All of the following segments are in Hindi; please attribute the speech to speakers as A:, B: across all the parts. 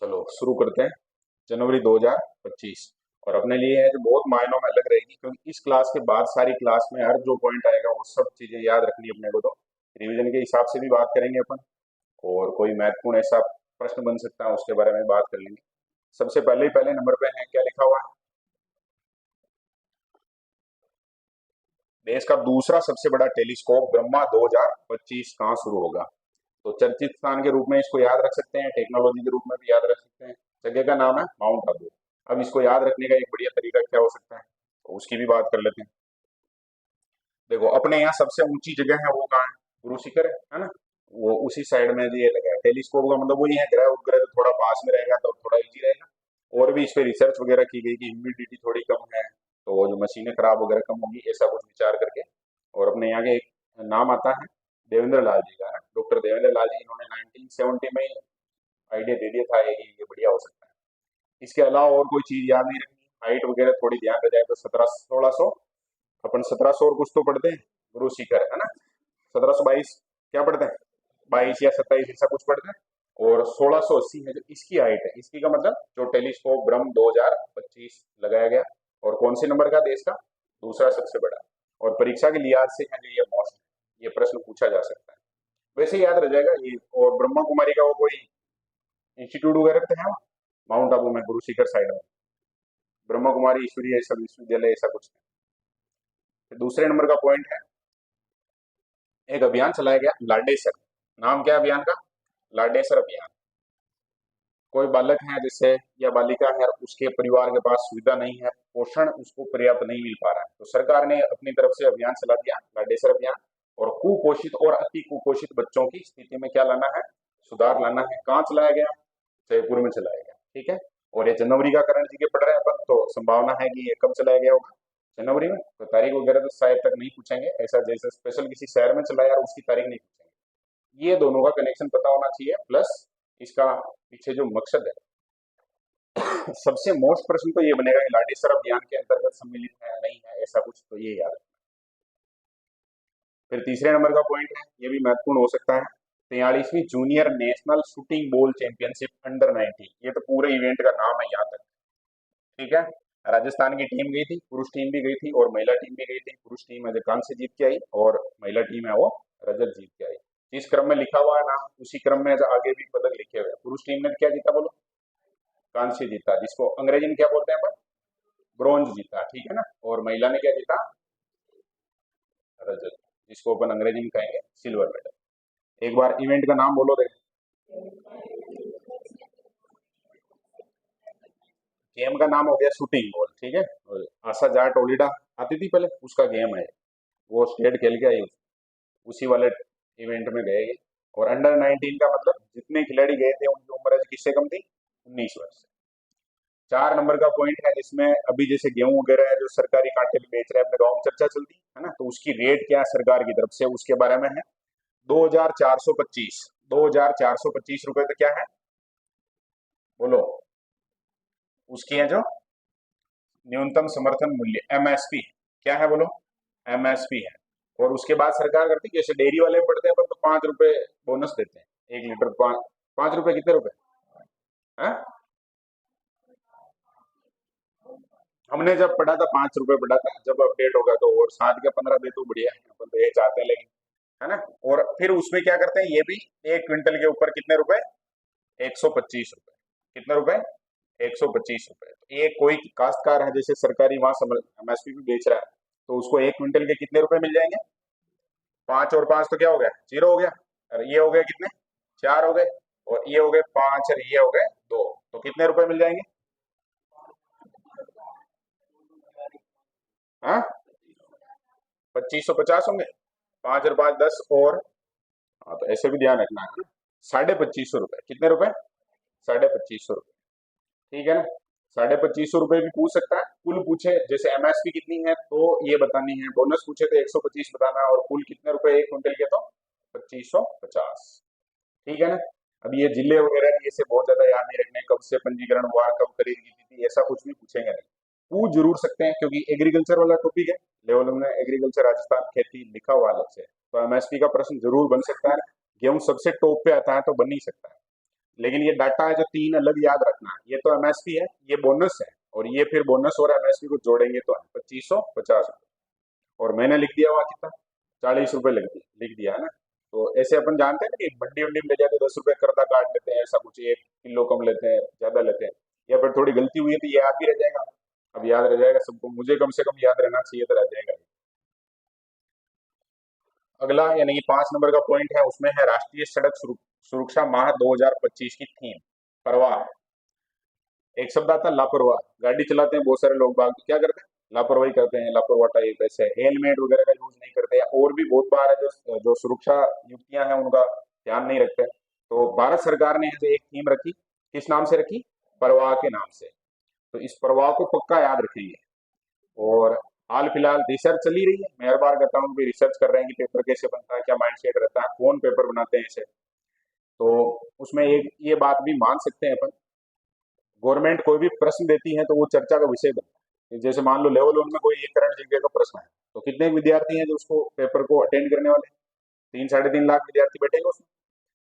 A: चलो शुरू करते हैं। जनवरी 2025 और अपने लिए है जो बहुत मायनों में अलग रहेगी, क्योंकि इस क्लास के बाद सारी क्लास में हर जो पॉइंट आएगा वो सब चीजें याद रखनी है अपने को। तो रिवीजन के हिसाब से भी बात करेंगे अपन, और कोई महत्वपूर्ण ऐसा प्रश्न बन सकता है उसके बारे में बात कर लेंगे। सबसे पहले ही पहले नंबर पे है क्या लिखा हुआ है? देश का दूसरा सबसे बड़ा टेलीस्कोप ब्रह्मा 2025 कहाँ शुरू होगा? तो चर्चित स्थान के रूप में इसको याद रख सकते हैं, टेक्नोलॉजी के रूप में भी याद रख सकते हैं। जगह का नाम है माउंट आबू। अब इसको याद रखने का एक बढ़िया तरीका क्या हो सकता है, तो उसकी भी बात कर लेते हैं। देखो अपने यहाँ सबसे ऊंची जगह है वो कहाँ है? गुरु शिखर है ना। वो उसी साइड में ये लगा है। टेलीस्कोप का मतलब वही है, ग्रह उपग्रह तो थोड़ा पास में रहेगा तो थोड़ा इजी रहेगा। और भी इस पे रिसर्च वगैरह की गई कि ह्यूमिडिटी थोड़ी कम है तो वो जो मशीनें खराब वगैरह कम होंगी, ऐसा कुछ विचार करके। और अपने यहाँ के एक नाम आता है देवेंद्र लाल जी का, डॉक्टर देवेंद्र लाल जी। इन्होंने 1970 में आइडिया दे दिया था ये कि ये बढ़िया हो सकता है। इसके अलावा और कोई चीज याद नहीं रखनी, हाइट वगैरह थोड़ी ध्यान रह जाए तो 1700 1600, अपन 1700 और कुछ तो पढ़ते हैं। गुरु शिखर है ना, 1722 क्या पढ़ते हैं, 22 या 27 ऐसा कुछ पढ़ते हैं। और 1680 है जो इसकी हाइट है, इसकी का मतलब जो टेलीस्कोप ब्रह्म 2025 लगाया गया। और कौन से नंबर का देश का? दूसरा सबसे बड़ा। और परीक्षा के लिहाज से है जो ये मौसम, ये प्रश्न पूछा जा सकता है। वैसे ही याद रह जाएगा ये। और ब्रह्मा कुमारी का वो कोई इंस्टीट्यूट वगैरह तो है वहाँ? माउंट आबू में गुरु शिखर साइड में ब्रह्मा कुमारी ईश्वरीय ऐसा विश्वविद्यालय ऐसा कुछ है। फिर दूसरे नंबर का पॉइंट है, एक अभियान चलाया गया लाडेसर। नाम क्या है अभियान का? लाडेसर अभियान। कोई बालक है जिससे या बालिका है उसके परिवार के पास सुविधा नहीं है, पोषण उसको पर्याप्त नहीं मिल पा रहा है, तो सरकार ने अपनी तरफ से अभियान चला दिया लाडेसर अभियान। और कुपोषित और अति कुपोषित बच्चों की स्थिति में क्या लाना है? सुधार लाना है। कहाँ चलाया गया? जयपुर में चलाया गया। ठीक है। और ये जनवरी का करंट जी के पढ़ रहे हैं अपन, तो संभावना है कि ये कब चलाया गया होगा? जनवरी में। तो तारीख वगैरह तो शायद तक नहीं पूछेंगे, ऐसा जैसे स्पेशल किसी शहर में चलाया और उसकी तारीख नहीं पूछेंगे। ये दोनों का कनेक्शन पता होना चाहिए, प्लस इसका पीछे जो मकसद है। सबसे मोस्ट प्रश्न तो ये बनेगा कि लाडेसर अभियान के अंतर्गत सम्मिलित है या नहीं है, ऐसा कुछ तो ये याद रखना। फिर तीसरे नंबर का पॉइंट है, ये भी महत्वपूर्ण हो सकता है, 43वीं junior national shooting ball championship under 19। ये तो पूरे इवेंट का नाम है यहाँ तक। ठीक है। राजस्थान की टीम गई थी, पुरुष टीम भी गई थी और महिला टीम भी गई थी। पुरुष टीम है जो कांस्य जीत के आई और महिला टीम है वो रजत जीत के आई। जिस क्रम में लिखा हुआ है ना उसी क्रम में आगे भी पदक लिखे हुए हैं। पुरुष टीम ने क्या जीता बोलो? कांस्य जीता, जिसको अंग्रेजी में क्या बोलते हैं अपन? ब्रॉन्ज जीता। ठीक है ना। और महिला ने क्या जीता? रजत, जिसको अपन अंग्रेजी में कहेंगे सिल्वर मेडल। एक बार इवेंट का नाम बोलो देख। गेम का नाम हो गया शूटिंग बॉल। ठीक है। और आशा जाट ओलिडा आती थी पहले, उसका गेम है वो, स्टेट खेल के आई, उसी वाले इवेंट में गए ये। और अंडर 19 का मतलब जितने खिलाड़ी गए थे उनकी उम्र किससे कम थी? 19 वर्ष। 4 नंबर का पॉइंट है जिसमें अभी जैसे गेहूं वगैरह है जो सरकारी कांटे में बेच रहे हैं अपने गाँव में, चर्चा चलती है ना, तो उसकी रेट क्या है सरकार की तरफ से उसके बारे में है। 2425, 2425 रुपए तो क्या है बोलो? उसकी है जो न्यूनतम समर्थन मूल्य, एमएसपी। क्या है बोलो? एमएसपी है। और उसके बाद सरकार करती है, जैसे डेयरी वाले पढ़ते हैं तो 5 रुपए बोनस देते हैं 1 लीटर। 5 5 रुपए कितने रुपए है? हमने जब पढ़ा था 5 रुपए पढ़ा था, जब अपडेट होगा तो और 7 के 15 दे तो बढ़िया है, अपन तो ये चाहते हैं लेकिन, है ना। और फिर उसमें क्या करते हैं ये भी, 1 क्विंटल के ऊपर कितने रुपए? 125 रुपए। कितने रुपए? 125 रुपए। तो ये कोई काश्तकार है जैसे सरकारी वहां एमएसपी भी बेच रहा है, तो उसको 1 क्विंटल के कितने रुपए मिल जाएंगे? 5 और 5 तो क्या हो गया? 0 हो गया। और ये हो गए कितने? 4 हो गए। और ये हो गए 5 और ये हो गए 2, तो कितने रुपए मिल जाएंगे? हाँ, 2550 होंगे। 5 और 5 10 और, हाँ तो ऐसे भी ध्यान रखना है ना। 2550 रुपए। कितने रुपए? 2550 रुपए। ठीक है ना। 2550 रुपए भी पूछ सकता है। कुल पूछे जैसे एमएसपी कितनी है तो ये बतानी है, बोनस पूछे तो 125 बताना है, और कुल कितने रुपए 1 क्विंटल के? तो 2550। ठीक है ना। अब ये जिले वगैरह ये से बहुत ज्यादा याद नहीं रखने, कब से पंजीकरण हुआ, कब खरीद की थी, ऐसा कुछ भी पूछेंगे नहीं। पूछ जरूर सकते हैं क्योंकि एग्रीकल्चर वाला टॉपिक है, लेवल में एग्रीकल्चर राजस्थान खेती लिखा हुआ अलग से, तो एमएसपी का प्रश्न जरूर बन सकता है। गेहूं सबसे टॉप पे आता है तो बन नहीं सकता है। लेकिन ये डाटा है जो 3 अलग याद रखना है। ये तो एमएसपी है, ये बोनस है, और ये फिर बोनस और एमएसपी को जोड़ेंगे तो है 2550। और मैंने लिख दिया वहां कितना, 40 रुपए लिख दिया है ना। तो ऐसे अपन जानते हैं ना कि मंडी उंडी में ले जाते 10 रुपए कर्जा काट लेते हैं, ऐसा कुछ 1 किलो कम लेते हैं, ज्यादा लेते हैं, या फिर थोड़ी गलती हुई है तो ये याद भी रह जाएगा। अब याद रह जाएगा सबको, मुझे कम से कम याद रहना चाहिए तो रह जाएगा। अगला यानी कि 5 नंबर का पॉइंट है, उसमें है राष्ट्रीय सड़क सुरक्षा माह 2025 की थीम, परवाह। एक शब्द आता है लापरवाह। गाड़ी चलाते हैं बहुत सारे लोग बाग, तो क्या करते हैं, लापरवाही करते हैं, लापरवाह टाइप ऐसे हेलमेट वगैरह का यूज नहीं करते, या और भी बहुत बार है जो जो सुरक्षा युक्तियां हैं उनका ध्यान नहीं रखते। तो भारत सरकार ने ऐसे एक थीम रखी, किस नाम से रखी, परवाह के नाम से। तो इस परवाह को पक्का याद रखेंगे। और हाल फिलहाल रिसर्च चली रही है, मैं हर बार कहता हूँ कि रिसर्च कर रहे हैं कि पेपर कैसे बनता है, क्या माइंडसेट रहता है, कौन पेपर बनाते हैं ऐसे। तो उसमें एक ये बात भी मान सकते हैं अपन, गवर्नमेंट कोई भी प्रश्न देती है तो वो चर्चा का विषय बनता है। जैसे मान लो लेवल 1 में कोई एक करंट जीके का प्रश्न है, तो कितने विद्यार्थी हैं जो उसको पेपर को अटेंड करने वाले, 3 साढ़े 3 लाख विद्यार्थी बैठेंगे उसमें।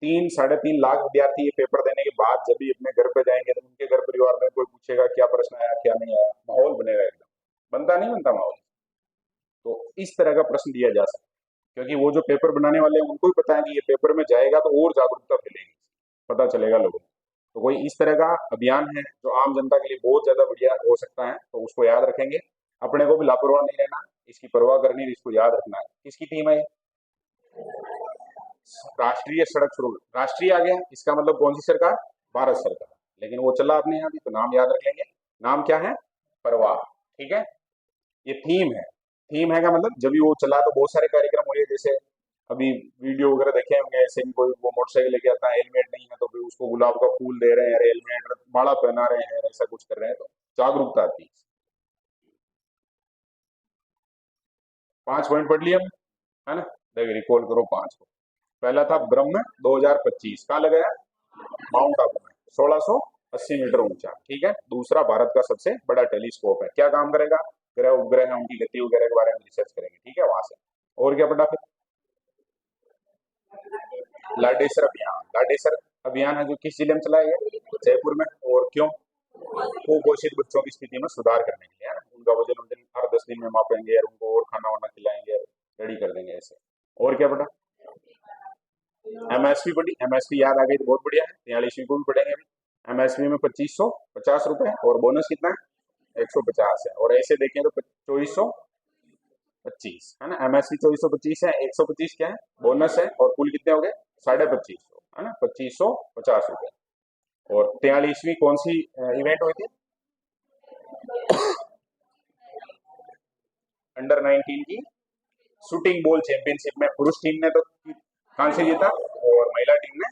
A: 3 साढ़े 3 लाख विद्यार्थी ये पेपर देने के बाद जब भी अपने घर पे जाएंगे तो उनके घर परिवार में कोई पूछेगा क्या प्रश्न आया क्या नहीं आया, माहौल बनेगा एकदम, बनता नहीं बनता माहौल। तो इस तरह का प्रश्न दिया जा सकता है, क्योंकि वो जो पेपर बनाने वाले हैं उनको भी पता है कि ये पेपर में जाएगा तो और जागरूकता फैलेगी, पता चलेगा लोगों को। तो कोई इस तरह का अभियान है जो आम जनता के लिए बहुत ज्यादा बढ़िया हो सकता है, तो उसको याद रखेंगे। अपने को भी लापरवाह नहीं रहना, इसकी परवाह करनी है, इसको याद रखना है। किसकी टीम है ये? राष्ट्रीय सड़क सुरक्षा, राष्ट्रीय आ गया, इसका मतलब कौन सी सरकार, भारत सरकार। लेकिन वो चला अपने यहाँ भी, तो नाम याद रख लेंगे। नाम क्या है, परवाह। ठीक है, ये थीम है। थीम है का मतलब जब भी वो चला तो बहुत सारे कार्यक्रम हुए, जैसे अभी वीडियो वगैरह देखे होंगे, ऐसे भी कोई वो मोटरसाइकिल लेके आता है, हेलमेट नहीं है तो फिर उसको गुलाब का फूल दे रहे हैं, हेलमेट माला पहना रहे हैं, ऐसा कुछ कर रहे हैं, तो जागरूकता आती है। 5 पॉइंट पढ़ लिया हमने, है ना। देखिए रिकॉल करो 5 को। पहला था ब्रह्म 2025, कहाँ लगाया, माउंट आबू में, 1680 मीटर ऊंचा। ठीक है। दूसरा भारत का सबसे बड़ा टेलीस्कोप है, क्या काम करेगा, ग्रह उपग्रह है उनकी गति वगैरह के बारे में रिसर्च करेंगे। ठीक है, वहां से। और क्या पढ़ा फिर, लाडेसर अभियान। लाडेसर अभियान है जो किस जिले में चलाया गया, जयपुर में। और क्यों, कुपोषित बच्चों की स्थिति में सुधार करने के लिए, है ना। उनका वजन वजन हर 10 दिन में मापेंगे और उनको और खाना वाना खिलाएंगे, रेडी कर देंगे ऐसे। और क्या पढ़ा, एमएसपी पढ़ी, एमएसपी याद आ गई तो बहुत बढ़िया है। 43वीं को भी पढ़ेंगे अभी। एमएसपी में 2550 रुपए, और बोनस कितना है, 150 है। और ऐसे देखें तो 2425, है ना। एमएसपी 2425 है, 125 क्या है, बोनस है, और कुल कितने हो गए, 2550, है ना, 2550 रुपए। और 43वीं कौन सी इवेंट हुई थी, अंडर 19 की शूटिंग बॉल चैंपियनशिप में पुरुष टीम ने तो कांस्य जीता, और महिला टीम ने।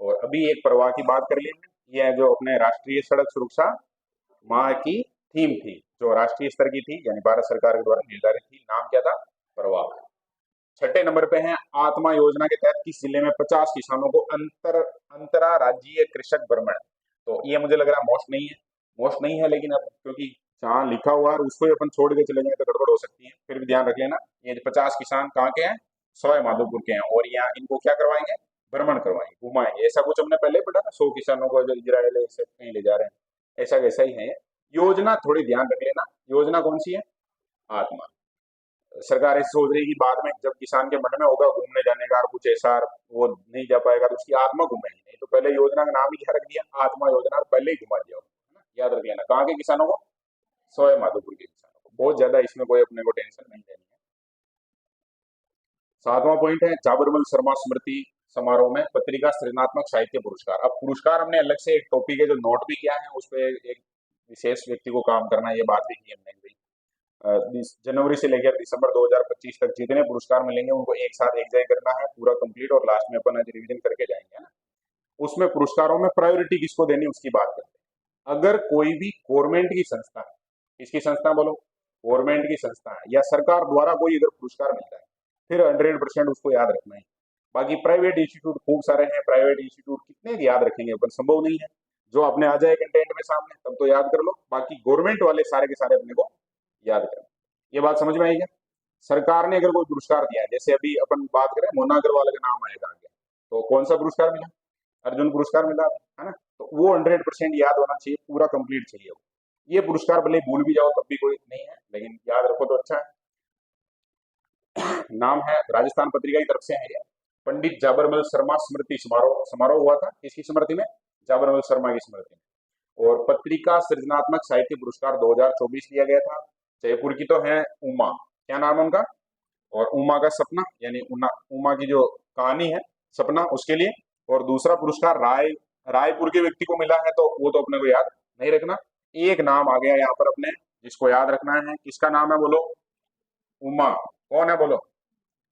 A: और अभी एक प्रवाह की बात कर ली हमने, ये है जो अपने राष्ट्रीय सड़क सुरक्षा माह की थीम थी, जो राष्ट्रीय स्तर की थी, यानी भारत सरकार के द्वारा निर्धारित थी। नाम क्या था, प्रवाह। छठे नंबर पे है आत्मा योजना के तहत किस जिले में 50 किसानों को अंतरा राज्यीय कृषक भ्रमण। तो ये मुझे लग रहा है मोस्ट नहीं है, मोस्ट नहीं है, लेकिन अब क्योंकि जहाँ लिखा हुआ है उसको ही अपन छोड़ के चले जाए तो गड़बड़ हो सकती है, फिर भी ध्यान रख लेना। ये 50 किसान कहाँ के हैं, सवाई माधोपुर के हैं, और यहाँ इनको क्या करवाएंगे, भ्रमण करवाएंगे, घुमाएंगे। ऐसा कुछ हमने पहले पढ़ा था, 100 किसानों को जो इजराइल से कहीं ले जा रहे हैं, ऐसा वैसा ही है। योजना थोड़ी ध्यान रख लेना, योजना कौन सी है, आत्मा। सरकार ऐसी सोच रही है कि बाद में जब किसान के मन में होगा घूमने जाने का और कुछ ऐसा, वो नहीं जा पाएगा तो उसकी आत्मा घूमेगी नहीं, तो पहले योजना का नाम ही क्या रख दिया, आत्मा योजना, और पहले ही घुमा दिया, है ना? याद रख लेना, कहाँ के किसानों को, सवाई माधोपुर के किसानों को। बहुत ज्यादा इसमें कोई अपने को टेंशन नहीं लेनी है। 7वां पॉइंट है जाबरमल शर्मा स्मृति समारोह में पत्रिका सृजनात्मक साहित्य पुरस्कार। अब पुरस्कार हमने अलग से एक टॉपिक है जो नोट भी किया है, उस पर एक विशेष व्यक्ति को काम करना है, ये बात भी की हमने कि जनवरी से लेकर दिसंबर 2025 तक जितने पुरस्कार मिलेंगे उनको एक साथ एक जगह करना है, पूरा कंप्लीट, और लास्ट में अपन आज रिवीजन करके जाएंगे, है ना। उसमें पुरस्कारों में प्रायोरिटी किसको देनी उसकी बात करते हैं। अगर कोई भी गवर्नमेंट की संस्था है, किसकी संस्था बोलो, गवर्नमेंट की संस्था है, या सरकार द्वारा कोई अगर पुरस्कार मिलता है, फिर 100% उसको याद रखना है। बाकी प्राइवेट इंस्टीट्यूट खूब सारे हैं, प्राइवेट इंस्टीट्यूट कितने याद रखेंगे अपन, संभव नहीं है। जो अपने आ जाए कंटेंट में सामने तब तो याद कर लो, बाकी गवर्नमेंट वाले सारे के सारे अपने को याद करना। ये बात समझ में आई क्या, सरकार ने अगर कोई पुरस्कार दिया है, जैसे अभी अपन बात करें मोना अग्रवाल का नाम आएगा आगे, तो कौन सा पुरस्कार मिला, अर्जुन पुरस्कार मिला, है ना। तो वो 100% याद होना चाहिए, पूरा कंप्लीट चाहिए वो। ये पुरस्कार भले भूल भी जाओ तब भी कोई नहीं है, लेकिन याद रखो तो अच्छा है। नाम है, राजस्थान पत्रिका की तरफ से है ये। पंडित जाबरमल शर्मा स्मृति समारोह, समारोह हुआ था किसकी स्मृति में? जाबरमल शर्मा की स्मृति में। और पत्रिका सृजनात्मक साहित्य पुरस्कार 2024 दिया गया था। जयपुर की तो है उमा, क्या नाम है उनका? और उमा का सपना, यानी उमा की जो कहानी है सपना, उसके लिए। और दूसरा पुरस्कार रायपुर के व्यक्ति को मिला है, तो वो तो अपने को याद नहीं रखना। एक नाम आ गया यहाँ पर अपने, जिसको याद रखना है। किसका नाम है बोलो? उमा। कौन है बोलो?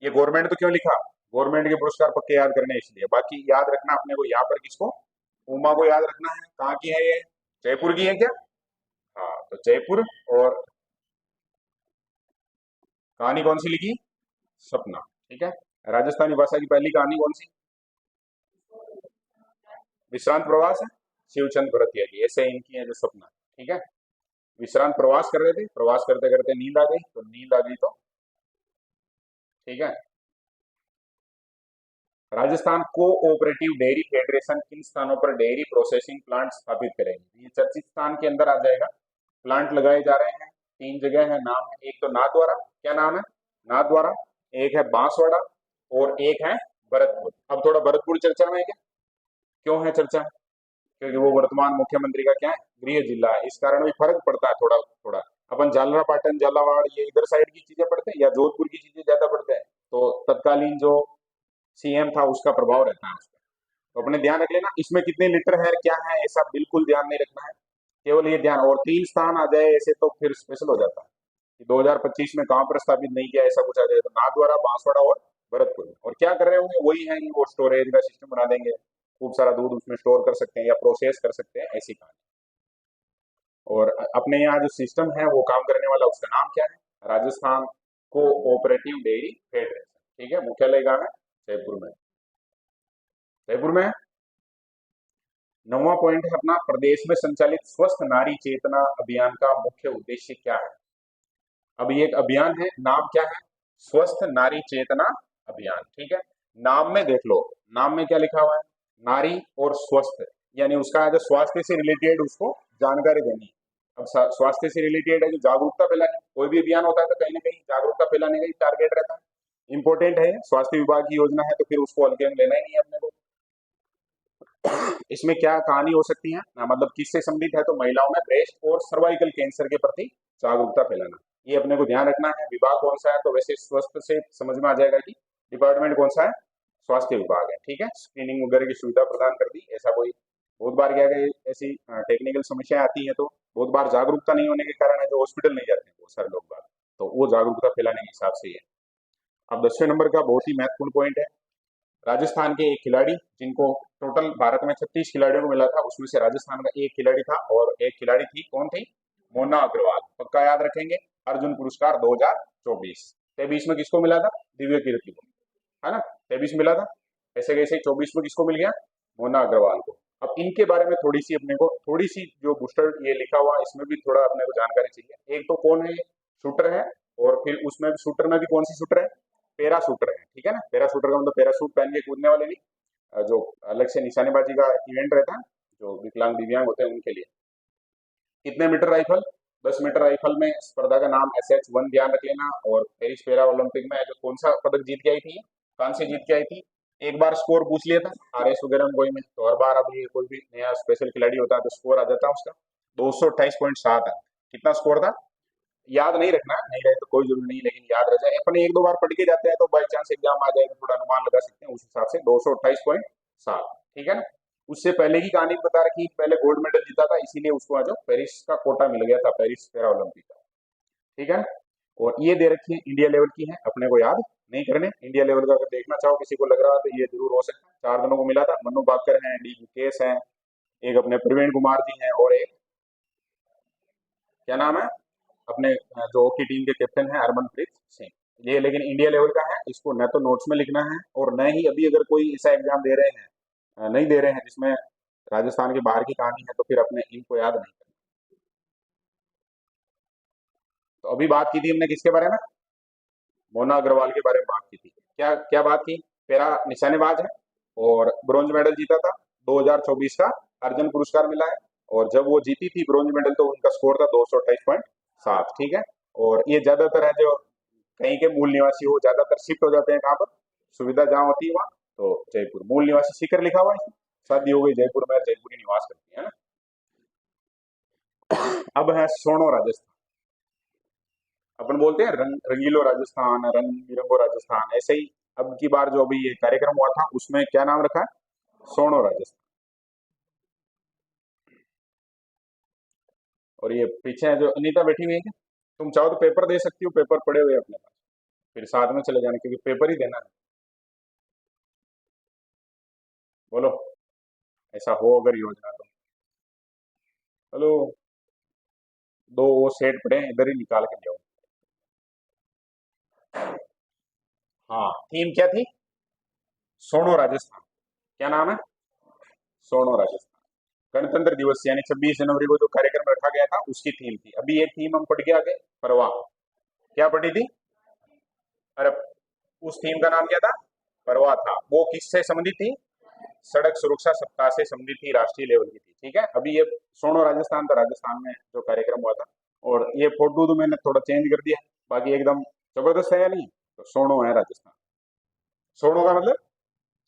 A: ये गवर्नमेंट तो क्यों लिखा? गवर्नमेंट के पुरस्कार पक्के याद करने इसलिए, बाकी याद रखना अपने को यहाँ पर किसको? उमा को याद रखना है। कहाँ की है ये? जयपुर की है क्या? हाँ, तो जयपुर। और कहानी कौन सी लिखी? सपना, ठीक है। राजस्थानी भाषा की पहली कहानी कौन सी? विश्रांत प्रवास है, शिवचंद भरतिया की, ऐसे इनकी है जो सपना, ठीक है। विश्रांत प्रवास कर रहे थे, प्रवास करते करते नींद आ गई, तो नींद आ गई तो ठीक है। राजस्थान कोऑपरेटिव डेयरी फेडरेशन किन स्थानों पर डेयरी प्रोसेसिंग प्लांट स्थापित करेगी? ये चर्चित स्थान के अंदर आ जाएगा। प्लांट लगाए जा रहे हैं, 3 जगह है, नाम है। एक तो नाथद्वारा, क्या नाम है? नाथद्वारा। एक है बांसवाड़ा, और एक है भरतपुर। अब थोड़ा भरतपुर चर्चा में है क्या? क्यों है चर्चा? क्योंकि वो वर्तमान मुख्यमंत्री का क्या है? गृह जिला है, इस कारण भी फर्क पड़ता है थोड़ा थोड़ा। अपन झालरा पाटन, झालावाड़, ये इधर साइड की चीजें पढ़ते हैं या जोधपुर की चीजें ज्यादा पढ़ते हैं, तो तत्कालीन जो सीएम था उसका प्रभाव रहता है उस पर। तो अपने ध्यान रख लेना, इसमें कितने लीटर है क्या है ऐसा बिल्कुल ध्यान नहीं रखना है, केवल ये ध्यान। और 3 स्थान आ जाए ऐसे तो फिर स्पेशल हो जाता है कि 2025 में कहाँ पर स्थापित नहीं किया, ऐसा कुछ आ जाए तो नाथद्वारा, बांसवाड़ा और भरतपुर में। और क्या कर रहे होंगे? वही है कि वो स्टोरेज का सिस्टम बना देंगे, खूब सारा दूध उसमें स्टोर कर सकते हैं या प्रोसेस कर सकते हैं, ऐसी कहानी। और अपने यहाँ जो सिस्टम है वो काम करने वाला, उसका नाम क्या है? राजस्थान कोऑपरेटिव डेयरी फेडरेशन, ठीक है। मुख्यालय कहाँ है? जयपुर में। जयपुर में। 9वां पॉइंट है अपना, प्रदेश में संचालित स्वस्थ नारी चेतना अभियान का मुख्य उद्देश्य क्या है? अब ये एक अभियान है, नाम क्या है? स्वस्थ नारी चेतना अभियान, ठीक है। नाम में देख लो, नाम में क्या लिखा हुआ है? नारी और स्वस्थ, यानी उसका जो स्वास्थ्य से रिलेटेड उसको जानकारी देनी है। अब स्वास्थ्य से रिलेटेड है जो जागरूकता फैलाने, कोई भी अभियान होता है तो कहीं ना कहीं जागरूकता फैलाने का ही टारगेट रहता है। इंपॉर्टेंट है, स्वास्थ्य विभाग की योजना है, तो फिर उसको हल्के में लेना ही नहीं है अपने को। इसमें क्या कहानी हो सकती है मतलब किससे संबंधित है? तो महिलाओं में ब्रेस्ट और सर्वाइकल कैंसर के प्रति जागरूकता फैलाना, ये अपने को ध्यान रखना है। विभाग कौन सा है? तो वैसे स्वस्थ से समझ में आ जाएगा कि डिपार्टमेंट कौन सा है, स्वास्थ्य विभाग है, ठीक है। स्क्रीनिंग वगैरह की सुविधा प्रदान कर दी, ऐसा कोई बहुत बार क्या है, ऐसी टेक्निकल समस्या आती है, तो बहुत बार जागरूकता नहीं होने के कारण है जो हॉस्पिटल नहीं जाते हैं बहुत सारे लोग बात, तो वो जागरूकता फैलाने के हिसाब से ही है। अब 10वें नंबर का बहुत ही महत्वपूर्ण पॉइंट है, राजस्थान के एक खिलाड़ी, जिनको टोटल भारत में 36 खिलाड़ियों को मिला था, उसमें से राजस्थान का एक खिलाड़ी था, और एक खिलाड़ी थी, कौन थी? मोना अग्रवाल, पक्का याद रखेंगे। अर्जुन पुरस्कार 2024। 23 में किसको मिला था? दिव्य कीर्ति को, है ना। 23 मिला था, ऐसे कैसे 24 में किसको मिल गया? मोना अग्रवाल को। अब इनके बारे में थोड़ी सी अपने को, थोड़ी सी जो बूस्टर ये लिखा हुआ, इसमें भी थोड़ा अपने को जानकारी चाहिए। एक तो कौन है? शूटर है, और फिर उसमें शूटर में भी कौन सी शूटर है? पैरा शूटर है, ठीक है ना। पैरा शूटर का मतलब पैराशूट पहन के कूदने वाले नहीं, जो अलग से निशानेबाजी का इवेंट रहता है जो विकलांग दिव्यांग होते हैं उनके लिए। कितने मीटर राइफल? 10 मीटर राइफल में स्पर्धा का नाम SH1 ध्यान रख लेना। और पेरिस पैरा ओलंपिक में जो कौन सा पदक जीत के आई थी? कांस्य जीत के आई थी। एक बार स्कोर पूछ लिया था RS वगैरह में कोई में, तो हर बार अब ये कोई भी नया स्पेशल खिलाड़ी होता है तो स्कोर आ जाता है उसका 228.7 है। कितना स्कोर था? याद नहीं रखना, नहीं रहे तो कोई जरूरी नहीं, लेकिन याद रह जाए। अपन एक दो बार पढ़ के जाते हैं तो बाई चांस एग्जाम आ जाए तो थोड़ा अनुमान लगा सकते हैं उस हिसाब से। 228.7, ठीक है ना। उससे पहले की कहानी बता रखी, पहले गोल्ड मेडल जीता था, इसीलिए उसको आज पेरिस का कोटा मिल गया था, पेरिस पैरा ओलंपिक का, ठीक है। और ये दे रखी है इंडिया लेवल की है, अपने को याद नहीं करने। इंडिया लेवल का अगर देखना चाहो किसी को लग रहा है तो ये जरूर हो सकता है। 4 जनों को मिला था, मनु भाकर है, डी मुकेश है, एक अपने प्रवीण कुमार जी हैं, और एक क्या नाम है अपने जो हॉकी टीम के कैप्टन है हरमनप्रीत सिंह। ये लेकिन इंडिया लेवल का है, इसको न तो नोट्स में लिखना है, और न ही अभी अगर कोई ऐसा एग्जाम दे रहे हैं, नहीं दे रहे हैं जिसमें राजस्थान के बाहर की कहानी है, तो फिर अपने इनको याद नहीं करना। तो अभी बात की थी हमने किसके बारे में? मोना अग्रवाल के बारे में बात की थी। क्या क्या बात की? पैरा निशानेबाज है और ब्रॉन्ज मेडल जीता था 2024 का अर्जुन पुरस्कार मिला है। और जब वो जीती थी ब्रॉन्ज मेडल तो उनका स्कोर था 228.7, ठीक है। और ये ज्यादातर है जो कहीं के मूल निवासी हो, ज्यादातर शिफ्ट हो जाते हैं कहाँ पर, सुविधा जहाँ होती है वहाँ। तो जयपुर मूल निवासी सीकर लिखा हुआ है इसमें। शादी हो गई जयपुर में, जयपुरी निवास करती है ना। अब है सोनो राजस्थान। अपन बोलते हैं रंगीलो राजस्थान, रंग बिरंगो राजस्थान, ऐसे ही अब की बार जो अभी ये कार्यक्रम हुआ था उसमें क्या नाम रखा है, सोनो राजस्थान। और ये पीछे है जो अनीता बैठी हुई है क्या, तुम चाहो तो पेपर दे सकती हो, पेपर पड़े हुए हैं अपने पास, फिर साथ में चले जाने, क्योंकि पेपर ही देना है। बोलो, ऐसा हो अगर योजना तो। चलो, दो वो सेट पड़े हैं, इधर ही निकाल के ले आओ। हाँ, थीम क्या थी, सोनो राजस्थान। क्या नाम है, सोनो राजस्थान। गणतंत्र दिवस यानी 26 जनवरी को जो कार्यक्रम रखा गया था उसकी थीम थी। अभी एक थीम हम पढ़ के आगे, परवाह। क्या पढ़ी थी, अरे उस थीम का नाम क्या था, परवाह था। वो किससे संबंधित थी, सड़क सुरक्षा सप्ताह से संबंधित थी, राष्ट्रीय लेवल की थी, ठीक है। अभी ये सोनो राजस्थान था, राजस्थान में जो कार्यक्रम हुआ था। और ये फोटो तो मैंने थोड़ा चेंज कर दिया, बाकी एकदम जबरदस्त है या नहीं। तो सोनो है राजस्थान। सोनो का मतलब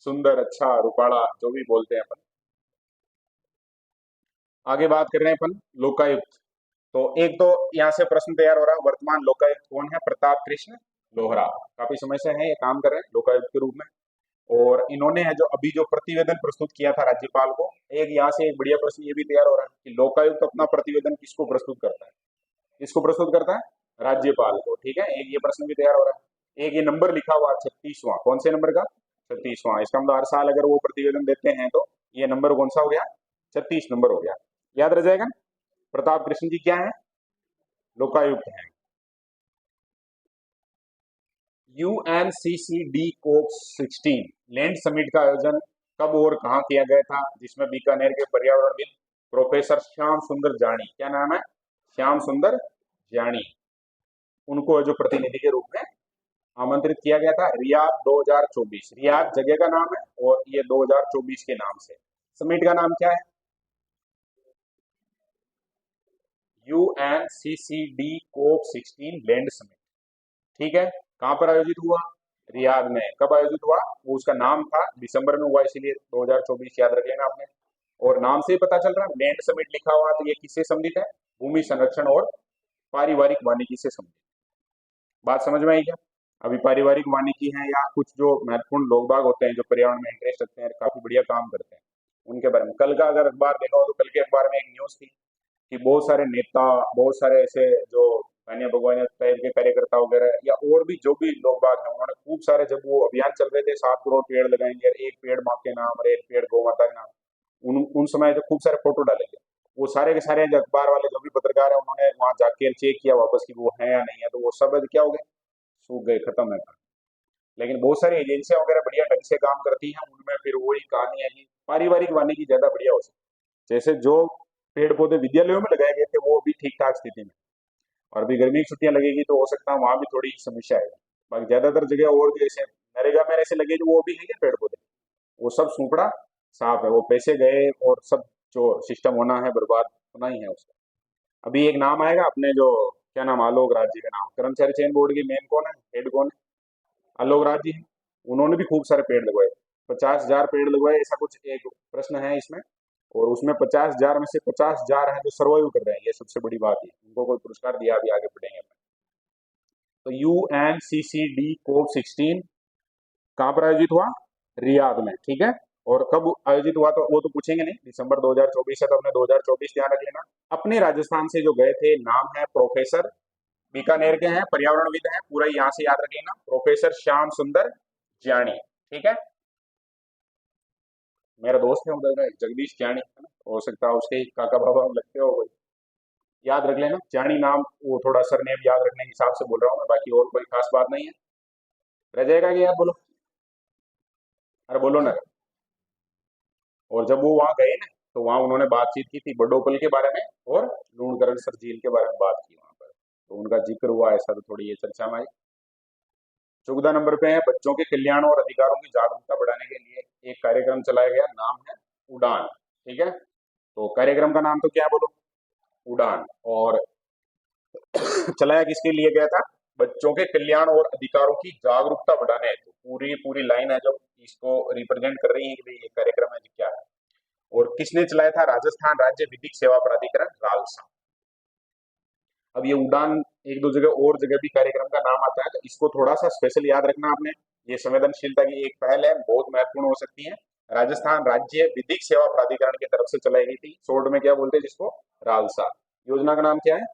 A: सुंदर, अच्छा, रुपाला, जो भी बोलते हैं अपन। आगे बात कर रहे हैं अपन लोकायुक्त। तो एक तो यहाँ से प्रश्न तैयार हो रहा है, वर्तमान लोकायुक्त कौन है, प्रताप कृष्ण लोहरा। काफी समय से है ये काम कर रहे हैं लोकायुक्त के रूप में। और इन्होंने है जो अभी जो प्रतिवेदन प्रस्तुत किया था राज्यपाल को, एक यहाँ से एक बढ़िया प्रश्न ये भी तैयार हो रहा है कि लोकायुक्त अपना प्रतिवेदन किसको प्रस्तुत करता है, किसको प्रस्तुत करता है, राज्यपाल को, ठीक है। एक ये प्रश्न भी तैयार हो रहा है। एक ये नंबर लिखा हुआ 36वां, कौन से नंबर का, 36वां। इसका मतलब हर साल अगर वो प्रतिवेदन देते हैं तो ये नंबर कौन सा हो गया, 36 नंबर हो गया। याद रह जाएगा ना। प्रताप कृष्ण जी क्या है, लोकायुक्त है। यूएनसीसीडी कोप 16 लैंड समिट का आयोजन कब और कहाँ किया गया था, जिसमें बीकानेर के पर्यावरणविद प्रोफेसर श्याम सुंदर जानी, क्या नाम है, श्याम सुंदर जानी, उनको जो प्रतिनिधि के रूप में आमंत्रित किया गया था। रियाद 2024, रियाद जगह का नाम है और ये 2024 के नाम से। समिट का नाम क्या है, यूएनसीसीडी कोप 16 लैंड समिट, ठीक है। कहां पर आयोजित हुआ, रियाद में। कब आयोजित हुआ, वो उसका नाम था, दिसंबर में हुआ, इसीलिए 2024 याद रख लेना आपने। और नाम से ही पता चल रहा है, लैंड समिट लिखा हुआ तो ये किससे संबंधित है, भूमि संरक्षण और पारिवारिक वानिकी से संबंधित। बात समझ में आई क्या। अभी पारिवारिक वानिकी है या कुछ जो महत्वपूर्ण लोग बाग होते हैं जो पर्यावरण में इंटरेस्ट रखते हैं, काफी बढ़िया काम करते हैं, उनके बारे में कल का अगर अखबार देखा हो तो कल के अखबार में एक न्यूज थी कि बहुत सारे नेता, बहुत सारे ऐसे जो माननीय भगवान टाइप के कार्यकर्ता वगैरह या और भी जो भी लोग बाग हैं, उन्होंने खूब सारे, जब वो अभियान चल रहे थे 7 करोड़ पेड़ लगाएंगे और एक पेड़ माँ के नाम और एक पेड़ गौ माता के नाम, उन समय जो खूब सारे फोटो डाले थे, वो सारे के सारे जो अखबार वाले जो भी पत्रकार है उन्होंने वहां जाके चेक किया वापस कि वो है या नहीं है, तो वो सब क्या हो गए, सूख गए, खत्म है। लेकिन बहुत सारी एजेंसियां वगैरह बढ़िया ढंग से काम करती हैं, उनमें फिर वही कहानी है कि पारिवारिक वानिकी ज्यादा बढ़िया हो सकती है। जैसे जो पेड़ पौधे विद्यालयों में लगाए गए थे वो भी ठीक ठाक स्थिति में, और अभी गर्मी की छुट्टियां लगेगी तो हो सकता है वहां भी थोड़ी समस्या आएगी। बाकी ज्यादातर जगह और जैसे नरेगा में ऐसे लगे जो वो भी है क्या पेड़ पौधे, वो सब सूपड़ा साफ है, वो पैसे गए और सब जो सिस्टम होना है बर्बाद होना ही है उसका। अभी एक नाम आएगा अपने जो, क्या नाम, आलोक राज जी का नाम, कर्मचारी चयन बोर्ड की मेन कौन है, हेड कौन है, आलोक राज जी हैं। उन्होंने भी खूब सारे पेड़ लगवाए, 50,000 पेड़ लगवाए, ऐसा कुछ एक प्रश्न है इसमें। और उसमें 50,000 में से 50,000 हैं जो सर्वाइव कर रहे हैं, ये सबसे बड़ी बात है, उनको कोई पुरस्कार दिया, अभी आगे बढ़ेंगे अपन। तो यूएनसीसीडी कोप 16 कहाँ पर आयोजित हुआ, रियाद में, ठीक है। और कब आयोजित हुआ तो वो तो पूछेंगे नहीं, दिसंबर 2024 है, तो अपने 2024 ध्यान रख लेना। अपने राजस्थान से जो गए थे, नाम है प्रोफेसर, बीकानेर के हैं, पर्यावरणविद हैं, पूरा यहाँ से याद रख लेना, प्रोफेसर श्याम सुंदर जानी, ठीक है। मेरा दोस्त है उधर का जगदीश जानी, है ना, हो सकता है उसके ही काका बाबा लगते हो कोई, याद रख लेना जानी नाम, वो थोड़ा सरनेम याद रखने के हिसाब से बोल रहा हूँ मैं, बाकी और कोई खास बात नहीं है। रह जाएगा कि यार, बोलो, अरे बोलो ना। और जब वो वहां गए ना तो वहां उन्होंने बातचीत की थी बडोपल के बारे में और लूणकरण सर झील के बारे में बात की वहां पर, तो उनका जिक्र हुआ, ऐसा तो थोड़ी ये चर्चा में आई। 14 नंबर पे है, बच्चों के कल्याण और अधिकारों की जागरूकता बढ़ाने के लिए एक कार्यक्रम चलाया गया, नाम है उड़ान, ठीक है। तो कार्यक्रम का नाम तो क्या है बोलो, उड़ान। और चलाया किसके लिए गया था, बच्चों के कल्याण और अधिकारों की जागरूकता बढ़ाने हेतु। पूरी पूरी लाइन है जो इसको रिप्रेजेंट कर रही है कि भाई ये कार्यक्रम है जो क्या है। और किसने चलाया था, राजस्थान राज्य विधिक सेवा प्राधिकरण रालसा। अब ये उड़ान एक दो जगह और जगह भी कार्यक्रम का नाम आता है, तो इसको थोड़ा सा स्पेशल याद रखना आपने। ये संवेदनशीलता की एक पहल है, बहुत महत्वपूर्ण हो सकती है। राजस्थान राज्य विधिक सेवा प्राधिकरण की तरफ से चलाई गई थी, शॉर्ट में क्या बोलते हैं जिसको, रालसा। योजना का नाम क्या है,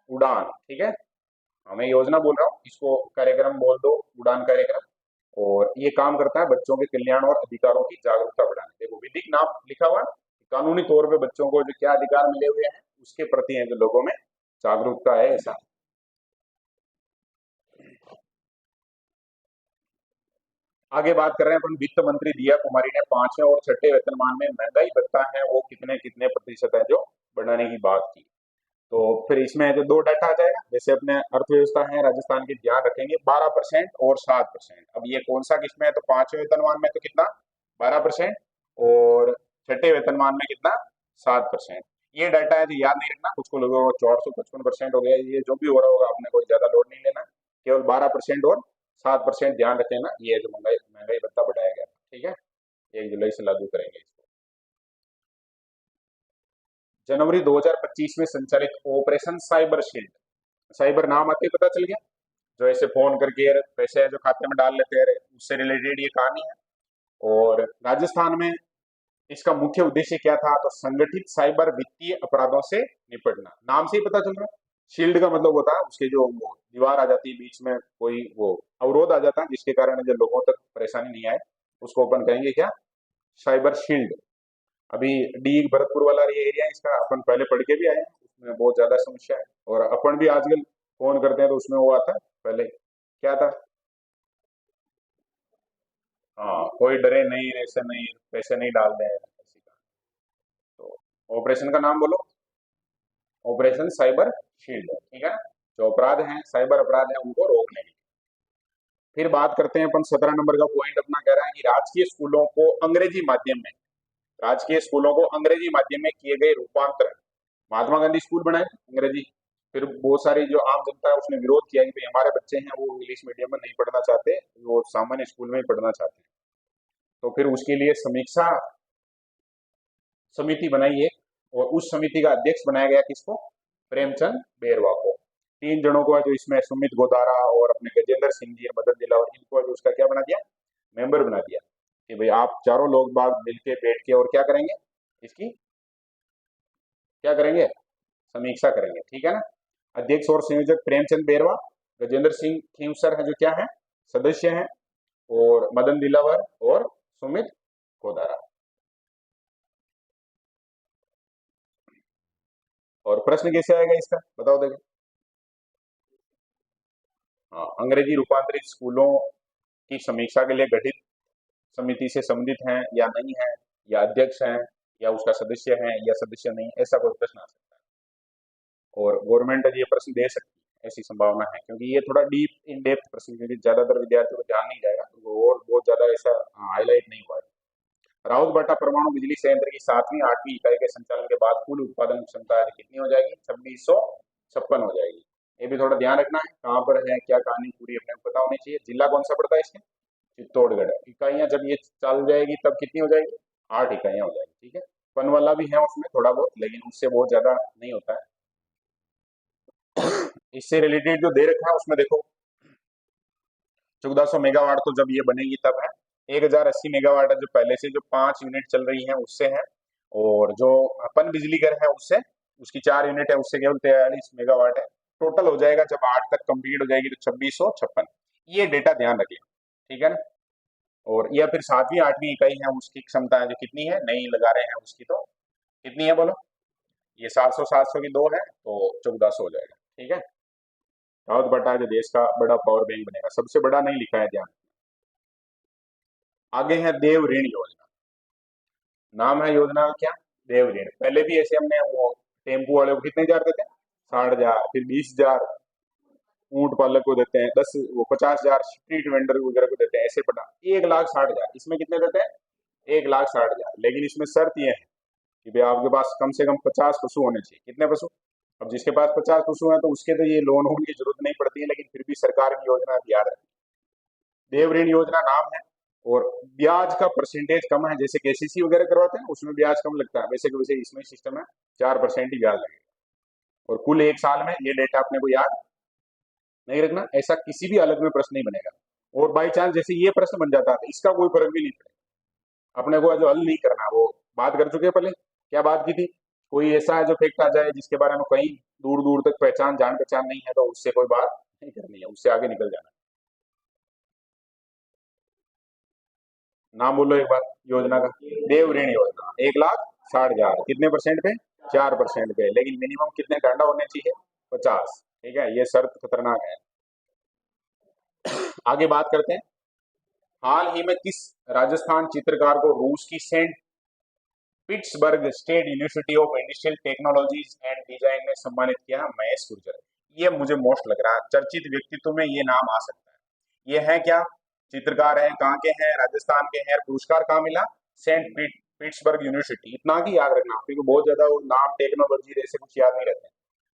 A: उड़ान, ठीक है। हाँ, मैं योजना बोल रहा हूँ, इसको कार्यक्रम बोल दो, उड़ान कार्यक्रम। और ये काम करता है बच्चों के कल्याण और अधिकारों की जागरूकता बढ़ाने। देखो विधिक नाम लिखा हुआ है, कानूनी तौर पे बच्चों को जो क्या अधिकार मिले हुए हैं उसके प्रति है जो लोगों में जागरूकता है, ऐसा। आगे बात कर रहे हैं अपन, वित्त मंत्री दिया कुमारी ने पांचवें और छठे वेतनमान में महंगाई भत्ता है वो कितने कितने प्रतिशत है जो बढ़ाने की बात की। तो फिर इसमें जो दो डाटा आ जाएगा, जैसे अपने अर्थव्यवस्था है राजस्थान की, ध्यान रखेंगे 12% और 7%। अब ये कौन सा किसमें है, तो पांचवें वेतनमान में तो कितना, 12%, और छठे वेतनमान में कितना, 7%। ये डाटा है तो याद नहीं रखना, कुछ को लोगों को 455% हो गया, ये जो भी हो रहा होगा आपने कोई ज्यादा लोड नहीं लेना। केवल 12% और 7% ध्यान रखे ना, ये जो महंगाई महंगाई भत्ता बढ़ाया गया, ठीक है। 1 जुलाई से लागू करेंगे इसको। जनवरी 2025 में संचालित ऑपरेशन साइबर शील्ड, साइबर नाम आते ही पता चल गया, जो ऐसे फोन करके यार पैसे जो खाते में डाल लेते हैं उससे रिलेटेड ये कहानी है। और राजस्थान में इसका मुख्य उद्देश्य क्या था, तो संगठित साइबर वित्तीय अपराधों से निपटना। नाम से ही पता चल रहा है, शील्ड का मतलब होता है उसके जो वो दीवार आ जाती है बीच में, कोई वो अवरोध आ जाता है जिसके कारण जो लोगों तक परेशानी नहीं आए, उसको अपन कहेंगे क्या, साइबर शील्ड। अभी डी भरतपुर वाला ये एरिया इसका अपन पहले पढ़ के भी आए हैं, उसमें बहुत ज्यादा समस्या है। और अपन भी आजकल फोन करते हैं तो उसमें वो आता है, पहले क्या था, हाँ कोई डरे नहीं, ऐसे नहीं, पैसे नहीं डाल दें किसी का। तो ऑपरेशन का नाम बोलो, ऑपरेशन साइबर शील्ड, ठीक है। जो अपराध हैं, साइबर अपराध हैं, उनको रोकने की। फिर बात करते हैं अपन 17 नंबर का पॉइंट अपना कह रहा है कि राजकीय स्कूलों को अंग्रेजी माध्यम में, राजकीय स्कूलों को अंग्रेजी माध्यम में किए गए रूपांतरण। महात्मा गांधी स्कूल बनाए अंग्रेजी, फिर बहुत सारी जो आम जनता है उसने विरोध किया कि भाई हमारे बच्चे हैं वो इंग्लिश मीडियम में नहीं पढ़ना चाहते, वो सामान्य स्कूल में ही पढ़ना चाहते हैं। तो फिर उसके लिए समीक्षा समिति बनाई है, और उस समिति का अध्यक्ष बनाया गया किसको, प्रेमचंद बेरवा को। 3 जनों को है जो इसमें, सुमित गोदारा और अपने गजेंद्र सिंह जी, मदन दिलावर, इनको है जो उसका क्या बना दिया, मेंबर बना दिया कि भाई आप चारों लोग बाग मिलके बैठ के और क्या करेंगे, इसकी क्या करेंगे, समीक्षा करेंगे, ठीक है ना। अध्यक्ष और संयोजक प्रेमचंद बेरवा, गजेंद्र सिंह खींवसर है जो क्या है, सदस्य हैं, और मदन दिलावर और सुमित गोदारा। और प्रश्न कैसे आएगा इसका बताओ देखो, हाँ, अंग्रेजी रूपांतरित स्कूलों की समीक्षा के लिए गठित समिति से संबंधित हैं या नहीं है, या अध्यक्ष हैं, या उसका सदस्य है या सदस्य नहीं, ऐसा कोई प्रश्न आ सकता है। और गवर्नमेंट ये प्रश्न दे सकती है, ऐसी संभावना है, क्योंकि ये थोड़ा डीप इन डेप्थ प्रश्न, क्योंकि ज्यादातर विद्यार्थियों को ध्यान नहीं जाएगा, तो और बहुत ज्यादा ऐसा हाईलाइट नहीं हुआ है। राउतबाटा परमाणु बिजली संयंत्र की 7वीं 8वीं इकाई के संचालन के बाद कुल उत्पादन क्षमता कितनी हो जाएगी, 2656 हो जाएगी। ये भी थोड़ा ध्यान रखना है, कहाँ पर है क्या कहानी पूरी अपने को पता होनी चाहिए। जिला कौन सा पड़ता है इसके, चित्तौड़गढ़। इकाइयां जब ये चल जाएगी तब कितनी हो जाएगी, 8 इकाइयां हो जाएगी, ठीक है। फन वाला भी है उसमें थोड़ा बहुत, लेकिन उससे बहुत ज्यादा नहीं होता है। इससे रिलेटेड जो दे रखा है उसमें देखो, 1400 मेगावाट तो जब ये बनेगी तब है, 1080 मेगावाट है जो पहले से जो 5 यूनिट चल रही है उससे है, और जो अपन बिजली घर है उससे, उसकी 4 यूनिट है उससे केवल 43 मेगावाट है। टोटल हो जाएगा जब 8 तक कंप्लीट हो जाएगी तो 2656। ये डेटा ध्यान रखिए, ठीक है ना। और या फिर 7वीं 8वीं इकाई है उसकी क्षमता है जो कितनी है, नहीं लगा रहे हैं उसकी, तो कितनी है बोलो, ये 700 की दो है तो 1400 हो जाएगा, ठीक है। राउत बटा जो देश का बड़ा पावर बैंक बनेगा, सबसे बड़ा नहीं लिखा है ध्यान। आगे है देव ऋण योजना, नाम है योजना का क्या, देव ऋण। पहले भी ऐसे हमने वो टेम्पू वाले को कितने हजार देते हैं, 60,000, फिर 20,000 ऊंट पालक को देते हैं, 10 वो 50,000 स्ट्रीट वेंडर वगैरह को देते हैं, ऐसे पटा 1,60,000, इसमें कितने देते हैं, 1,60,000, लेकिन इसमें शर्त यह है कि भाई आपके पास कम से कम 50 पशु होने चाहिए। कितने पशु? अब जिसके पास 50 पशु हैं तो उसके तो ये लोन होने की जरूरत नहीं पड़ती है, लेकिन फिर भी सरकार की योजना आप याद रखें, देव ऋण योजना नाम है, और ब्याज का परसेंटेज कम है। जैसे केसीसी वगैरह करवाते हैं उसमें ब्याज कम लगता है, वैसे कि वैसे इसमें सिस्टम है 4% ही ब्याज लगेगा, और कुल 1 साल में, ये डेटा अपने को याद नहीं रखना, ऐसा किसी भी हालत में प्रश्न नहीं बनेगा। और बाई चांस जैसे ये प्रश्न बन जाता है तो इसका कोई फर्क भी नहीं पड़ेगा, अपने को जो हल नहीं करना, वो बात कर चुके हैं पहले। क्या बात की थी? कोई ऐसा है जो फैक्ट आ जाए जिसके बारे में कहीं दूर दूर तक पहचान जान पहचान नहीं है, तो उससे कोई बात नहीं करनी है, उससे आगे निकल जाना है। नाम बोलो एक बार योजना का। देव ऋण योजना, 1,60,000, कितने परसेंट पे? 4% पे, लेकिन मिनिमम कितने डांडा होने चाहिए? 50। ठीक है, ये शर्त खतरनाक है। आगे बात करते हैं, हाल ही में किस राजस्थान चित्रकार को रूस की Saint Petersburg State University of Industrial Technologies and Design में सम्मानित किया? महेश गुर्जर। ये मुझे मोस्ट लग रहा है, चर्चित व्यक्तित्व में ये नाम आ सकता है। ये है क्या? चित्रकार है, कहाँ के हैं? राजस्थान के हैं। पुरस्कार कहाँ मिला? Saint Petersburg University. इतना की याद रखना, क्योंकि बहुत ज्यादा वो नाम टेक्नोलॉजी जैसे कुछ याद नहीं रहते।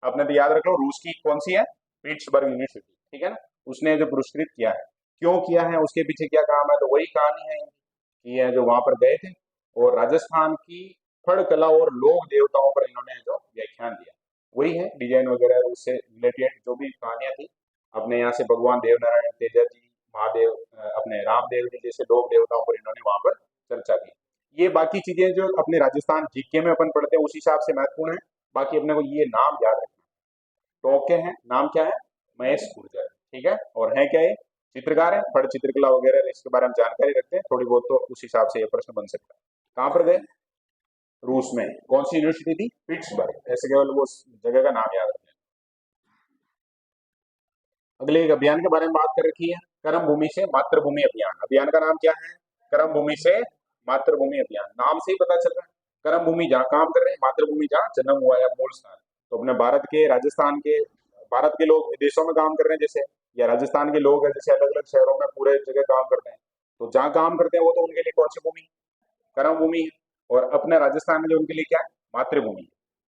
A: आपने तो याद रख लो, रूस की कौन सी है? पिट्सबर्ग यूनिवर्सिटी, ठीक है ना। उसने जो पुरस्कृत किया है, क्यों किया है, उसके पीछे क्या काम है, तो वही कहानी है कि ये जो वहां पर गए थे और राजस्थान की फड़ कला और लोक देवताओं पर इन्होंने जो व्याख्यान दिया, वही है डिजाइन वगैरह उससे रिलेटेड जो भी कहानियां थी। अपने यहाँ से भगवान देवनारायण तेजा जी, महादेव, अपने रामदेव जी जैसे लोक देवताओं पर इन्होंने वहां पर चर्चा की। ये बाकी चीजें जो अपने राजस्थान जीके में अपन पढ़ते हैं उस हिसाब से महत्वपूर्ण है, बाकी अपने को ये नाम याद रखना। तो ओके है, नाम क्या है? महेश गुर्जर, ठीक है। और है क्या ये? चित्रकार है, फड़ चित्रकला वगैरह इसके बारे में जानकारी रखते हैं थोड़ी बहुत, तो उस हिसाब से ये प्रश्न बन सकता है। कहाँ पर गए? रूस में। कौन सी यूनिवर्सिटी थी? पिट्सबर्ग। ऐसे केवल वो जगह का नाम याद रखते हैं। अगले एक अभियान के बारे में बात कर रखी है, कर्म भूमि से मातृभूमि अभियान। अभियान का नाम क्या है? कर्म भूमि से मातृभूमि अभियान। नाम से ही पता चल रहा है, कर्म भूमि जहाँ काम कर रहे हैं, मातृभूमि जहाँ जन्म हुआ है, मूल स्थान। तो अपने भारत के, राजस्थान के, भारत के लोग विदेशों में काम कर रहे हैं जैसे, या राजस्थान के लोग हैं जैसे अलग अलग शहरों में पूरे जगह काम करते हैं, तो जहाँ काम करते हैं वो तो उनके लिए कौन सी भूमि? कर्म भूमि है। और अपने राजस्थान में जो उनके लिए क्या है? मातृभूमि है।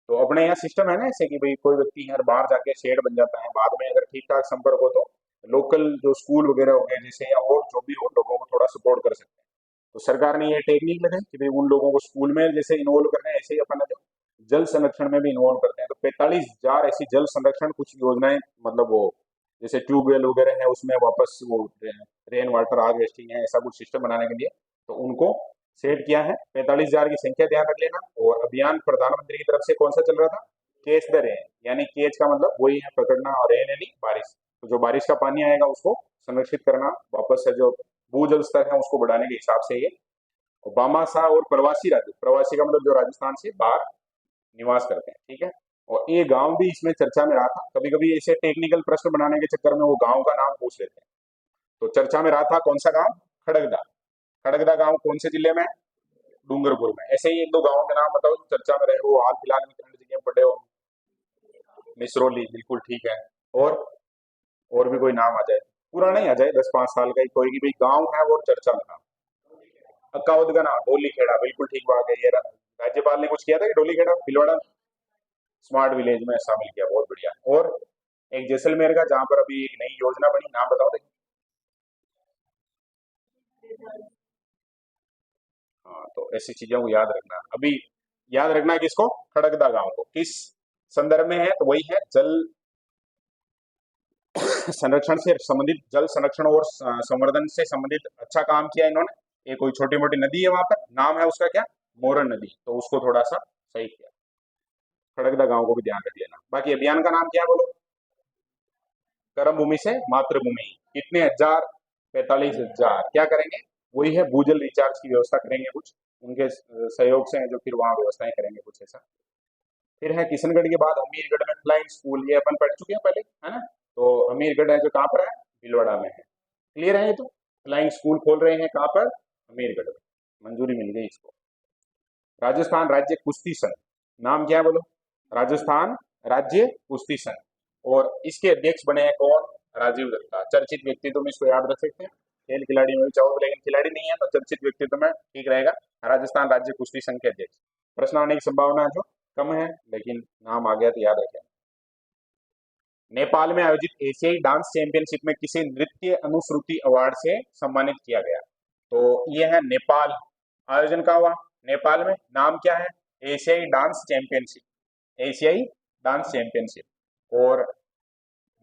A: तो अपने यहाँ सिस्टम है ना ऐसे कि भाई कोई व्यक्ति यार बाहर जाके शेड बन जाता है, बाद में अगर ठीक ठाक संपर्क हो तो लोकल जो स्कूल वगैरह हो गए जैसे, या और जो भी हो, लोगों को थोड़ा सपोर्ट कर सकते हैं। तो सरकार ने ये टेक्निक लगाई कि भाई उन लोगों को स्कूल में जैसे इन्वॉल्व करना है, ऐसे ही अपन जो जल संरक्षण में भी इन्वॉल्व करते हैं। तो 45,000 ऐसी जल संरक्षण कुछ योजनाएं, मतलब वो जैसे ट्यूबवेल वगैरह है उसमें वापस वो रेन वाटर हार्वेस्टिंग है, ऐसा कुछ सिस्टम बनाने के लिए तो उनको सेट किया है। 45,000 की संख्या ध्यान रख लेना। और अभियान प्रधानमंत्री की तरफ से कौन सा चल रहा था? केच द रेन, यानी केच का मतलब वही है पकड़ना, और रेन यानी बारिश। तो जो बारिश का पानी आएगा उसको संरक्षित करना, वापस से जो भूजल स्तर है उसको बढ़ाने के हिसाब से ये ओबामा सा। और प्रवासी राज्य, प्रवासी का मतलब जो राजस्थान से बाहर निवास करते हैं, ठीक है। और ये गांव भी इसमें चर्चा में रहा था, कभी कभी ऐसे टेक्निकल प्रश्न बनाने के चक्कर में वो गांव का नाम पूछ लेते हैं। तो चर्चा में रहा था कौन सा गांव? खड़गदा। खड़गदा गांव कौन से जिले में? डूंगरपुर में। ऐसे ही एक दो गांवों के नाम बताओ जो चर्चा में रहे हो, हाल फिलहाल में करंट जगह पड़े हो। मिसरोली, बिल्कुल ठीक है। और भी कोई नाम आ जाए, पुराना ही आ जाए, 10-5 साल का ही कोई भी गांव है वो चर्चा में था। अक्काउद का नाम डोली खेड़ा, बिल्कुल ठीक बात है। ये राज्यपाल ने कुछ किया था कि डोली खेड़ा भीलवाड़ा स्मार्ट विलेज में शामिल किया, बहुत बढ़िया। और एक जैसलमेर का जहां पर अभी एक नई योजना बनी, नाम बताओ देखिए। हाँ, तो ऐसी चीजों को याद रखना। अभी याद रखना है किसको? खड़गदा गांव को। किस संदर्भ में है? तो वही है जल संरक्षण से संबंधित, जल संरक्षण और संवर्धन से संबंधित अच्छा काम किया इन्होंने। ये कोई छोटी मोटी नदी है वहां पर, नाम है उसका क्या? मोरन नदी। तो उसको थोड़ा सा सही किया। खड़गदा गांव को भी ध्यान रख लेना। बाकी अभियान का नाम क्या है बोलो? कर्म भूमि से मातृभूमि। कितने हजार? 45,000। क्या करेंगे? वही है, भूजल रिचार्ज की व्यवस्था करेंगे कुछ, उनके सहयोग से जो फिर वहां व्यवस्थाएं करेंगे कुछ ऐसा। फिर है किशनगढ़ के बाद हमीरगढ़ में फ्लाइंग स्कूल, ये अपन पढ़ चुके हैं पहले, है ना। तो हमीरगढ़ है जो कहाँ पर है? भीलवाड़ा में है। क्लियर है ये तो। फ्लाइंग स्कूल खोल रहे हैं कहाँ पर? हमीरगढ़ में। मंजूरी मिल गई इसको। राजस्थान राज्य कुश्ती संघ, नाम क्या है बोलो? राजस्थान राज्य कुश्ती संघ। और इसके अध्यक्ष बने हैं कौन? राजीव दत्ता। चर्चित व्यक्ति, तुम इसको याद रख सकते हैं। खेल खिलाड़ी में भी चाहो तो, लेकिन खिलाड़ी नहीं है तो चर्चित व्यक्तित्व में ठीक रहेगा। राजस्थान राज्य कुश्ती संघ के अध्यक्ष। प्रश्न आने की संभावना जो कम है, लेकिन नाम आ गया तो याद रखें। नेपाल में आयोजित एशियाई डांस चैंपियनशिप में किसे नृत्य अनुश्रुति अवार्ड से सम्मानित किया गया? तो ये है नेपाल, आयोजन का हुआ नेपाल में। नाम क्या है? एशियाई डांस चैंपियनशिप, एशियाई डांस चैंपियनशिप। और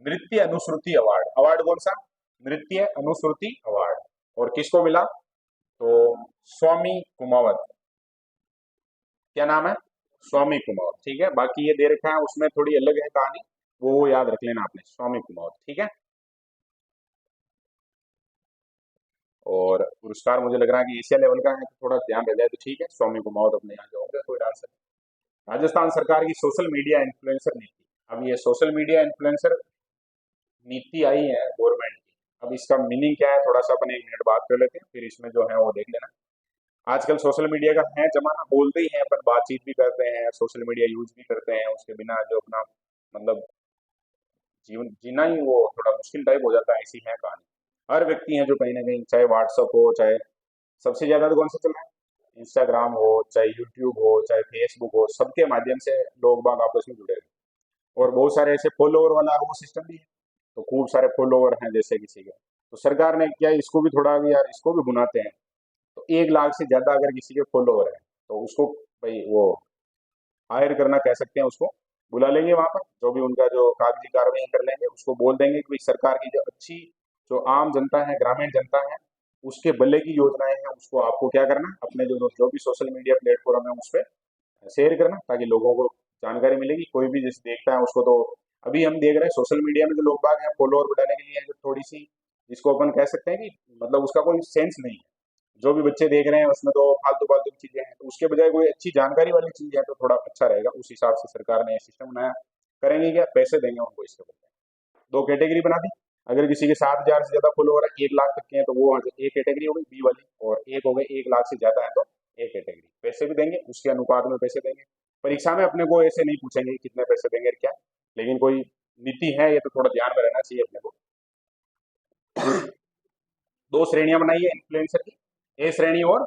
A: नृत्य अनुश्रुति अवार्ड, अवार्ड कौन सा? नृत्य अनुश्रुति अवार्ड। और किसको मिला? तो स्वामी कुमावत। क्या नाम है? स्वामी कुमावत। ठीक है, बाकी ये दे रखा है उसमें थोड़ी अलग है कहानी, वो याद रख लेना आपने, स्वामी कुमावत। ठीक है, और पुरस्कार मुझे लग रहा है कि एशिया लेवल का है, तो थोड़ा ध्यान रह जाए तो ठीक है। स्वामी कुमावत अपने यहाँ जो होंगे कोई डांसर। राजस्थान सरकार की सोशल मीडिया इन्फ्लुएंसर नीति। अब ये सोशल मीडिया इन्फ्लुएंसर नीति आई है गवर्नमेंट की। अब इसका मीनिंग क्या है थोड़ा सा अपन एक मिनट बात कर लेते हैं, फिर इसमें जो है वो देख लेना। आजकल सोशल मीडिया का है जमाना, बोलते ही हैं अपन, बातचीत भी करते हैं, सोशल मीडिया यूज भी करते हैं, उसके बिना जो अपना मतलब जीवन जीना ही वो थोड़ा मुश्किल टाइप हो जाता है, ऐसी है कहानी। हर व्यक्ति है जो कहीं ना कहीं, चाहे व्हाट्सअप हो, चाहे सबसे ज्यादा तो कौन सा चल रहा है, इंस्टाग्राम हो, चाहे यूट्यूब हो, चाहे फेसबुक हो, सबके माध्यम से लोग बाग आपस में जुड़े हुए। और बहुत सारे ऐसे फॉलोअर वाला वो सिस्टम भी है, तो खूब सारे फॉलोअर हैं जैसे किसी के, तो सरकार ने क्या इसको भी थोड़ा भी यार इसको भी बुनाते हैं। तो 1 लाख से ज्यादा अगर किसी के फॉलोअर है तो उसको भाई वो हायर करना कह सकते हैं, उसको बुला लेंगे वहां पर, जो भी उनका जो कागजी कार्रवाई कर लेंगे, उसको बोल देंगे कि भाई सरकार की जो अच्छी, जो आम जनता है, ग्रामीण जनता है, उसके भले की योजनाएं हैं, उसको आपको क्या करना, अपने जो जो भी सोशल मीडिया प्लेटफॉर्म है उस पर शेयर करना, ताकि लोगों को जानकारी मिलेगी। कोई भी जैसे देखता है उसको, तो अभी हम देख रहे हैं सोशल मीडिया में जो लोग बाग हैं फॉलोअर बढ़ाने के लिए जो थोड़ी सी, जिसको अपन कह सकते हैं कि मतलब उसका कोई सेंस नहीं है, जो भी बच्चे देख रहे हैं उसमें तो फालतू फालतू की चीजें हैं, तो उसके बजाय कोई अच्छी जानकारी वाली चीज है तो थोड़ा अच्छा रहेगा। उस हिसाब से सरकार ने सिस्टम बनाया। करेंगे क्या, पैसे देंगे उनको इसके बदले। 2 कैटेगरी बना दी। अगर किसी के 7,000 से ज्यादा फॉलोअर है, 1 लाख तक के हैं, तो वो एक कैटेगरी हो गई बी वाली, और एक हो गई 1 लाख से ज्यादा है तो एक कैटेगरी। पैसे भी देंगे, उसके अनुपात में पैसे देंगे। परीक्षा में अपने को ऐसे नहीं पूछेंगे कि कितने पैसे देंगे क्या, लेकिन कोई नीति है ये तो थोड़ा ध्यान में रहना चाहिए अपने को। 2 श्रेणियां बनाई है इन्फ्लुएंसर की, ए श्रेणी और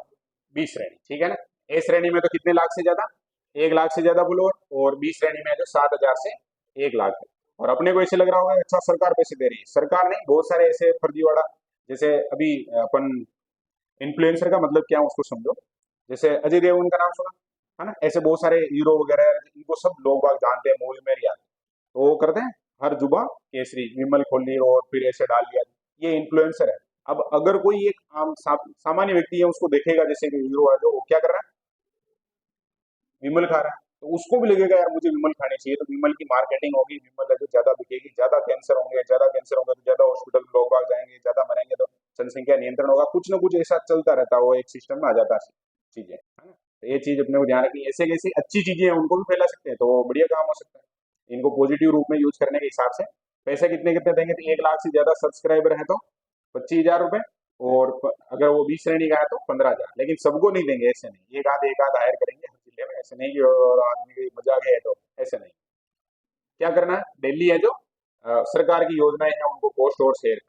A: बी श्रेणी। ठीक है ना? ए श्रेणी में तो कितने लाख से ज्यादा, 1 लाख से ज्यादा फॉलोअर, और बी श्रेणी में है जो 7,000 से 1 लाख है। और अपने को ऐसे लग रहा होगा अच्छा सरकार पैसे दे रही है, सरकार नहीं, बहुत सारे ऐसे फर्जीवाड़ा, जैसे अभी अपन इन्फ्लुएंसर का मतलब क्या है उसको समझो। जैसे अजय देवगन का नाम सुना है ना, ऐसे बहुत सारे हीरो वगैरह, इनको सब लोग बाग जानते हैं, मूवी में रिया, तो वो करते हैं हर जुबा केसरी, विमल खोल ली और फिर ऐसे डाल दिया, ये इन्फ्लुएंसर है। अब अगर कोई एक आम सामान्य व्यक्ति है उसको देखेगा, जैसे कि हीरो है जो वो क्या कर रहा है, विमल खा रहा है, तो उसको भी लगेगा यार मुझे विमल खानी चाहिए, तो विमल की मार्केटिंग होगी, विमल है जो ज्यादा बिकेगी, ज्यादा कैंसर होंगे, ज्यादा कैंसर होगा तो ज्यादा हॉस्पिटल लोग बाग जाएंगे, ज्यादा मरेंगे तो जनसंख्या नियंत्रण होगा, कुछ ना कुछ ऐसा चलता रहता है, वो एक सिस्टम में आ जाता है चीजें, है ना? तो ये चीज अपने को ध्यान रखनी, ऐसे कैसी अच्छी चीजें हैं उनको भी फैला सकते हैं, तो वो बढ़िया काम हो सकता है। इनको पॉजिटिव रूप में यूज करने के हिसाब से पैसे कितने कितने देंगे, तो 1 लाख से ज्यादा सब्सक्राइबर है तो 25,000 रुपए, और अगर वो 20 श्रेणी का है तो 15,000। लेकिन सबको नहीं देंगे, ऐसे नहीं, एक आध हायर करेंगे हर जिले में, ऐसे नहीं कि और आदमी की मजा आ गया है तो ऐसे नहीं। क्या करना है, दिल्ली है जो सरकार की योजनाएं हैं उनको पोस्ट और शेयर,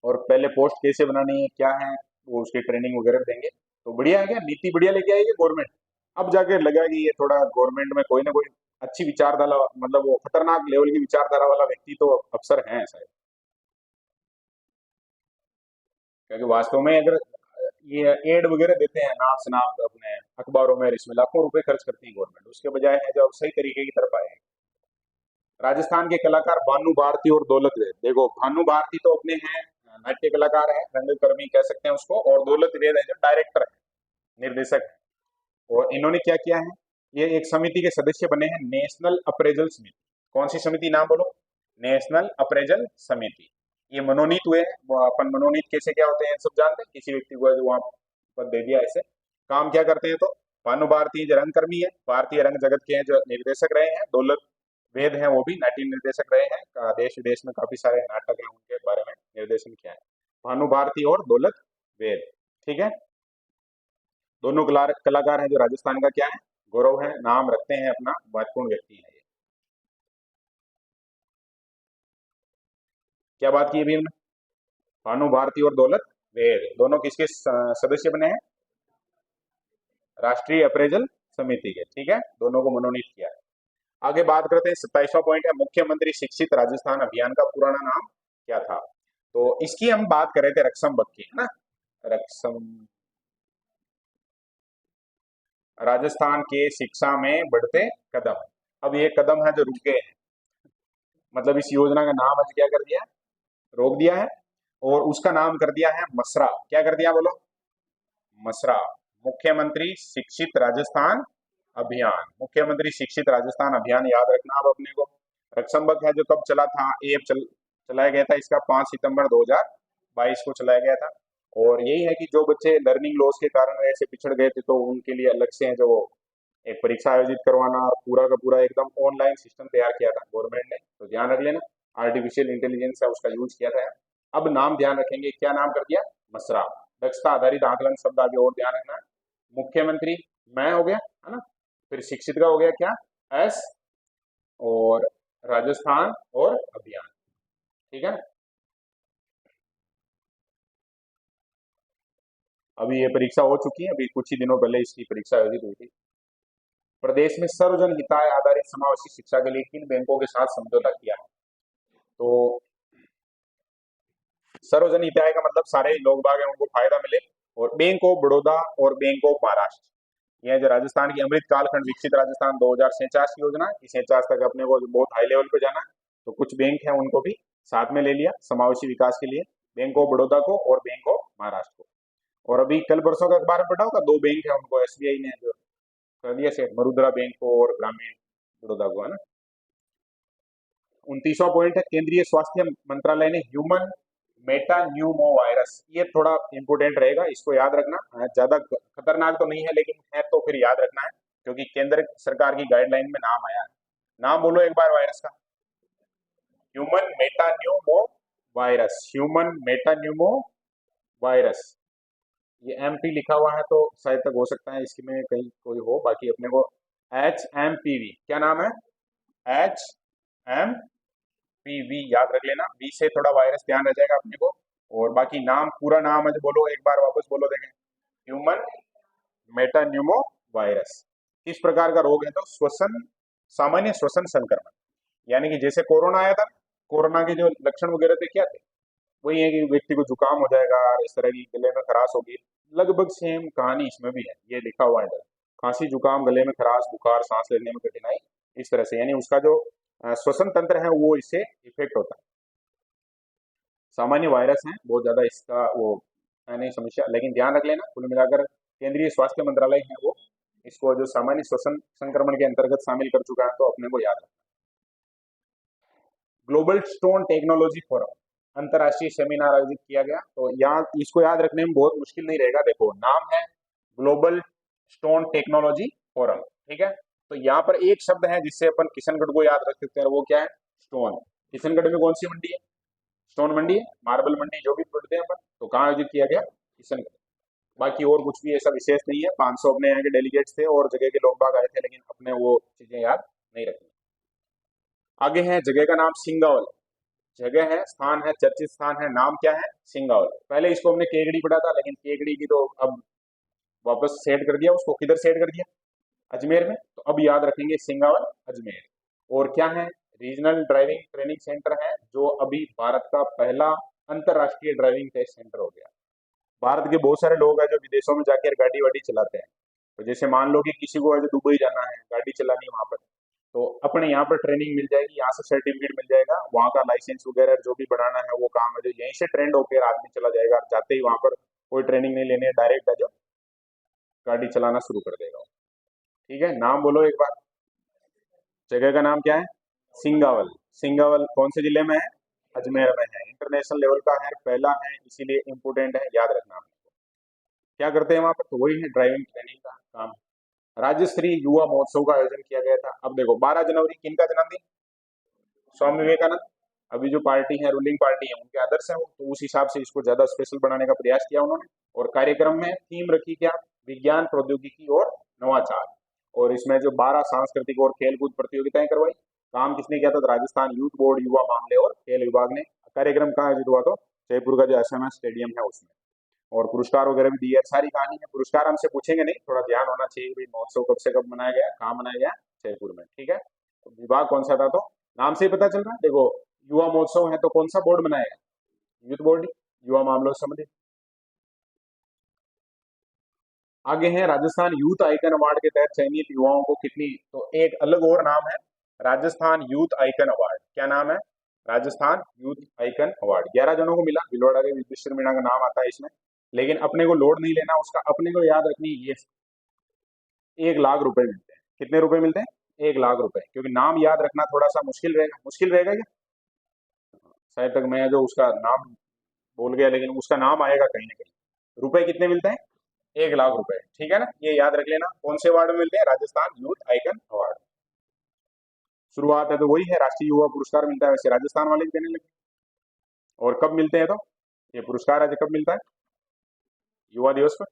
A: और पहले पोस्ट कैसे बनानी है क्या है वो उसकी ट्रेनिंग वगैरह देंगे, तो बढ़िया है। क्या नीति बढ़िया लेके आएगी गवर्नमेंट। अब जाके लगा कि ये थोड़ा गवर्नमेंट में कोई ना कोई अच्छी विचारधारा, मतलब वो खतरनाक लेवल की विचारधारा वाला व्यक्ति तो अफसर है शायद, क्योंकि वास्तव में अगर ये एड वगैरह देते हैं नाम से नाम अपने अखबारों में, इसमें लाखों रुपए खर्च करती है गवर्नमेंट, उसके बजाय है जो सही तरीके की तरफ आए। राजस्थान के कलाकार भानु भारती और दौलत वेद, देखो भानु भारती तो अपने हैं नाट्य कलाकार है, रंगकर्मी कह सकते हैं उसको, और दौलत वेद है जो डायरेक्टर है, निर्देशक है। और इन्होंने क्या किया है, ये एक समिति के सदस्य बने हैं, नेशनल अप्रेजल समिति। कौन सी समिति, नाम बोलो, नेशनल अप्रेजल समिति। ये मनोनीत हुए हैं, वो अपन मनोनीत कैसे क्या होते हैं सब जानते हैं, किसी व्यक्ति को जो वहां पद दे दिया ऐसे। काम क्या करते हैं, तो भानु भारती जो रंगकर्मी है, भारतीय रंग जगत के हैं जो निर्देशक रहे हैं, दौलत वेद हैं वो भी नाट्य निर्देशक रहे हैं, देश विदेश में काफी सारे नाटक हैं उनके बारे में निर्देशन किया है, भानु भारती और दौलत वेद। ठीक है, दोनों कलाकार हैं जो राजस्थान का क्या है, गौरव है, नाम रखते हैं अपना, महत्वपूर्ण व्यक्ति है ये। क्या बात की अभी हमने, भानु भारती और दौलत वेद दोनों किसके सदस्य बने हैं? राष्ट्रीय अप्रेजल समिति के। ठीक है, दोनों को मनोनीत किया है। आगे बात करते हैं, 27वां पॉइंट है मुख्यमंत्री शिक्षित राजस्थान अभियान का पुराना नाम क्या था? तो इसकी हम बात कर रहे थे रक्षम की, है ना, रक्षम, राजस्थान के शिक्षा में बढ़ते कदम। अब ये कदम है जो रुके हैं, मतलब इस योजना का नाम आज क्या कर दिया है? रोक दिया है, और उसका नाम कर दिया है मसरा। क्या कर दिया बोलो? मसरा, मुख्यमंत्री शिक्षित राजस्थान अभियान। मुख्यमंत्री शिक्षित राजस्थान अभियान याद रखना अब अपने को। रक्षंबक है जो कब चला था? ये चलाया गया था इसका 5 सितंबर 2022 को चलाया गया था। और यही है कि जो बच्चे लर्निंग लॉस के कारण ऐसे पिछड़ गए थे तो उनके लिए अलग से है जो एक परीक्षा आयोजित करवाना, और पूरा का पूरा एकदम ऑनलाइन सिस्टम तैयार किया था गवर्नमेंट ने, तो ध्यान रख लेना। आर्टिफिशियल इंटेलिजेंस है उसका यूज किया था। अब नाम ध्यान रखेंगे, क्या नाम कर दिया? मसरा। दक्षता आधारित आकलन शब्द आगे और ध्यान रखना है। मुख्यमंत्री मैं हो गया, है ना, फिर शिक्षित का हो गया क्या? एस, और राजस्थान और अभियान। ठीक है, अभी ये परीक्षा हो चुकी है, अभी कुछ ही दिनों पहले इसकी परीक्षा आयोजित हुई थी। प्रदेश में सर्वजन हिताय आधारित समावेशी शिक्षा के लिए किन बैंकों के साथ समझौता किया है? तो सर्वजन हिताय का मतलब सारे लोग बाग हैं उनको फायदा मिले, और बैंक ऑफ बड़ौदा और बैंक ऑफ महाराष्ट्र, यह जो राजस्थान की अमृत कालखंड विकसित राजस्थान 2047 की योजना, इस 47 तक अपने को बहुत हाई लेवल पे जाना है, तो कुछ बैंक है उनको भी साथ में ले लिया समावेशी विकास के लिए, बैंक ऑफ बड़ौदा को और बैंक ऑफ महाराष्ट्र को। और अभी कल परसों का अखबार में पढ़ा होगा, दो बैंक है उनको एसबीआई ने जो कर दिया सेठ, मरुद्रा बैंक को और ग्रामीण बड़ौदा को, है ना। 29वां पॉइंट है केंद्रीय स्वास्थ्य मंत्रालय ने ह्यूमन मेटा न्यूमो वायरस, ये थोड़ा इंपोर्टेंट रहेगा, इसको याद रखना। ज्यादा खतरनाक तो नहीं है लेकिन है तो फिर याद रखना है, क्योंकि केंद्र सरकार की गाइडलाइन में नाम आया है। नाम बोलो एक बार वायरस का। Human Meta Numa virus, human Meta Numa virus. ये एमपी लिखा हुआ है तो शायद तक हो सकता है इसकी में कहीं कोई हो, बाकी अपने को HMPV, क्या नाम है? HMPV याद रख लेना, बी से थोड़ा वायरस ध्यान रह जाएगा अपने को। और बाकी नाम, पूरा नाम है बोलो एक बार वापस बोलो देखें। ह्यूमन मेटान्यूमो वायरस किस प्रकार का रोग है? तो श्वसन, सामान्य श्वसन संक्रमण, यानी कि जैसे कोरोना आया था, कोरोना के जो लक्षण वगैरह थे क्या थे? वही है कि व्यक्ति को जुकाम हो जाएगा, इस तरह की गले में खराश होगी, लगभग सेम कहानी इसमें भी है, ये लिखा हुआ है इधर। खांसी जुकाम, गले में खराश, बुखार, सांस लेने में कठिनाई, इस तरह से, यानी उसका जो श्वसन तंत्र है वो इससे इफेक्ट होता है। सामान्य वायरस है, बहुत ज्यादा इसका वो है नहीं समस्या, लेकिन ध्यान रख लेना कुल मिलाकर केंद्रीय स्वास्थ्य मंत्रालय है वो इसको जो सामान्य श्वसन संक्रमण के अंतर्गत शामिल कर चुका है, तो अपने को याद रखना। ग्लोबल स्टोन टेक्नोलॉजी फोरम अंतरराष्ट्रीय सेमिनार आयोजित किया गया, तो यहाँ इसको याद रखने में बहुत मुश्किल नहीं रहेगा। देखो नाम है ग्लोबल स्टोन टेक्नोलॉजी फोरम, ठीक है। तो यहाँ पर एक शब्द है जिससे अपन किशनगढ़ को याद रख सकते हैं, वो क्या है? स्टोन। किशनगढ़ में कौन सी मंडी है? स्टोन मंडी है, मार्बल मंडी जो भी पढ़ते हैं अपन, तो कहाँ आयोजित किया गया? किशनगढ़। बाकी और कुछ भी ऐसा विशेष नहीं है, 500 अपने यहाँ के डेलीगेट्स थे और जगह के लोग बाग आए थे, लेकिन अपने वो चीजें याद नहीं रखी। आगे है जगह का नाम सिंगावल, जगह है, स्थान है, चर्चित स्थान है, नाम क्या है? सिंगावल। पहले इसको हमने केगड़ी पढ़ा था, लेकिन केगड़ी की तो अब वापस सेट कर दिया, उसको किधर सेट कर दिया? अजमेर में। तो अब याद रखेंगे सिंगावल अजमेर। और क्या है? रीजनल ड्राइविंग ट्रेनिंग सेंटर है, जो अभी भारत का पहला अंतरराष्ट्रीय ड्राइविंग टेस्ट सेंटर हो गया। भारत के बहुत सारे लोग हैं जो विदेशों में जाकर गाड़ी वाड़ी चलाते हैं, तो जैसे मान लो कि किसी को आज दुबई जाना है, गाड़ी चलानी है वहां पर, तो अपने यहाँ पर ट्रेनिंग मिल जाएगी, यहाँ से सर्टिफिकेट मिल जाएगा, वहाँ का लाइसेंस वगैरह जो भी बनाना है वो काम है जो यहीं से ट्रेंड होकर आदमी चला जाएगा, जाते ही वहां पर कोई ट्रेनिंग नहीं लेनी है, डायरेक्ट है जो गाड़ी चलाना शुरू कर देगा। ठीक है, नाम बोलो एक बार। जगह का नाम क्या है? सिंगावल। सिंगावल कौन से जिले में है? अजमेर में है। इंटरनेशनल लेवल का है, पहला है, इसीलिए इम्पोर्टेंट है, याद रखना आपको। क्या करते हैं वहां पर? तो वही है ड्राइविंग ट्रेनिंग का काम। राज्य स्तरीय युवा महोत्सव का आयोजन किया गया था। अब देखो 12 जनवरी किन का जन्मदिन? स्वामी विवेकानंद। अभी जो पार्टी है, रूलिंग पार्टी है, उनके आदर्श है वो, तो उस हिसाब से इसको ज्यादा स्पेशल बनाने का प्रयास किया उन्होंने। और कार्यक्रम में थीम रखी क्या? विज्ञान, प्रौद्योगिकी और नवाचार। और इसमें जो 12 सांस्कृतिक और खेलकूद प्रतियोगिताएं करवाई। काम किसने किया था? तो राजस्थान यूथ बोर्ड, युवा मामले और खेल विभाग ने। कार्यक्रम कहाँ आयोजित हुआ? तो जयपुर का जो एसएमएस स्टेडियम है उसमें। और पुरस्कार वगैरह भी दिए, सारी कहानी है। पुरस्कार हमसे पूछेंगे नहीं, थोड़ा ध्यान होना चाहिए भाई महोत्सव कब से कब मनाया गया, कहाँ मनाया गया, जयपुर में, ठीक है। तो विभाग कौन सा था, तो नाम से ही पता चल रहा है। देखो युवा महोत्सव है तो कौन सा बोर्ड बनाएगा, यूथ बोर्ड, युवा मामलों से संबंधित। आगे है राजस्थान यूथ आइकन अवार्ड के तहत चयनित युवाओं को कितनी, तो एक अलग और नाम है राजस्थान यूथ आइकन अवार्ड। क्या नाम है, राजस्थान यूथ आइकन अवार्ड। 11 जनों को मिला, भिलवाड़ा के युधिष्ठिर मीणा का नाम आता है इसमें। लेकिन अपने को लोड नहीं लेना उसका, अपने को याद रखनी ये 1 लाख रुपए मिलते हैं। कितने रुपए मिलते हैं, 1 लाख रुपए। क्योंकि नाम याद रखना थोड़ा सा मुश्किल रहेगा, मुश्किल रहेगा क्या, शायद तक मैं जो उसका नाम बोल गया, लेकिन उसका नाम आएगा कहीं ना कहीं। रुपए कितने मिलते हैं, 1 लाख रुपए, ठीक है ना। ये याद रख लेना, कौन से अवार्ड में मिलते हैं, राजस्थान यूथ आइकन अवार्ड। शुरुआत है तो वही है, राष्ट्रीय युवा पुरस्कार मिलता है, वैसे राजस्थान वाले भी देने लगे। और कब मिलते हैं, तो ये पुरस्कार आज कब मिलता है, युवा दिवस पर।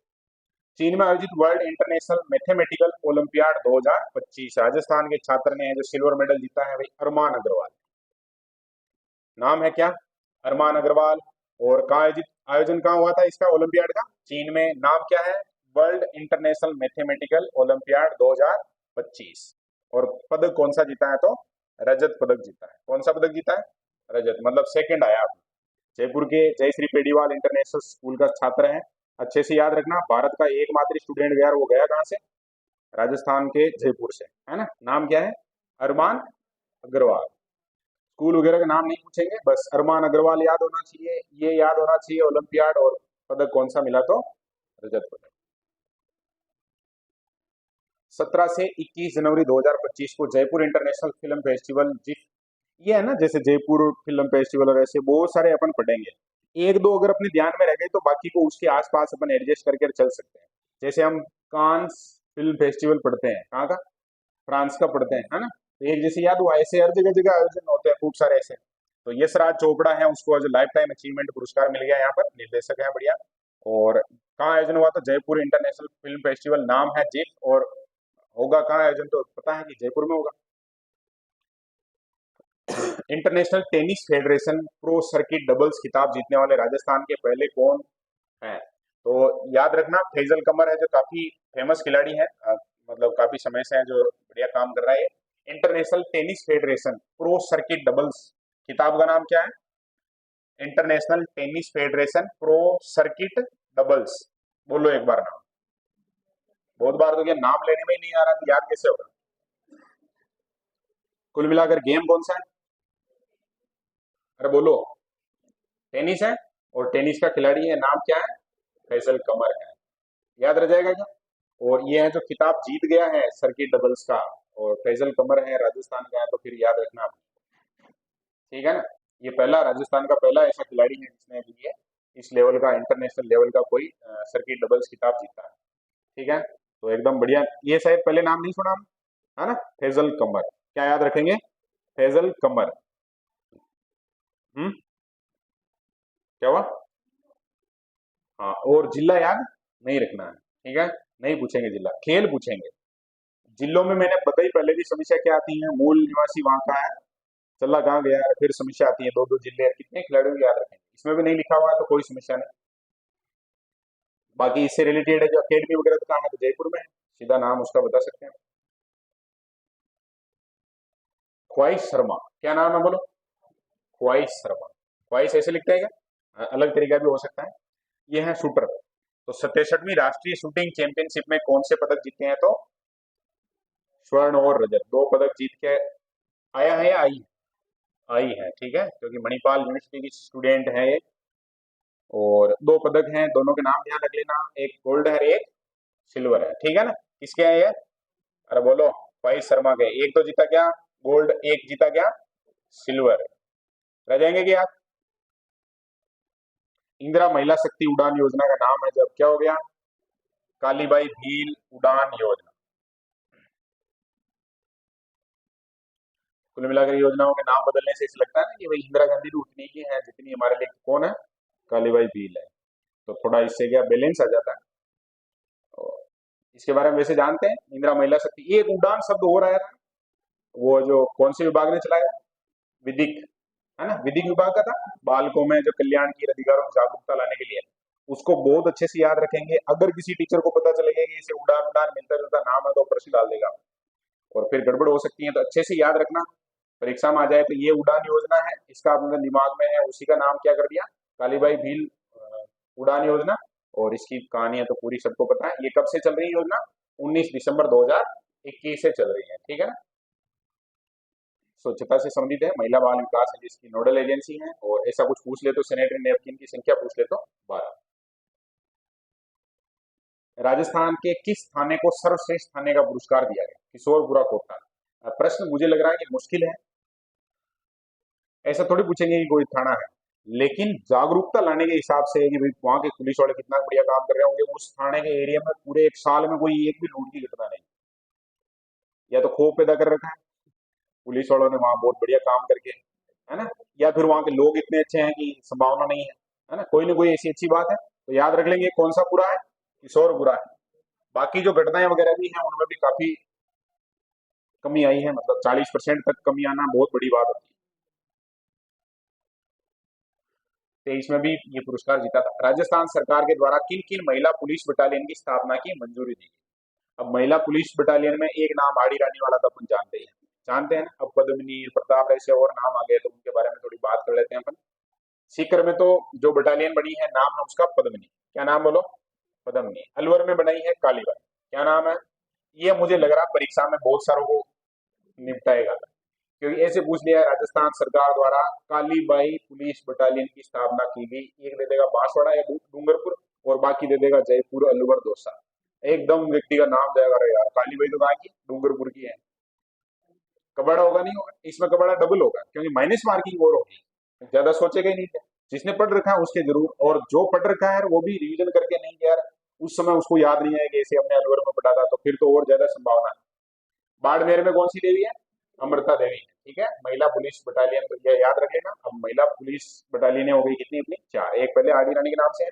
A: चीन में आयोजित world international mathematical olympiad 2025, Rajasthan के छात्र ने जो सिल्वर मेडल जीता है भाई, अरमान अग्रवाल। नाम है क्या, अरमान अग्रवाल। और कहाँ आयोजित, आयोजन कहाँ हुआ था इसका, ओलंपियाड का, चीन में। नाम क्या है, वर्ल्ड इंटरनेशनल मैथमेटिकल ओलंपियाड 2025। और पदक कौन सा जीता है, तो रजत पदक जीता है। कौन सा पदक जीता है, रजत, मतलब सेकंड आया। जयपुर के जयश्री पेडीवाल इंटरनेशनल स्कूल का छात्र है। अच्छे से याद रखना, भारत का एकमात्र स्टूडेंट गया, वो गया कहाँ से, राजस्थान के जयपुर से, है ना। नाम क्या है, अरमान अग्रवाल। स्कूल वगैरह का नाम नहीं पूछेंगे, बस अरमान अग्रवाल याद होना चाहिए, ये याद होना चाहिए, ओलंपियाड, और पदक कौन सा मिला, तो रजत पदक। 17 से 21 जनवरी 2025 को जयपुर इंटरनेशनल फिल्म फेस्टिवल, जिस, ये है ना जैसे जयपुर फिल्म फेस्टिवल और ऐसे बहुत सारे अपन पढ़ेंगे। एक दो अगर अपने ध्यान में रह गए तो बाकी को उसके आसपास अपन एडजस्ट करके चल सकते हैं। जैसे हम कांस फिल्म फेस्टिवल पढ़ते हैं, कहाँ का, फ्रांस का पढ़ते हैं, है ना। तो एक जैसे याद हुआ, ऐसे हर जगह जगह आयोजन होते हैं खूब सारे ऐसे। तो यशराज चोपड़ा है, उसको जो लाइफ टाइम अचीवमेंट पुरस्कार मिल गया, यहाँ पर निर्देशक है, बढ़िया। और कहाँ आयोजन हुआ था, जयपुर इंटरनेशनल फिल्म फेस्टिवल, नाम है जिप। और होगा कहाँ आयोजन, तो पता है कि जयपुर में होगा। International tennis federation pro circuit doubles खिताब जीतने वाले राजस्थान के पहले कौन हैं, तो याद रखना फैजल कमर है, जो काफी फेमस खिलाड़ी है, मतलब काफी समय से है, जो बढ़िया काम कर रहा है। International tennis federation pro circuit doubles खिताब का नाम क्या है, international tennis federation pro circuit doubles. बोलो एक बार नाम, बहुत बार तो क्या नाम लेने में ही नहीं आ रहा, तो याद कैसे होगा। कुल मिलाकर गेम कौन सा है, अरे बोलो, टेनिस है। और टेनिस का खिलाड़ी है, नाम क्या है, फैसल कमर है। याद रह जाएगा क्या। और ये है जो खिताब जीत गया है सर्किट डबल्स का, और फैजल कमर है, राजस्थान का है, तो फिर याद रखना, ठीक है ना। ये पहला, राजस्थान का पहला ऐसा खिलाड़ी है जिसने भी ये इस लेवल का, इंटरनेशनल लेवल का कोई सर्किट डबल्स खिताब जीता है, ठीक है। तो एकदम बढ़िया, ये शायद पहले नाम नहीं सुना, है ना, फैजल कमर। क्या याद रखेंगे, फैजल कमर। हम्म, क्या हुआ, हाँ। और जिला याद नहीं रखना है, ठीक है, नहीं पूछेंगे जिला, खेल पूछेंगे। जिलों में मैंने बताई पहले भी, समीक्षा क्या आती है, मूल निवासी वहां का है, चला कहाँ गया है, फिर समीक्षा आती है, दो दो जिले, कितने खिलाड़ियों को याद रखेंगे। इसमें भी नहीं लिखा हुआ है तो कोई समस्या नहीं। बाकी इससे रिलेटेड है जो अकेडमी वगैरह का काम है, तो जयपुर में है, सीधा नाम उसका बता सकते हैं, ख्वाहिश शर्मा। क्या नाम है, बोलो, ख्वाहिश शर्मा। ख्वाहिश ऐसे लिखते हैं क्या, अलग तरीका भी हो सकता है। ये है शूटर। तो 67वीं राष्ट्रीय शूटिंग चैंपियनशिप में कौन से पदक जीते हैं, तो स्वर्ण और रजत, दो पदक जीत के आया है, या आई, आई है, ठीक है, क्योंकि मणिपाल यूनिवर्सिटी की स्टूडेंट है ये। और दो पदक हैं, दोनों के नाम ध्यान रख लेना, एक गोल्ड है, एक सिल्वर है, ठीक है ना। किसके हैं ये, अरे बोलो, भाई शर्मा के। एक तो जीता क्या, गोल्ड, एक जीता क्या, सिल्वर। रह जाएंगे क्या, इंदिरा महिला शक्ति उड़ान योजना का नाम है जब, क्या हो गया, कालीबाई भील उड़ान योजना। कुल मिलाकर योजनाओं के नाम बदलने से ऐसा लगता है ना कि भाई इंदिरा गांधी भी उतनी ही है जितनी हमारे लिए कौन है, कालीबाई भील है। तो थोड़ा इससे क्या बैलेंस आ जाता है। और इसके बारे में वैसे जानते हैं, इंदिरा महिला शक्ति, एक उड़ान शब्द हो रहा है, वो जो कौन से विभाग ने चलाया, विधिक, है ना, विधिक विभाग का था, बालकों में जो कल्याण की अधिकारों में जागरूकता लाने के लिए, उसको बहुत अच्छे से याद रखेंगे। अगर किसी टीचर को पता चलेगा कि इसे उड़ान उड़ान मिलता जुलता नाम है तो प्रश्न डाल देगा और फिर गड़बड़ हो सकती है, तो अच्छे से याद रखना। परीक्षा में आ जाए तो ये उड़ान योजना है, इसका अपने दिमाग में है, उसी का नाम क्या कर दिया, कालीबाई भील उड़ान योजना। और इसकी कहानी है तो पूरी सबको पता है। ये कब से चल रही है योजना, 19 दिसंबर 2021 से चल रही है, ठीक है ना। स्वच्छता से संबंधित है, महिला बाल विकास है जिसकी नोडल एजेंसी है। और ऐसा कुछ पूछ ले तो सैनिटरी नैपकिन की संख्या पूछ ले तो 12। राजस्थान के किस थाने को सर्वश्रेष्ठ थाने का पुरस्कार दिया गया, किशोरपुरा कोतवाल। प्रश्न मुझे लग रहा है कि मुश्किल है, ऐसा थोड़ी पूछेंगे कि कोई थाना है, लेकिन जागरूकता लाने के हिसाब से कि भाई वहां के पुलिस वाले कितना बढ़िया काम कर रहे होंगे। उस थाने के एरिया में पूरे एक साल में कोई एक भी लूट की घटना नहीं, या तो खौफ पैदा कर रखा है पुलिस वालों ने वहां बहुत बढ़िया काम करके, है ना, या फिर वहां के लोग इतने अच्छे हैं कि संभावना नहीं है ना, कोई ना कोई ऐसी अच्छी बात है। तो याद रख लेंगे कौन सा बुरा है, किशोर बुरा है। बाकी जो घटनाएं वगैरह भी हैं उनमें भी काफी कमी आई है, मतलब 40% तक कमी आना बहुत बड़ी बात होती है। 23 में भी ये पुरस्कार जीता था। राजस्थान सरकार के द्वारा किन किन महिला पुलिस बटालियन की स्थापना की मंजूरी दी गई। अब महिला पुलिस बटालियन में एक नाम आड़ी रानी वाला तो अपन जानते हैं ना। अब पद्मिनी, प्रताप, ऐसे और नाम आ गए तो उनके बारे में थोड़ी बात कर लेते हैं अपन। सीकर में तो जो बटालियन बनी है नाम है उसका पद्मिनी, क्या नाम बोलो, पद्मिनी। अलवर में बनाई है कालीबाई, क्या नाम है। ये मुझे लग रहा है परीक्षा में बहुत सारों को निपटाएगा, क्योंकि ऐसे पूछ लिया है, राजस्थान सरकार द्वारा कालीबाई पुलिस बटालियन की स्थापना की गई। एक दे देगा बांसवाड़ा या डूंगरपुर, और बाकी दे देगा जयपुर, अलवर, दौसा। एकदम व्यक्ति का नाम जाएगा, अरे यार कालीबाई तो कहाँ की, डूंगरपुर की है। कबाड़ा होगा, नहीं होगा, इसमें कबाड़ा डबल होगा क्योंकि माइनस मार्किंग और होगी, ज्यादा सोचेगा ही नहीं थे। जिसने पढ़ रखा है उसके जरूर, और जो पढ़ रखा है वो भी रिवीजन करके नहीं किया यार, उस समय उसको याद नहीं है कि ऐसे हमने अलवर में पढ़ा था, तो फिर तो और ज्यादा संभावना है। बाड़मेर में कौन सी देवी है, अमृता देवी है, ठीक है। महिला पुलिस बटालियन तो यह याद रख लेना। अब महिला पुलिस बटालियन हो गई कितनी अपनी, 4। एक पहले आड़ी रानी के नाम से है,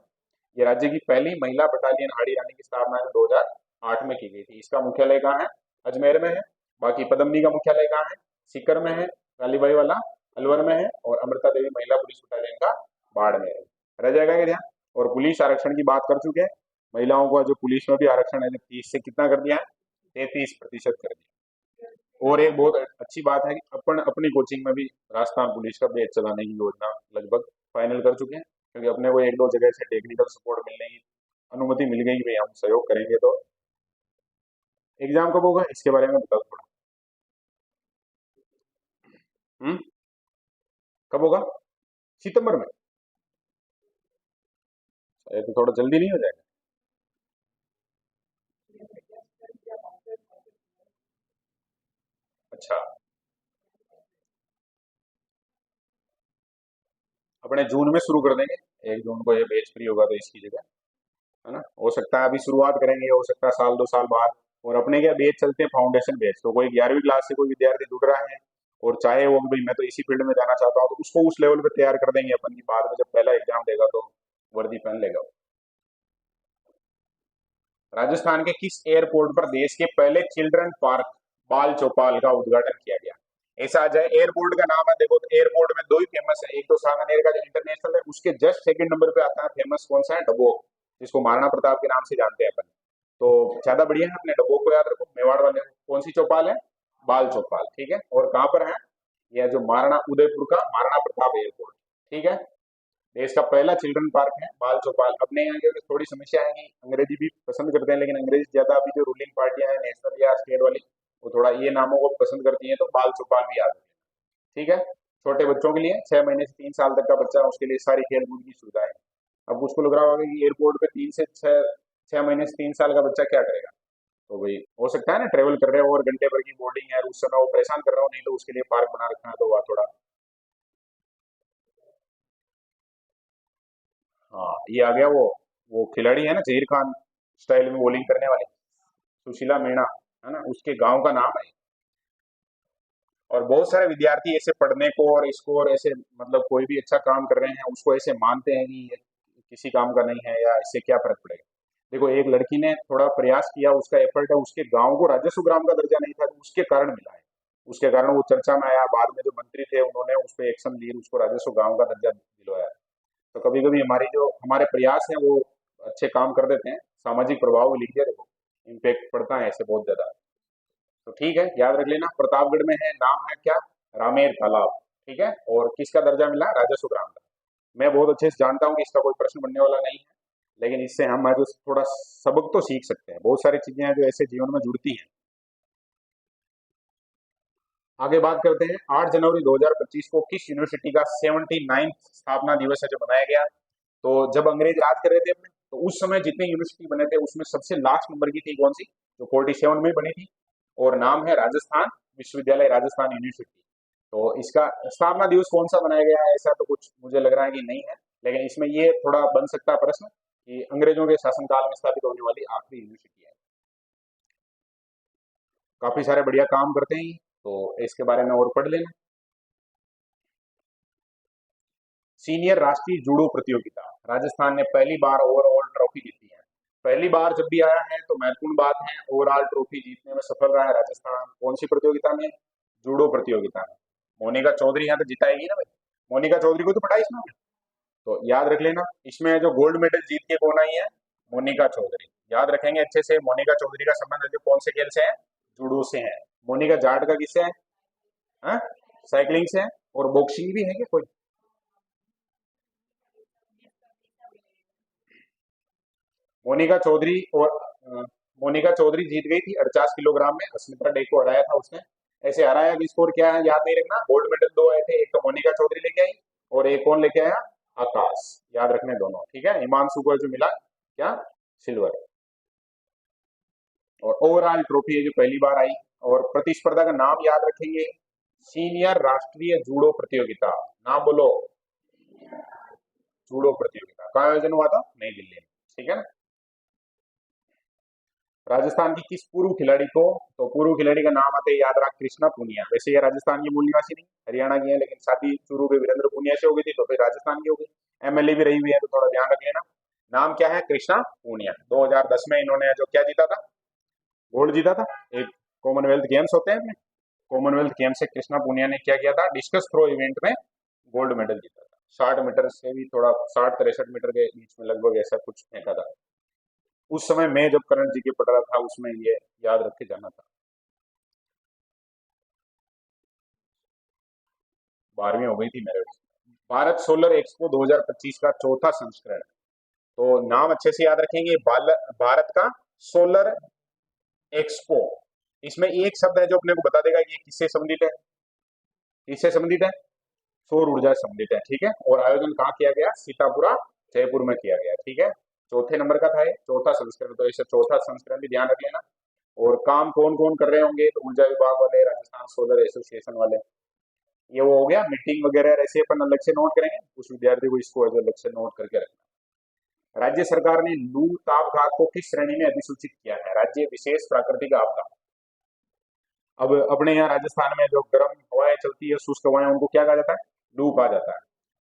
A: ये राज्य की पहली महिला बटालियन आड़ी रानी की स्थापना 2008 में की गई थी। इसका मुख्यालय कहाँ है, अजमेर में है। बाकी पदमनी का मुख्यालय कहाँ है, सीकर में है, कालीबाई वाला अलवर में है, और अमृता देवी महिला पुलिस बटालियन का बाड़मेर है। रह जाएगा क्या ध्यान। और पुलिस आरक्षण की बात कर चुके हैं, महिलाओं का जो पुलिस में भी आरक्षण है 30 से कितना कर दिया है, 33% कर दिया। और एक बहुत अच्छी बात है कि अपन अपनी कोचिंग में भी राजस्थान पुलिस का बैच चलाने की योजना लगभग फाइनल कर चुके हैं, क्योंकि अपने को एक दो जगह से टेक्निकल सपोर्ट मिलने की अनुमति मिल गई कि भाई हम सहयोग करेंगे। तो एग्जाम कब होगा इसके बारे में बताओ थोड़ा। हम्म, कब होगा, सितंबर में। ये तो थोड़ा जल्दी नहीं हो जाएगा। अच्छा, अपने जून में शुरू कर देंगे, 1 जून को ये बैच फ्री होगा तो इसकी जगह, है ना। हो सकता है अभी शुरुआत करेंगे, हो सकता है साल 2 साल बाद। और अपने क्या बैच चलते हैं, फाउंडेशन बैच। तो कोई 11वीं क्लास से कोई विद्यार्थी जुड़ रहा है और चाहे वो कि भाई मैं तो इसी फील्ड में जाना चाहता हूँ, तो उसको उस लेवल पे तैयार कर देंगे अपन की। बाद में जब पहला एग्जाम देगा तो वर्दी पहन लेगा वो। राजस्थान के किस एयरपोर्ट पर देश के पहले चिल्ड्रन पार्क बाल चौपाल का उद्घाटन किया गया। ऐसा आ जाए एयरपोर्ट का नाम है, देखो तो एयरपोर्ट में दो ही फेमस है, एक तो सांगानेर का जो इंटरनेशनल है, उसके जस्ट सेकंड नंबर पे आता है फेमस कौन सा है, डबोक, जिसको महाराणा प्रताप के नाम से जानते हैं अपन। तो ज्यादा बढ़िया है, अपने डब्बों को याद रखो, मेवाड़ वाले को। कौन सी चौपाल है, बाल चौपाल, ठीक है। और कहाँ पर है, यह जो महाराणा उदयपुर का महाराणा प्रताप एयरपोर्ट, ठीक है। देश का पहला चिल्ड्रन पार्क है बाल चौपाल। अपने यहाँ की थोड़ी समस्या है कि अंग्रेजी भी पसंद करते हैं, लेकिन अंग्रेजी ज्यादा अभी जो रूलिंग पार्टियां हैं नेशनल या स्टेट वाली, वो थोड़ा ये नामों को पसंद करती है, तो बाल चौपाल भी याद रखें, ठीक है। छोटे बच्चों के लिए 6 महीने से 3 साल तक का बच्चा है, उसके लिए सारी खेल कूद की सुविधा है। अब उसको लग रहा होगा कि एयरपोर्ट पे 6 महीने से 3 साल का बच्चा क्या करेगा। तो भाई हो सकता है ना, ट्रेवल कर रहे हो और घंटे भर की बोर्डिंग है, उस समय वो परेशान कर रहा हो, नहीं तो उसके लिए पार्क बना रखा है, तो वह थोड़ा। हाँ, ये आ गया वो खिलाड़ी है ना, जहीर खान स्टाइल में बॉलिंग करने वाले, सुशीला मीणा, है ना, उसके गांव का नाम है। और बहुत सारे विद्यार्थी ऐसे पढ़ने को और इसको और ऐसे, मतलब कोई भी अच्छा काम कर रहे हैं उसको ऐसे मानते हैं कि ये किसी काम का नहीं है या इससे क्या फर्क पड़ेगा। देखो एक लड़की ने थोड़ा प्रयास किया, उसका एफर्ट है, उसके गांव को राजस्व ग्राम का दर्जा नहीं था, तो उसके कारण मिला है। उसके कारण वो चर्चा में आया। बाद में जो मंत्री थे उन्होंने उस पर एक्शन लिए, उसको राजस्व गांव का दर्जा दिलवाया। तो कभी कभी हमारी जो हमारे प्रयास हैं वो अच्छे काम कर देते हैं, सामाजिक प्रभाव भी लिख दिया, देखो इम्पेक्ट पड़ता है ऐसे बहुत ज्यादा। तो ठीक है, याद रख लेना। प्रतापगढ़ में है, नाम है क्या, रामेर तालाब। ठीक है, और किसका दर्जा मिला, राजस्व ग्राम का। मैं बहुत अच्छे से जानता हूँ कि इसका कोई प्रश्न बनने वाला नहीं है, लेकिन इससे हम आज थोड़ा सबक तो सीख सकते हैं। बहुत सारी चीजें हैं जो ऐसे जीवन में जुड़ती हैं। आगे बात करते हैं, 8 जनवरी 2025 को किस यूनिवर्सिटी का 79th स्थापना दिवस है जो मनाया गया। तो जब अंग्रेज राज कर रहे थे अपने, तो उस समय जितने यूनिवर्सिटी बने थे उसमें सबसे लास्ट नंबर की थी कौन सी, जो 47 में बनी थी, और नाम है राजस्थान विश्वविद्यालय, राजस्थान यूनिवर्सिटी। तो इसका स्थापना दिवस कौन सा मनाया गया है, ऐसा तो कुछ मुझे लग रहा है कि नहीं है, लेकिन इसमें ये थोड़ा बन सकता है प्रश्न कि अंग्रेजों के शासनकाल में स्थापित होने वाली आखिरी यूनिवर्सिटी है। काफी सारे बढ़िया काम करते हैं, तो इसके बारे में और पढ़ लेना। सीनियर राष्ट्रीय जूडो प्रतियोगिता, राजस्थान ने पहली बार ओवरऑल ट्रॉफी जीती है। पहली बार जब भी आया है तो महत्वपूर्ण बात है, ओवरऑल ट्रॉफी जीतने में सफल रहा है राजस्थान। कौन सी प्रतियोगिता में, जूडो प्रतियोगिता में। मोनिका चौधरी यहाँ तो जिताएगी ना भाई, मोनिका चौधरी को तो पढ़ा इसमें। तो याद रख लेना, इसमें जो गोल्ड मेडल जीत के कौन आई है, मोनिका चौधरी। याद रखेंगे अच्छे से, मोनिका चौधरी का संबंध जो कौन से खेल से है, जूडो से है। मोनिका जाट का किससे है, हाँ? साइकिलिंग से है। और बॉक्सिंग भी है क्या कोई, मोनिका चौधरी। और मोनिका चौधरी जीत गई थी 48 किलोग्राम में, अस्मिता डे को हराया था उसने। ऐसे हराया कि स्कोर क्या है याद नहीं रखना। गोल्ड मेडल दो आए थे, एक तो मोनिका चौधरी लेके आई और एक कौन लेके आया, आकाश। याद रखने दोनों, ठीक है। हिमांशु को जो मिला क्या, सिल्वर। और ओवरऑल ट्रॉफी है जो पहली बार आई। और प्रतिस्पर्धा का नाम याद रखेंगे, सीनियर राष्ट्रीय जूडो प्रतियोगिता। नाम बोलो, जूडो प्रतियोगिता का आयोजन हुआ था नई दिल्ली में, ठीक है ना। राजस्थान की किस पूर्व खिलाड़ी को, तो पूर्व खिलाड़ी का नाम आते ही याद रहा, कृष्णा पूनिया। वैसे ये राजस्थान की मूल निवासी नहीं, हरियाणा की है, लेकिन शादी चूरू के वीरेंद्र पूनिया से हो गई थी तो फिर राजस्थान की हो गई। एमएलए भी रही हुई है, तो थोड़ा ध्यान रख लेना। नाम क्या है, कृष्णा पूनिया। 2010 में इन्होंने जो क्या जीता था, गोल्ड जीता था। एक कॉमनवेल्थ गेम्स होते हैं अपने, कॉमनवेल्थ गेम से कृष्णा पूनिया ने क्या किया था, डिस्कस थ्रो इवेंट में गोल्ड मेडल जीता था। 60 मीटर से भी थोड़ा, 60-63 मीटर के बीच में लगभग ऐसा कुछ फेंका था। उस समय मैं जब करंट जीके पढ़ रहा था उसमें ये याद रख के जाना था। 12वीं हो गई थी मेरे उसमें। भारत सोलर एक्सपो 2025 का चौथा संस्करण। तो नाम अच्छे से याद रखेंगे, भारत का सोलर एक्सपो। इसमें एक शब्द है जो अपने को बता देगा ये किससे संबंधित है, किससे संबंधित है, सौर ऊर्जा से संबंधित है, ठीक है। और आयोजन कहाँ किया गया, सीतापुरा जयपुर में किया गया, ठीक है। चौथे नंबर का था ये, चौथा संस्करण, तो इसे चौथा संस्करण भी ध्यान रख लेना। और काम कौन कौन कर रहे होंगे, तो ऊर्जा विभाग वाले, राजस्थान सोलर एसोसिएशन वाले। ये वो हो गया, मीटिंग वगैरह ऐसे अपन अलग से नोट करेंगे, कुछ विद्यार्थी को इसको अलग से नोट करके रखना। राज्य सरकार ने लू ताप घात को किस श्रेणी में अधिसूचित किया है, राज्य विशेष प्राकृतिक आपदा। अब अपने यहाँ राजस्थान में जो गर्म हवाएं चलती है, शुष्क हवाएं, उनको क्या कहा जाता है, लू कहा जाता है।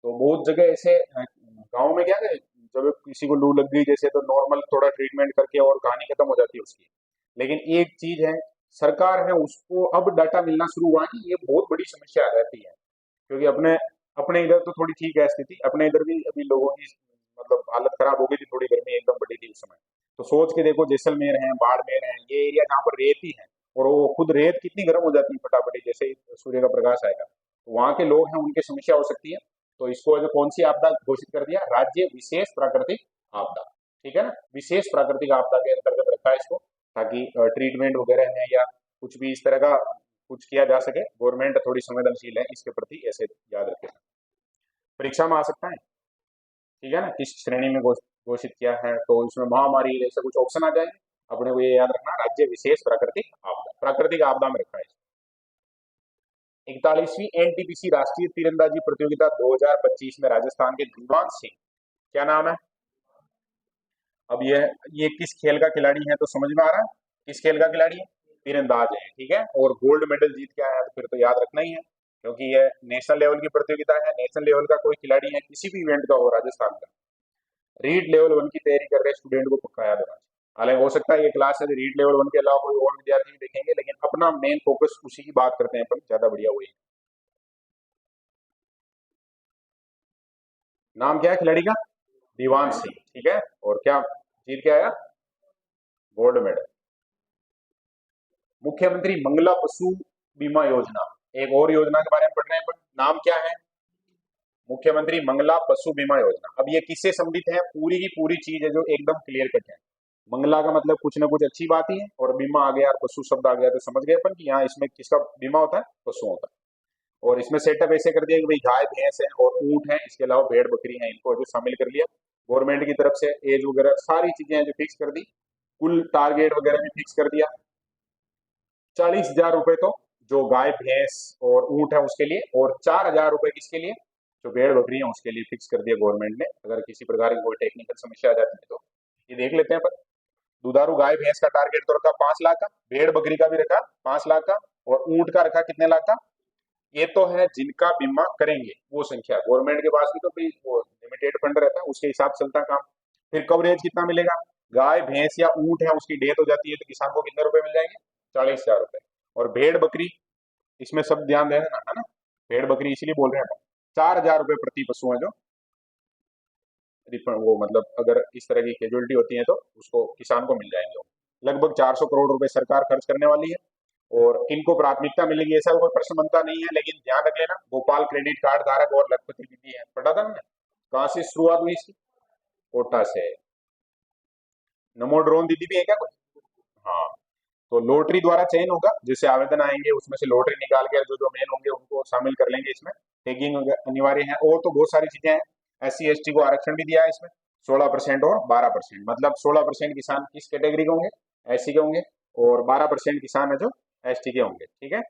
A: तो बहुत जगह ऐसे गांव में क्या है, जब किसी को लू लग गई जैसे, तो नॉर्मल थोड़ा ट्रीटमेंट करके और कहानी खत्म हो जाती है उसकी। लेकिन एक चीज है, सरकार है उसको अब डाटा मिलना शुरू हुआ है कि ये बहुत बड़ी समस्या आ जाती है। क्योंकि अपने अपने इधर तो थोड़ी ठीक है स्थिति, अपने इधर भी अभी लोगों की मतलब हालत खराब हो गई थी, थोड़ी गर्मी एकदम बढ़ी थी उस समय। तो सोच के देखो, जैसलमेर है, बाड़मेर है, ये एरिया जहाँ पर रेत ही है, और वो खुद रेत कितनी गर्म हो जाती है फटाफट ही जैसे ही सूर्य का प्रकाश आएगा, तो वहाँ के लोग हैं उनकी समस्या हो सकती है। तो इसको जो कौन सी आपदा घोषित कर दिया, राज्य विशेष प्राकृतिक आपदा, ठीक है ना। विशेष प्राकृतिक आपदा के अंतर्गत रखा है इसको, ताकि ट्रीटमेंट वगैरह है या कुछ भी इस तरह का कुछ किया जा सके। गवर्नमेंट थोड़ी संवेदनशील है इसके प्रति, ऐसे याद रखें। परीक्षा में आ सकता है, ठीक है ना, किस श्रेणी में घोषित किया है, तो इसमें महामारी जैसे कुछ ऑप्शन आ जाए, अपने को ये याद रखना, राज्य विशेष प्राकृतिक आपदा, प्राकृतिक आपदा में रखा है। 41वीं एनटीपीसी राष्ट्रीय तीरंदाजी प्रतियोगिता 2025 में राजस्थान के गुरबांश सिंह, क्या नाम है। अब ये किस खेल का खिलाड़ी है, तो समझ में आ रहा है किस खेल का खिलाड़ी है, तीरंदाज है, ठीक है। और गोल्ड मेडल जीत के आया है, तो फिर तो याद रखना ही है, क्योंकि ये नेशनल लेवल की प्रतियोगिता है। नेशनल लेवल का कोई खिलाड़ी है किसी भी इवेंट का हो राजस्थान का, रीड लेवल 1 की तैयारी कर रहे स्टूडेंट को पक्का याद रखना। हालांकि हो सकता है ये क्लास है रीड लेवल 1 के अलावा कोई और विद्यार्थी भी देखेंगे, लेकिन अपना मेन फोकस उसी की बात करते हैं अपन, ज्यादा बढ़िया वही है। नाम क्या है खिलाड़ी का? दीवान सिंह, ठीक है। और क्या जीत के आया? Gold medal. मुख्यमंत्री मंगला पशु बीमा योजना, एक और योजना के बारे में पढ़ रहे हैं, पर नाम क्या है? मुख्यमंत्री मंगला पशु बीमा योजना। अब ये किससे संबंधित है? पूरी की पूरी चीज है जो एकदम क्लियर कट है। मंगला का मतलब कुछ ना कुछ अच्छी बात ही है, और बीमा आ गया और पशु शब्द आ गया तो समझ गए अपन कि यहाँ इसमें किसका बीमा होता है? पशुओं का। और इसमें सेटअप ऐसे कर दिया कि भाई गाय भैंस है और ऊंट है, इसके अलावा भेड़ बकरी है, इनको जो शामिल कर लिया गवर्नमेंट की तरफ से। एज वगैरह सारी चीजें हैं जो फिक्स कर दी। कुल टारगेट वगैरह भी फिक्स कर दिया। 40,000 रुपए तो जो गाय भैंस और ऊंट है उसके लिए, और 4,000 रुपए किसके लिए? जो भेड़ बकरी है उसके लिए फिक्स कर दिया गवर्नमेंट ने। अगर किसी प्रकार की कोई टेक्निकल समस्या आ जाती है तो ये देख लेते हैं अपन। दुधारू गाय भैंस का टारगेट तो रखा 5 लाख का, भेड़ बकरी का भी रखा 5 लाख का, और ऊंट का रखा कितने लाख का? ये तो है जिनका बीमा करेंगे वो संख्या। गवर्नमेंट के पास भी तो भाई वो लिमिटेड फंड रहता है, उसके हिसाब से चलता है काम। फिर कवरेज कितना मिलेगा? गाय भैंस या ऊंट है उसकी डेथ हो जाती है तो किसान को कितने रुपए मिल जाएंगे? 40,000 रुपए। और भेड़ बकरी, इसमें सब ध्यान देना है ना, भेड़ बकरी इसीलिए बोल रहे हैं। 4,000 रुपए प्रति पशु है जो वो मतलब अगर इस तरह की कैजुअलिटी होती है तो उसको किसान को मिल जाएंगे। लगभग 400 करोड़ रुपए सरकार खर्च करने वाली है। और किनको प्राथमिकता मिलेगी ऐसा कोई प्रश्न बनता नहीं है, लेकिन ध्यान रख लेना गोपाल क्रेडिट कार्ड धारक और लखपति दीदी है। पढ़ा था मैंने। कहाँ से शुरुआत हुई इसकी? कोटा से। नमो ड्रोन दीदी भी है क्या कोई? हाँ। तो लॉटरी द्वारा चयन होगा, जैसे आवेदन आएंगे उसमें से लॉटरी निकाल के जो जो मेन होंगे उनको शामिल कर लेंगे इसमें। टैगिंग अनिवार्य है, और तो बहुत सारी चीजें हैं। SC ST को आरक्षण भी दिया है इसमें, 16% और 12%। मतलब 16% किसान किस कैटेगरी के होंगे? SC के होंगे, और 12% किसान है जो ST के होंगे, ठीक है।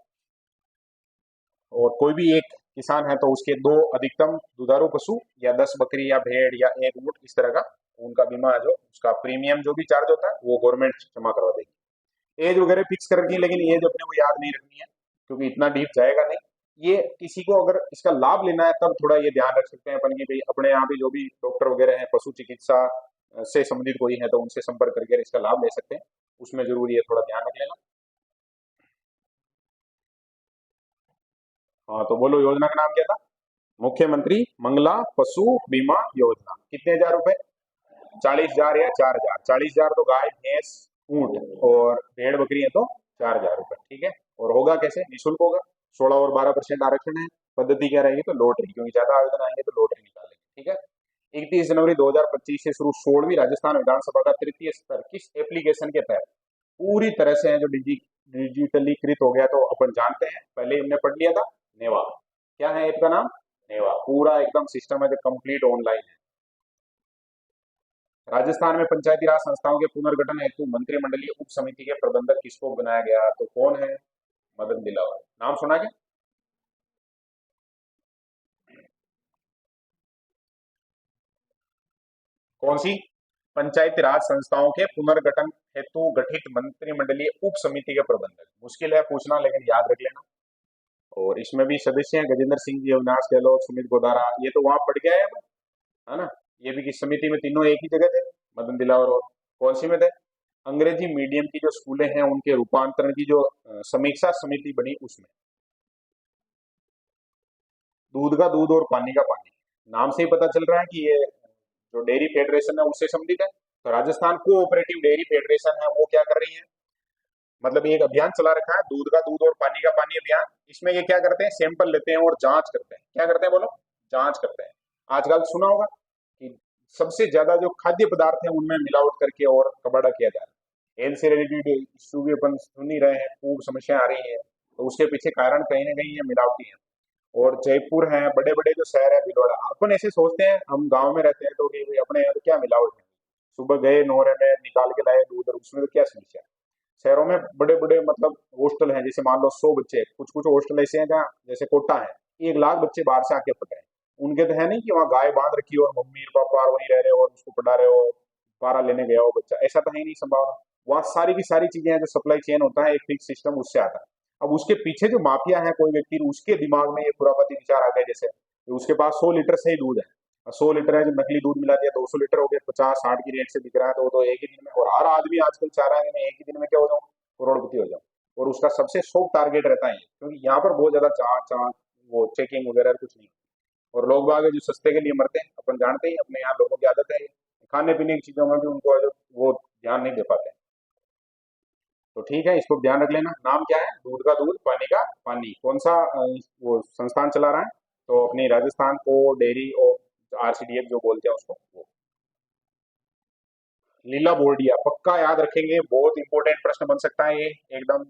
A: और कोई भी एक किसान है तो उसके दो अधिकतम दुधारू पशु या 10 बकरी या भेड़ या एक ऊंट, इस तरह का उनका बीमा है जो उसका प्रीमियम जो भी चार्ज होता है वो गवर्नमेंट जमा करवा देगी। एज वगैरह फिक्स कर रखी है, लेकिन एज अपने को याद नहीं रखनी है क्योंकि इतना डीप जाएगा नहीं। ये किसी को अगर इसका लाभ लेना है तब थोड़ा ये ध्यान रख सकते हैं अपन की भाई अपने यहाँ भी जो भी डॉक्टर वगैरह हैं पशु चिकित्सा से संबंधित कोई है तो उनसे संपर्क करके इसका लाभ ले सकते हैं। उसमें जरूरी है थोड़ा ध्यान रख लेना। हाँ तो बोलो योजना का नाम क्या था? मुख्यमंत्री मंगला पशु बीमा योजना। कितने हजार रुपए? 40,000 या 4,000? 40,000 तो गाय भैंस ऊंट और भेड़ बकरी है तो 4,000 रुपए, ठीक है। और होगा कैसे? निःशुल्क होगा। 16 और 12% आरक्षण है। पद्धति क्या रहेगी? तो लॉटरी, क्योंकि ज्यादा आवेदन आएंगे तो लॉटरी निकालेंगे, ठीक है। 31 जनवरी 2025 से शुरू 16वीं राजस्थान विधानसभा का तृतीय स्तर किस एप्लीकेशन के तहत पूरी तरह से है जो डिजिटलीकृत हो गया? तो अपन जानते हैं, पहले हमने पढ़ लिया था। नेवा। क्या है ऐप का नाम? नेवा। पूरा एकदम सिस्टम है जो कंप्लीट ऑनलाइन है। राजस्थान में पंचायती राज संस्थाओं के पुनर्गठन हेतु मंत्रिमंडलीय उप समिति के प्रबंधक किसको बनाया गया? तो कौन है? मदन दिलावर। नाम सुना क्या? कौन सी? पंचायती राज संस्थाओं के पुनर्गठन हेतु गठित मंत्रिमंडलीय उप समिति के प्रबंधक। मुश्किल है पूछना, लेकिन याद रख लेना। और इसमें भी सदस्य हैं गजेंद्र सिंह जी, अविनाश गहलोत, सुमित गोदारा। ये तो वहां पड़ गया है ना। ये भी किस समिति में? तीनों एक ही जगह थे, मदन दिलावर। और कौन सी में थे? अंग्रेजी मीडियम की जो स्कूलें हैं उनके रूपांतरण की जो समीक्षा समिति बनी उसमें। दूध का दूध और पानी का पानी, नाम से ही पता चल रहा है कि ये जो डेयरी फेडरेशन है उससे संबंधित है। तो राजस्थान कोऑपरेटिव डेयरी फेडरेशन है वो क्या कर रही है? मतलब ये एक अभियान चला रखा है, दूध का दूध और पानी का पानी अभियान। इसमें ये क्या करते हैं? सैंपल लेते हैं और जांच करते हैं। क्या करते हैं बोलो? जांच करते हैं। आजकल सुना होगा कि सबसे ज्यादा जो खाद्य पदार्थ है उनमें मिलावट करके और कबाड़ा किया जा रहा है। हेल्थ से रिलेटेड इश्यू भी अपन सुन ही रहे हैं, खूब समस्या आ रही है। तो उसके पीछे कारण कहीं ना कहीं ये मिलावटी है। और जयपुर है, बड़े बड़े जो शहर है, भीलवाड़ा, अपन ऐसे सोचते हैं हम गांव में रहते हैं तो कि भाई अपने यहाँ तो क्या मिलावट है, सुबह गए नोरे में निकाल के लाए दूध और उसमें तो क्या समस्या है। शहरों में बड़े बड़े मतलब हॉस्टल हैं, जैसे मान लो 100 बच्चे, कुछ कुछ हॉस्टल ऐसे हैं जहाँ जैसे कोटा है 1 लाख बच्चे बाहर से आके पढ़ रहे हैं। उनके तो है नहीं कि वहाँ गाय बांध रखी हो और मम्मी और पापा वहीं रह रहे हो और उसको पढ़ा रहे हो, बारह लेने गया हो बच्चा, ऐसा तो है ही नहीं संभावना। वहाँ सारी की सारी चीजें हैं, जो सप्लाई चेन होता है एक फिक्स सिस्टम उससे आता है। अब उसके पीछे जो माफिया है कोई व्यक्ति, उसके दिमाग में ये खुरापाती विचार आ गए जैसे कि उसके पास 100 लीटर से ही दूध है, 100 लीटर है जो नकली दूध मिला दिया, 200 लीटर हो गया, 50-60 की रेट से बिक रहा है, तो वो तो एक ही दिन में, और हर आदमी आजकल चाह रहा है कि मैं एक ही दिन में क्या हो जाऊं, करोड़पति हो जाऊं। और उसका सबसे शॉर्ट टारगेट रहता है ये, क्योंकि यहाँ पर बहुत ज्यादा जांच जांच वो चेकिंग वगैरह कुछ नहीं। और लोग बाग है जो सस्ते के लिए मरते हैं, अपन जानते ही हैं, अपने यहाँ लोगों की आदत है ये। खाने पीने की चीजों में भी उनको जो वो ध्यान नहीं दे पाते। तो ठीक है, इसको ध्यान रख लेना। नाम क्या है? दूध का दूध, पानी का पानी। कौन सा वो संस्थान चला रहा है? तो अपनी राजस्थान को डेयरी और आरसीडीएफ जो बोलते हैं उसको, वो। लीला बोर्डिया पक्का याद रखेंगे, बहुत इंपॉर्टेंट प्रश्न बन सकता है ये एकदम।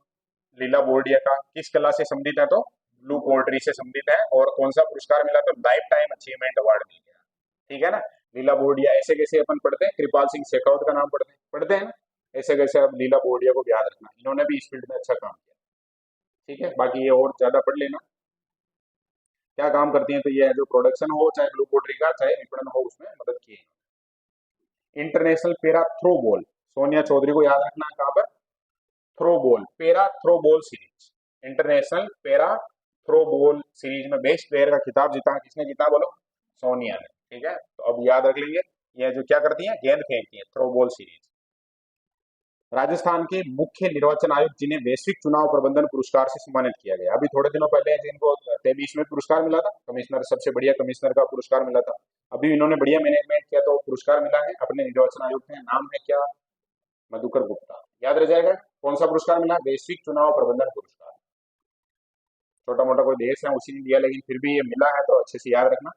A: लीला बोर्डिया का किस कला से संबंधित है? तो ब्लू पोल्ट्री से संबंधित है। और कौन सा पुरस्कार मिला? तो लाइफ टाइम अचीवमेंट अवार्ड मिल गया। ठीक है ना। लीला बोर्डिया ऐसे कैसे अपन पढ़ते हैं, कृपाल सिंह शेखावत का नाम पढ़ते हैं ना, ऐसे कैसे अब लीला बोर्डिया को भी याद रखना, इन्होंने भी इस फील्ड में अच्छा काम किया। ठीक है, बाकी ये और ज्यादा पढ़ लेना। क्या काम करती है? तो ये है जो प्रोडक्शन हो, चाहे ब्लू पोल्ट्री का, चाहे विपणन हो, उसमें मदद की है। इंटरनेशनल पेरा थ्रो बॉल, सोनिया चौधरी को याद रखना है कहाँ पर? थ्रो बॉल, पेरा थ्रो बॉल सीरीज, इंटरनेशनल पेरा थ्रो बॉल सीरीज में बेस्ट प्लेयर का खिताब जीता। किसने जीता बोलो? सोनिया ने। ठीक है, तो अब याद रख लेंगे। ये जो क्या करती है, गेंद फेंकती है, थ्रो बॉल सीरीज। राजस्थान के मुख्य निर्वाचन आयुक्त जिन्हें वैश्विक चुनाव प्रबंधन पुरस्कार से सम्मानित किया गया, अभी थोड़े दिनों पहले जिनको 23 में पुरस्कार मिला था, कमिश्नर, सबसे बढ़िया कमिश्नर का पुरस्कार मिला था। अभी इन्होंने बढ़िया मैनेजमेंट किया तो पुरस्कार मिला है, अपने निर्वाचन आयुक्त है, नाम है क्या? मधुकर गुप्ता। याद रह जाएगा। कौन सा पुरस्कार मिला? वैश्विक चुनाव प्रबंधन पुरस्कार। छोटा मोटा कोई देश है उसी ने दिया, लेकिन फिर भी ये मिला है तो अच्छे से याद रखना।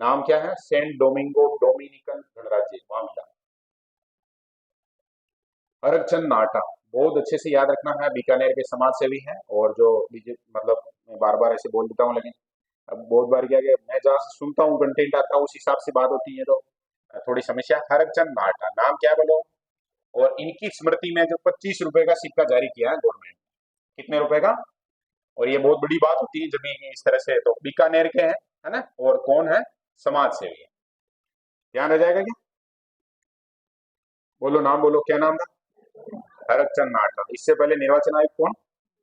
A: नाम क्या है? सेंट डोमिंगो डोमिनिकन गणराज्य, वहां मिला। हरकचंद नाटा, बहुत अच्छे से याद रखना है, बीकानेर के समाज सेवी हैं। और जो मतलब मैं बार बार ऐसे बोल देता हूँ, लेकिन अब बहुत बार क्या कि मैं जहाँ से सुनता हूँ, कंटेंट आता है, उस हिसाब से बात होती है, तो थोड़ी समस्या। हरकचंद नाटा, नाम क्या बोलो? और इनकी स्मृति में जो 25 रुपए का सिक्का जारी किया है गवर्नमेंट, कितने रुपए का? और ये बहुत बड़ी बात होती है जब ये इस तरह से, तो बीकानेर के हैं, है ना, और कौन है? समाज सेवी है। ध्यान रह जाएगा क्या? बोलो नाम, बोलो क्या नाम था? हरकचंद नाटा। इससे पहले निर्वाचन आयुक्त कौन?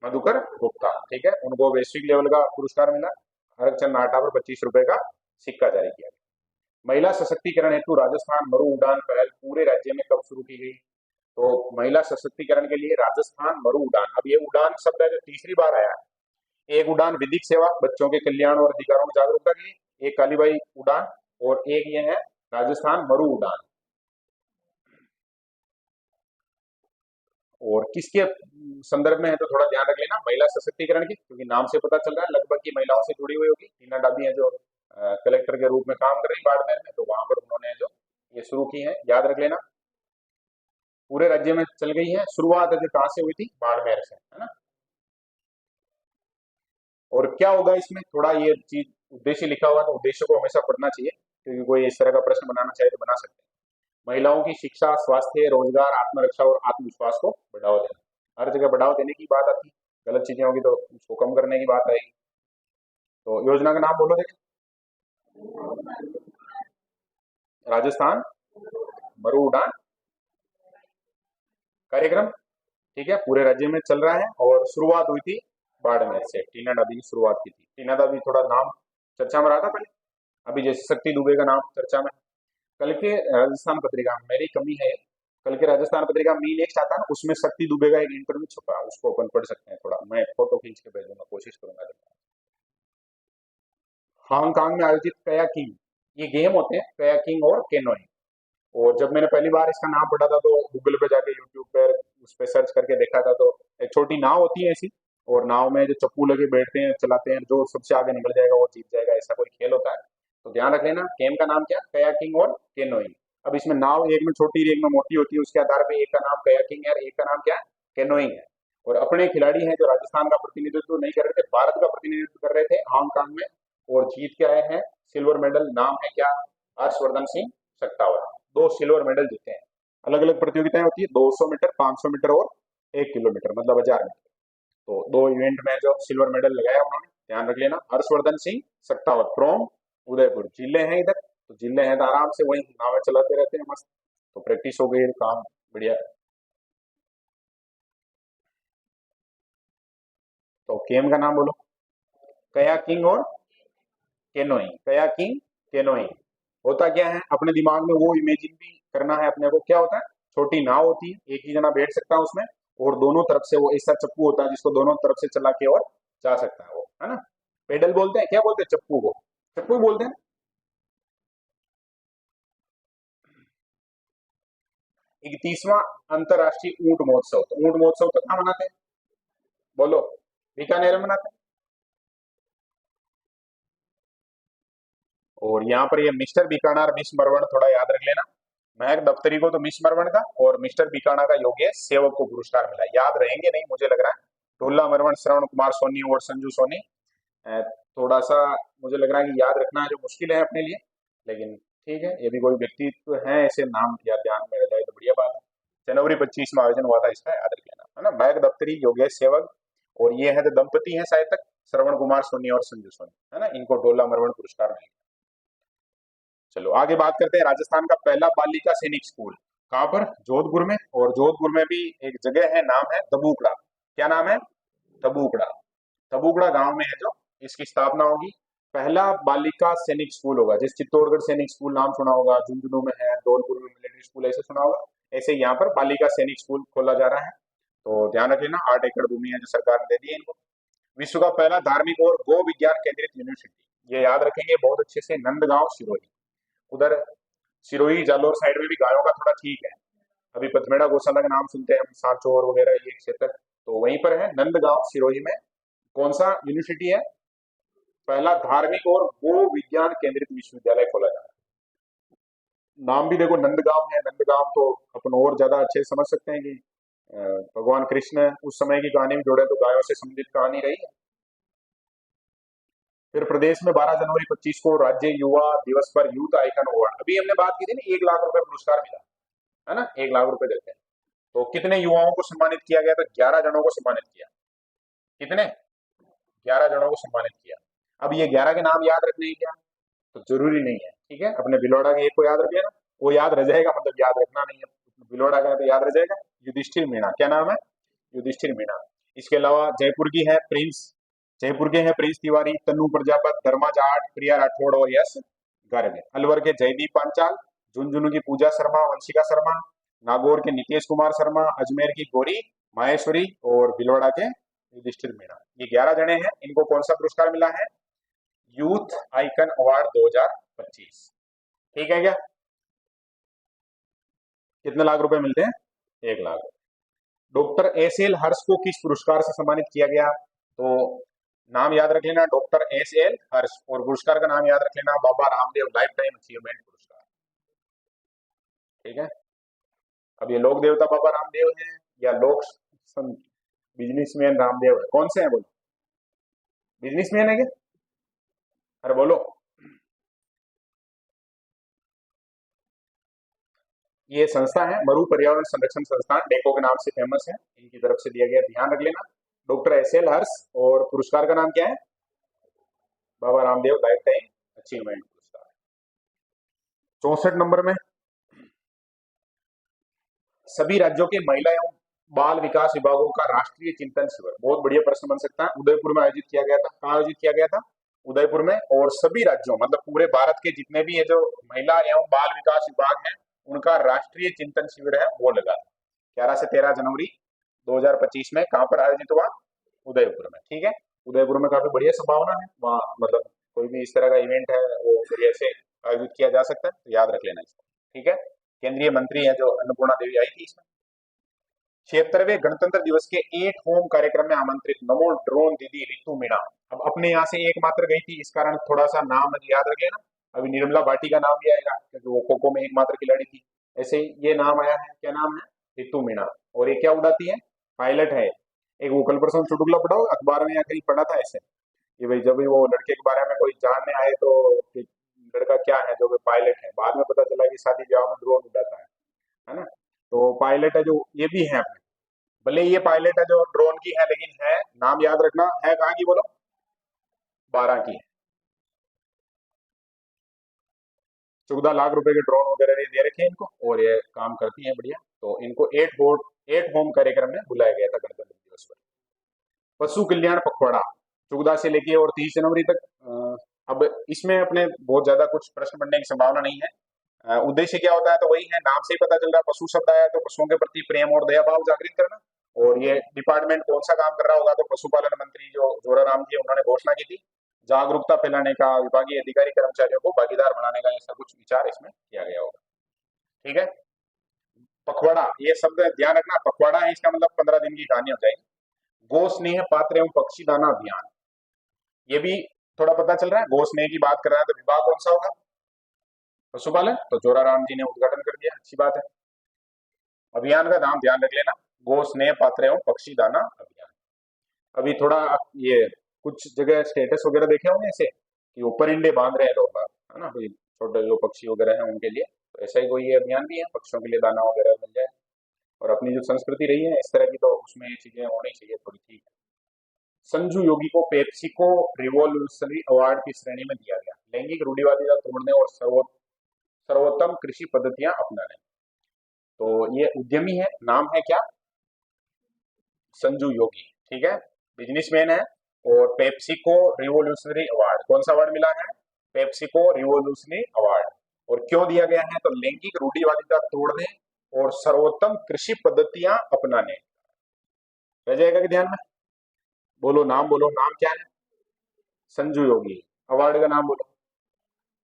A: मधुकर गुप्ता। ठीक है, उनको वैश्विक लेवल का पुरस्कार मिला। हरकचंद नाटा पर 25 रुपए का सिक्का जारी किया गया। महिला सशक्तिकरण हेतु राजस्थान मरु उड़ान पहल पूरे राज्य में कब शुरू की गई? तो महिला सशक्तिकरण के लिए राजस्थान मरु उड़ान, अब ये उड़ान शब्द है जो तीसरी बार आया है। एक उड़ान विधिक सेवा, बच्चों के कल्याण और अधिकारों में जागरूकता के लिए, एक कालीबाई उड़ान, और एक ये है राजस्थान मरु उड़ान। और किसके संदर्भ में है तो थोड़ा ध्यान रख लेना, महिला सशक्तिकरण की, क्योंकि नाम से पता चल रहा है लगभग की महिलाओं से जुड़ी हुई होगी। टीना डाबी है जो कलेक्टर के रूप में काम कर रही बाड़मेर में, तो वहां पर उन्होंने जो ये शुरू की है, याद रख लेना। पूरे राज्य में चल गई है, शुरुआत है जो कहां से हुई थी? बाड़मेर से, है ना। और क्या होगा इसमें, थोड़ा ये चीज उद्देश्य लिखा हुआ, तो उद्देश्य को हमेशा पढ़ना चाहिए, क्योंकि कोई इस तरह का प्रश्न बनाना चाहे तो बना सकते हैं। महिलाओं की शिक्षा, स्वास्थ्य, रोजगार, आत्मरक्षा और आत्मविश्वास को बढ़ावा देना। हर जगह बढ़ावा देने की बात आती है, गलत चीजें होगी तो उसको कम करने की बात आएगी। तो योजना का नाम बोलो देखें। राजस्थान मरु उड़ान कार्यक्रम। ठीक है, पूरे राज्य में चल रहा है, और शुरुआत हुई थी बाड़मेर से, टीना डाबी की शुरुआत की थी। टीना डाबी थोड़ा नाम चर्चा में रहा था पहले, अभी जैसे शक्ति दुबे का नाम चर्चा में। कल के राजस्थान पत्रिका में, मेरी कमी है, कल के राजस्थान पत्रिका मी नेक्स्ट आता है ना, उसमें शक्ति दुबे का एक इंटरव्यू छपा है, उसको अपन पढ़ सकते हैं। थोड़ा मैं फोटो खींच के भेजूंगा, कोशिश करूंगा। हांगकांग में आयोजित कयाकिंग, ये गेम होते हैं कयाकिंग और केनोइंग। और जब मैंने पहली बार इसका नाम पढ़ा था, तो गूगल पे जाके, यूट्यूब पर उस पर सर्च करके देखा था, तो एक छोटी नाव होती है ऐसी, और नाव में जो चप्पू लगे बैठते हैं, चलाते हैं, जो सबसे आगे निकल जाएगा वो जीत जाएगा, ऐसा कोई खेल होता है। तो ध्यान रख लेना, गेम का नाम क्या? कयाकिंग और केनोइंग। अब इसमें नाव एक में छोटी एक में मोटी होती है, उसके आधार पर एक का नाम कयाकिंग है और एक का नाम क्या है? केनोइंग है। और अपने खिलाड़ी हैं जो राजस्थान का प्रतिनिधित्व नहीं कर रहे थे, भारत का प्रतिनिधित्व कर रहे थे हांगकांग में, और जीत के आए हैं सिल्वर मेडल। नाम है क्या? हर्षवर्धन सिंह सक्तावत। 2 सिल्वर मेडल जीते हैं। अलग अलग प्रतियोगिताएं होती है, 200 मीटर, 500 मीटर और 1 किलोमीटर, मतलब 1000 मीटर। तो 2 इवेंट में जो सिल्वर मेडल लगाया उन्होंने, ध्यान रख लेना। हर्षवर्धन सिंह सक्तावत फ्रॉम उदयपुर, जिले हैं इधर, तो जिले हैं तो आराम से वही नावें चलाते रहते हैं मस्त। तो प्रैक्टिस हो गई, काम बढ़िया। तो गेम का नाम बोलो। कयाकिंग और केनोइंग, कयाकिंग, केनोइंग। होता क्या है, अपने दिमाग में वो इमेजिन भी करना है अपने को। क्या होता है, छोटी नाव होती है, एक ही जना बैठ सकता है उसमें, और दोनों तरफ से वो ऐसा चप्पू होता है जिसको दोनों तरफ से चला के और जा सकता है वो, है ना। पेडल बोलते हैं, क्या बोलते हैं, चप्पू को चप्पू बोलते हैं। इकतीसवां अंतर्राष्ट्रीय ऊंट महोत्सव, तो ऊंट महोत्सव तो कहाँ मनाते हैं, बोलो, बीकानेर में मनाते हैं। और यहाँ पर ये मिस्टर बीकाना और मिस मरवण थोड़ा याद रख लेना। महक दफ्तरी को तो मिस मरवण का और मिस्टर बीकाना का योगेश सेवक को पुरस्कार मिला, याद रहेंगे नहीं मुझे लग रहा है। ढोला मरवण श्रवण कुमार सोनी और संजू सोनी, थोड़ा सा मुझे लग रहा है कि याद रखना जो मुश्किल है अपने लिए, लेकिन ठीक है, यदि कोई व्यक्तित्व है ऐसे नाम या ध्यान में रह जाए तो बढ़िया बात है। जनवरी 25 में आयोजन हुआ था इसका, याद रख लेना, है ना। महक दफ्तरी, योगेश सेवक, और ये है जो दंपति हैं शायद तक, श्रवण कुमार सोनी और संजू सोनी, है ना, इनको ढोला मरवण पुरस्कार मिला। चलो आगे बात करते हैं, राजस्थान का पहला बालिका सैनिक स्कूल कहाँ पर, जोधपुर में। और जोधपुर में भी एक जगह है, नाम है दबूकड़ा। क्या नाम है, दबूकड़ा। दबूकड़ा गांव में है जो इसकी स्थापना होगी। पहला बालिका सैनिक स्कूल होगा, जैसे चित्तौड़गढ़ सैनिक स्कूल नाम सुना होगा, झुंझुनू में है, धौलपुर में मिलिट्री स्कूल ऐसे सुना होगा, ऐसे यहाँ पर बालिका सैनिक स्कूल खोला जा रहा है। तो ध्यान रख लेना, 8 एकड़ भूमि है जो सरकार ने दे दी है इनको। विश्व का पहला धार्मिक और गो विज्ञान केंद्रित यूनिवर्सिटी, ये याद रखेंगे बहुत अच्छे से, नंदगांव सिरोही। उधर सिरोही जालोर साइड में भी गायों का थोड़ा ठीक है। अभी पथमेड़ा गौशाला का नाम सुनते हैं हम, सांचौर वगैरह ये क्षेत्र, तो वहीं पर है नंदगांव सिरोही में। कौन सा यूनिवर्सिटी है, पहला धार्मिक और गो विज्ञान केंद्रित विश्वविद्यालय खोला जा रहा है। नाम भी देखो नंदगांव है, नंदगांव तो अपन और ज्यादा अच्छे से समझ सकते हैं कि अ, भगवान कृष्ण उस समय की कहानी में जोड़े तो गायों से संबंधित कहानी रही है। फिर प्रदेश में 12 जनवरी 25 को राज्य युवा दिवस पर यूथ आइकन अवार्ड, अभी हमने बात की थी ना, 1 लाख रुपए पुरस्कार मिला, है ना, 1 लाख रुपए देते हैं। तो कितने युवाओं को सम्मानित किया गया, तो 11 जनों को सम्मानित किया। कितने, 11 जनों को सम्मानित किया। अब ये 11 के नाम याद रखने हैं क्या, तो जरूरी नहीं है, ठीक है, अपने भिलौड़ा के एक को याद रख लेना, वो याद रह जाएगा, मतलब याद रखना नहीं है, भिलौड़ा का है तो याद रह जाएगा। युधिष्ठिर मीणा, क्या नाम है, युधिष्ठिर मीणा। इसके अलावा जयपुर की है प्रिंस, जयपुर के हैं प्रिंस तिवारी, तन्नू प्रजापत, धर्मा जाट, प्रिया राठौड़ और यश गर्ग। अलवर के जयदीप पांचाल, झुंझुनू की पूजा शर्मा, वंशिका शर्मा, नागौर के नितेश कुमार शर्मा, अजमेर की गौरी माहेश्वरी, और भिलवाड़ा के युधिष्ठिर मीणा। ये 11 जने हैं, इनको कौन सा पुरस्कार मिला है, यूथ आइकन अवार्ड 2025। ठीक है क्या, कितने लाख रुपए मिलते हैं, 1 लाख। डॉक्टर एस एल हर्ष को किस पुरस्कार से सम्मानित किया गया, तो नाम याद रख लेना, डॉक्टर एस एल हर्ष, और पुरस्कार का नाम याद रख लेना, Baba Ramdev life time achievement पुरस्कार। ठीक है, अब ये लोक देवता बाबा रामदेव हैं या लोक बिजनेसमैन रामदेव है, कौन से हैं बोलो, बिजनेसमैन है क्या, अरे बोलो। ये संस्था है मरु पर्यावरण संरक्षण संस्थान, डेको के नाम से फेमस है, इनकी तरफ से दिया गया, ध्यान रख लेना, डॉक्टर एस एल हर्ष, और पुरस्कार का नाम क्या है, Baba Ramdev life time achievement पुरस्कार। 64 नंबर में, सभी राज्यों के महिला एवं बाल विकास विभागों का राष्ट्रीय चिंतन शिविर, बहुत बढ़िया प्रश्न बन सकता है, उदयपुर में आयोजित किया गया था। कहाँ आयोजित किया गया था, उदयपुर में। और सभी राज्यों मतलब पूरे भारत के जितने भी ये जो महिला एवं बाल विकास विभाग है, उनका राष्ट्रीय चिंतन शिविर है वो लगा 11 से 13 जनवरी 2025 में। कहाँ पर आयोजित हुआ, उदयपुर में। ठीक है, उदयपुर में काफी बढ़िया संभावना है वहाँ, मतलब कोई भी इस तरह का इवेंट है वो बढ़िया से आयोजित किया जा सकता है, तो याद रख लेना इसको। ठीक है, केंद्रीय मंत्री है जो अन्नपूर्णा देवी आई थी इसमें। 76वें गणतंत्र दिवस के एट होम कार्यक्रम में आमंत्रित नमो ड्रोन दीदी रितु मीणा, अब अपने यहाँ से एकमात्र गई थी, इस कारण थोड़ा सा नाम याद रख लेना। अभी निर्मला भाटी का नाम भी आएगा क्योंकि वो खो खो में एकमात्र खिलाड़ी थी, ऐसे ही ये नाम आया है, क्या नाम है, रितु मीणा। और ये क्या उड़ाती है, पायलट है। एक वो कल परसों चुटकुला पढ़ा अखबार में या कहीं पढ़ा था ऐसे, कि भाई जब भी वो लड़के के बारे में कोई जानने आए तो कि लड़का क्या है, जो पायलट है, बाद में पता चला कि शादी ब्याह में ड्रोन उड़ाता है ना। तो पायलट है जो ये भी है अपने, भले ही ये पायलट है जो ड्रोन की है, लेकिन है, नाम याद रखना है, कहाँ की बोलो, 12 की है। 14 लाख रुपए के ड्रोन वगैरह ये दे रखे हैं इनको, और ये काम करती हैं बढ़िया। तो इनको एट होम कार्यक्रम में बुलाया गया था गणतंत्र दिवस पर। पशु कल्याण पखवाड़ा 14 से लेके और 30 जनवरी तक अब इसमें अपने बहुत ज्यादा कुछ प्रश्न बनने की संभावना नहीं है। उद्देश्य क्या होता है, तो वही है, नाम से ही पता चल रहा है, पशु शब्द आया तो पशुओं के प्रति प्रेम और दया भाव जागृत करना। और ये डिपार्टमेंट कौन सा काम कर रहा होगा, तो पशुपालन मंत्री जो जोराराम जी उन्होंने घोषणा की थी, जागरूकता फैलाने का, विभागीय अधिकारी कर्मचारियों को भागीदार बनाने का, ऐसा कुछ विचार इसमें किया गया होगा। ठीक है। पखवाड़ा, ये शब्द ध्यान रखना, पखवाड़ा है इसका मतलब 15 दिन की कहानी हो जाएगी। गो स्नेह पात्र एवं पक्षी दाना अभियान, ये भी थोड़ा पता चल रहा है। गो स्नेह की बात कर रहा है तो विभाग कौन सा होगा, पशुपालन, तो जोराराम जी ने उद्घाटन कर दिया, अच्छी बात है। अभियान का नाम ध्यान रख लेना, गो स्नेह पात्र एवं पक्षी दाना अभियान। अभी थोड़ा ये कुछ जगह स्टेटस वगैरह देखे होंगे ऐसे कि वो परिंदे बांध रहे हैं लोग, है ना भाई, छोटे जो पक्षी वगैरह हैं उनके लिए, तो ऐसा ही कोई ये अभियान भी है, पक्षियों के लिए दाना वगैरह मिल जाए। और अपनी जो संस्कृति रही है इस तरह की, तो उसमें ये चीजें होनी चाहिए थोड़ी, ठीक है। संजू योगी को पेप्सिको रिवॉल्यूशनरी अवार्ड की श्रेणी में दिया गया, लैंगिक रूढ़िवादिता तोड़ने और सर्वोत्तम कृषि पद्धतियां अपनाने। तो ये उद्यमी है, नाम है क्या, संजू योगी, ठीक है, बिजनेसमैन है। और पेप्सिको रिवोल्यूशनरी अवार्ड, कौन सा अवार्ड मिला है, पेप्सिको रिवोल्यूशनरी अवार्ड। और क्यों दिया गया है, तो लैंगिक रूढ़िवादिता तोड़ने और सर्वोत्तम कृषि पद्धतियां अपनाने। रह जाएगा कि ध्यान में, बोलो नाम, बोलो नाम क्या है, संजू योगी, अवार्ड का नाम बोलो,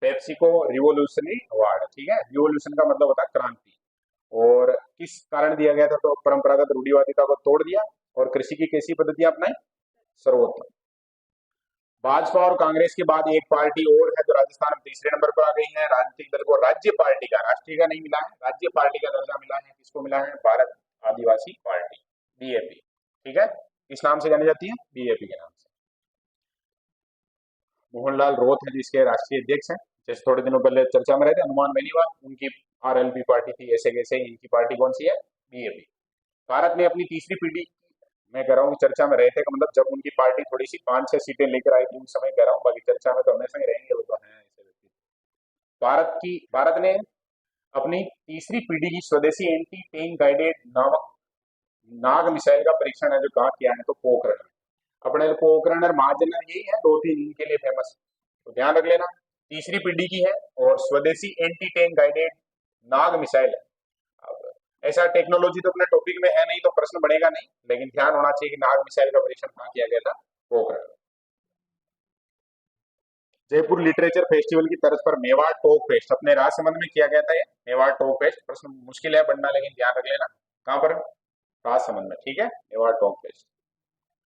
A: पेप्सिको रिवोल्यूशनरी अवार्ड, ठीक है। रिवोल्यूशन का मतलब होता है क्रांति। और किस कारण दिया गया था, तो परंपरागत रूढ़िवादिता को तोड़ दिया और कृषि की कैसी पद्धतियां अपनाई, सर्वोत्तम। भाजपा और कांग्रेस के बाद एक पार्टी और है जो राजस्थान में तीसरे नंबर पर आ गई है, राजनीतिक दल को राज्य पार्टी का, राष्ट्रीय का नहीं मिला है, राज्य पार्टी का दर्जा मिला है। किसको मिला है, भारत आदिवासी पार्टी, बीएपी, ठीक है। किस नाम से जानी जाती है, बीएपी के नाम से। मोहनलाल रोहत है जिसके राष्ट्रीय अध्यक्ष हैं, जैसे थोड़े दिनों पहले चर्चा में रहे थे हनुमान बेनीवाल, उनकी आरएलपी पार्टी थी, ऐसे कैसे इनकी पार्टी कौन सी है, बीएपी। भारत ने अपनी तीसरी पीढ़ी, मैं कह रहा हूँ चर्चा में रहते का मतलब जब उनकी पार्टी थोड़ी सी 5-6 सीटें लेकर आई थी उस समय कह रहा हूँ, बाकी चर्चा में तो हमेशा ही रहेंगे, वो तो है ऐसे व्यक्ति। भारत ने अपनी तीसरी पीढ़ी की स्वदेशी एंटी टैंक गाइडेड नामक नाग मिसाइल का परीक्षण है जो कहाँ किया है, तो पोखरण में। अपने पोखरण और महाजन यही है, 2-3 इनके लिए फेमस, तो ध्यान रख लेना, तीसरी पीढ़ी की है और स्वदेशी एंटी टैंक गाइडेड नाग मिसाइल है। अब ऐसा टेक्नोलॉजी तो अपने टॉपिक में है नहीं तो प्रश्न बनेगा नहीं, लेकिन ध्यान होना चाहिए कि नाग मिसाइल का परीक्षण कहाँ किया गया था, पोखरण। जयपुर लिटरेचर फेस्टिवल की तर्ज पर मेवाड़ टॉक फेस्ट अपने राजसमंद में किया गया था, ये मेवाड़ टॉक फेस्ट, प्रश्न मुश्किल है पढ़ना लेकिन ध्यान रख लेना, कहां पर, राजसमंद में, ठीक है, मेवाड़ टॉक फेस्ट।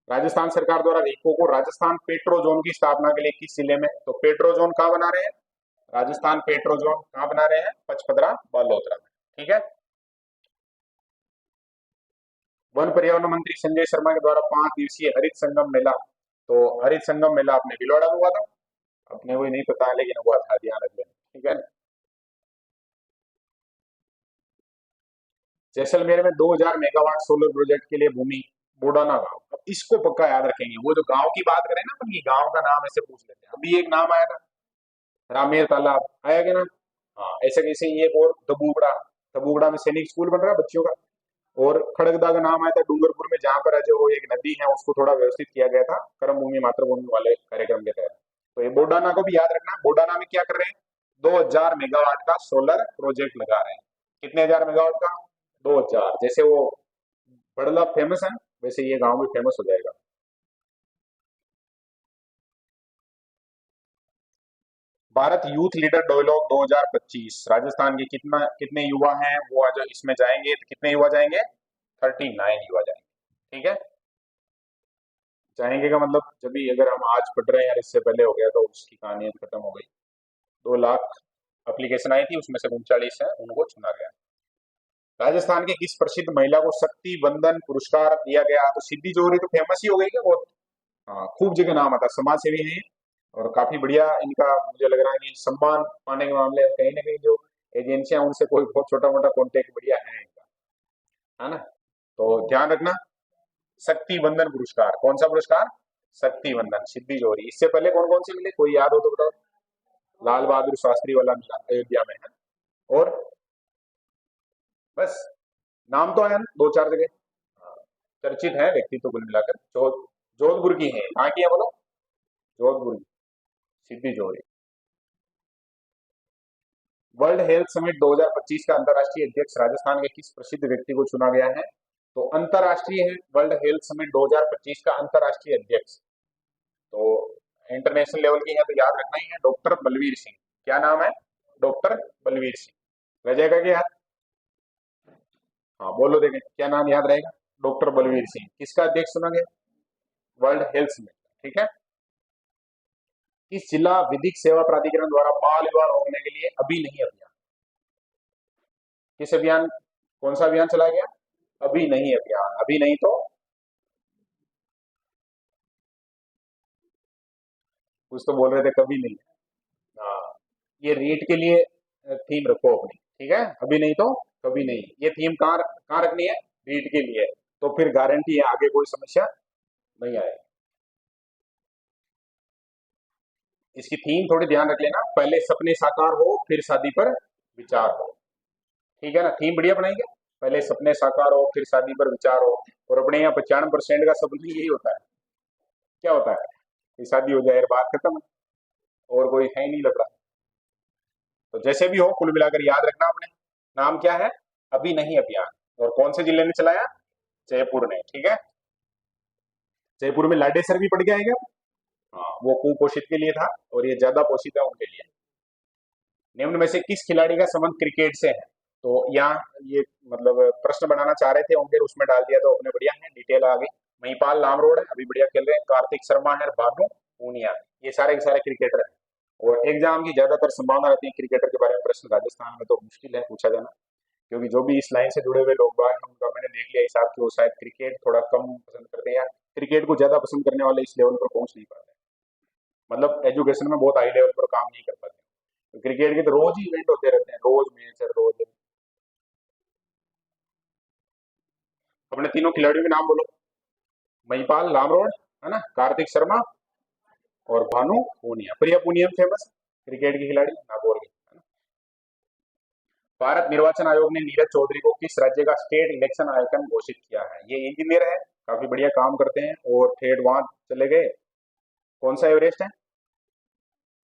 A: राजस्थान सरकार द्वारा रीको को राजस्थान पेट्रो जोन की स्थापना के लिए किस जिले में, तो पेट्रो जोन कहाँ बना रहे हैं, राजस्थान पेट्रो जोन कहाँ बना रहे हैं, पचपदरा बालोतरा में, ठीक है। वन पर्यावरण मंत्री संजय शर्मा के द्वारा 5 दिवसीय हरित संगम मेला, तो हरित संगम मेला अपने भिलवाड़ा में हुआ था, अपने को नहीं पता है लेकिन हुआ था, ध्यान रख लेना, ठीक है। जैसलमेर में 2000 मेगावाट सोलर प्रोजेक्ट के लिए भूमि, बोडाना गांव, अब इसको पक्का याद रखेंगे, वो जो गांव की बात करें ना अपन की, गांव का नाम ऐसे पूछ लेते हैं। अभी एक नाम आया था, रामेर तालाब आया क्या ना, हाँ ऐसे कैसे, ये और दबूगड़ा, दबूगड़ा में सैनिक स्कूल बन रहा है बच्चों का। और खड़गदा का नाम आया था डूंगरपुर में, जहां पर है जो वो एक नदी है उसको थोड़ा व्यवस्थित किया गया था कर्म भूमि मातृभूमि वाले कार्यक्रम के तहत। तो ये बोडाना को भी याद रखना, बोडाना में क्या कर रहे हैं, 2000 मेगावाट का सोलर प्रोजेक्ट लगा रहे हैं, कितने हजार मेगावाट का, 2000। जैसे वो बड़ला फेमस है वैसे ये गांव भी फेमस हो जाएगा। Bharat youth leader dialogue 2025 Rajasthan के कितने युवा हैं वो आज इसमें जाएंगे, तो कितने युवा जाएंगे, 39 युवा जाएंगे, ठीक है। जाएंगे का मतलब जब भी अगर हम आज पढ़ रहे हैं यार, इससे पहले हो गया तो उसकी कहानी खत्म हो गई। 2 लाख एप्लीकेशन आई थी, उसमें से 39 है उनको चुना गया। राजस्थान के किस प्रसिद्ध महिला को शक्ति वंदन पुरस्कार दिया गया, तो सिद्धि जोहरी तो फेमस ही हो गई क्या बहुत, हाँ खूब जगह नाम आता, समाज सेवी है और काफी बढ़िया इनका, मुझे लग रहा है कि सम्मान पाने के मामले में कहीं ना कहीं जो एजेंसियां उनसे कोई बहुत छोटा मोटा कॉन्टेक्ट बढ़िया है इनका, है ना। तो ध्यान रखना, शक्ति वंदन पुरस्कार, कौन सा पुरस्कार, शक्ति वंदन, सिद्धि जोहरी। इससे पहले कौन कौन से मिले, कोई याद हो तो बताओ, लाल बहादुर शास्त्री वाला मिला अयोध्या में है, और बस नाम तो आया ना 2-4 जगह, हाँ, चर्चित है व्यक्तित्व कुल मिलाकर। जोधपुर की है, कहाँ की है बोलो, जोधपुर की, सिद्धि जोहरी। वर्ल्ड हेल्थ समिट 2025 का अंतर्राष्ट्रीय अध्यक्ष राजस्थान के किस प्रसिद्ध व्यक्ति को चुना गया है? तो अंतर्राष्ट्रीय है वर्ल्ड हेल्थ समिट 2025 का अंतर्राष्ट्रीय अध्यक्ष, तो इंटरनेशनल लेवल की है तो याद रखना ही है, डॉक्टर बलवीर सिंह। क्या नाम है? डॉक्टर बलवीर सिंह। रह जाएगा क्या याद? हाँ बोलो, देखें क्या नाम याद रहेगा? डॉक्टर बलवीर सिंह। किसका अध्यक्ष चुना गया? World health summit. ठीक है। किस जिला विधिक सेवा प्राधिकरण द्वारा बाल विवाह रोकने के लिए अभी नहीं अभियान, किस अभियान, कौन सा अभियान चलाया गया? अभी नहीं अभियान। अभी नहीं तो कुछ तो बोल रहे थे, कभी नहीं। हाँ, ये रीट के लिए थीम रखो अपनी, ठीक है? अभी नहीं तो कभी नहीं, ये थीम कहाँ कहाँ रखनी है? रीट के लिए। तो फिर गारंटी है आगे कोई समस्या नहीं आएगी। इसकी थीम थोड़ी ध्यान रख लेना, पहले सपने साकार हो फिर शादी पर विचार हो। ठीक है ना? थीम बढ़िया बनाएंगे, पहले सपने साकार हो फिर शादी पर विचार हो। और अपने यहाँ 95% का सपना यही होता है। क्या होता है? कि शादी हो जाए, बात खत्म, और कोई है ही नहीं लग रहा। तो जैसे भी हो, कुल मिलाकर याद रखना अपने, नाम क्या है? अभी नहीं अभियान। और कौन से जिले ने चलाया? जयपुर ने। ठीक है। जयपुर में लाडेसर भी पड़ गया है क्या? हाँ, वो कुपोषित के लिए था और ये ज्यादा पोषित है उनके लिए। निम्न में से किस खिलाड़ी का संबंध क्रिकेट से है? तो यहाँ ये मतलब प्रश्न बनाना चाह रहे थे उनके, उसमें डाल दिया तो अपने बढ़िया है, डिटेल आ गई। महिपाल लामरोड है, अभी बढ़िया खेल रहे हैं। कार्तिक शर्मा है, भानु पूनिया, ये सारे के सारे क्रिकेटर हैं। और एग्जाम की ज्यादातर संभावना रहती है क्रिकेटर के बारे में प्रश्न, राजस्थान में तो मुश्किल है पूछा जाना, क्योंकि जो भी इस लाइन से जुड़े हुए लोग बाग हैं उनका मैंने देख लिया हिसाब कि वो शायद क्रिकेट थोड़ा कम पसंद करते हैं, या क्रिकेट को ज्यादा पसंद करने वाले इस लेवल पर पहुंच नहीं पाते, मतलब एजुकेशन में बहुत हाई लेवल पर काम नहीं कर पाते। तो क्रिकेट के तो रोज ही इवेंट होते रहते हैं, रोज मैच है, रोज। अपने तीनों खिलाड़ियों के नाम बोलो। महिपाल लामरोड, है ना, कार्तिक शर्मा और भानु पूनिया। प्रिया पूनिया फेमस क्रिकेट की खिलाड़ी, नागौर की। भारत निर्वाचन आयोग ने नीरज चौधरी को किस राज्य का स्टेट इलेक्शन आइकन घोषित किया है? ये इंजीनियर है, काफी बढ़िया काम करते हैं और ठेठ वहां चले गए। कौन सा एवरेस्ट है?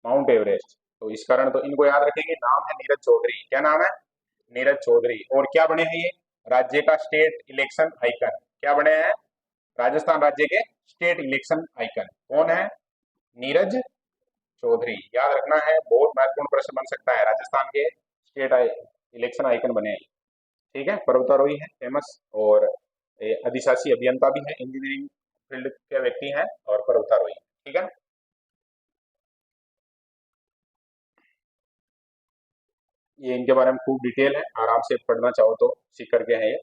A: Mount Everest. तो इस कारण तो इनको याद रखेंगे, नाम है नीरज चौधरी। क्या नाम है? नीरज चौधरी। और क्या बने हैं ये? राज्य का स्टेट इलेक्शन आइकन। क्या बने हैं? राजस्थान राज्य के स्टेट इलेक्शन आइकन। कौन है? नीरज चौधरी। याद रखना है, बहुत महत्वपूर्ण प्रश्न बन सकता है। राजस्थान के स्टेट इलेक्शन आइकन बने हैं। ठीक है। पर्वतारोही है फेमस, और अधिशासी अभियंता भी है, इंजीनियरिंग फील्ड के व्यक्ति हैं, और पर्वतारोही। ठीक है। ये इनके बारे में खूब डिटेल है, आराम से पढ़ना चाहो तो सीख करके है ये।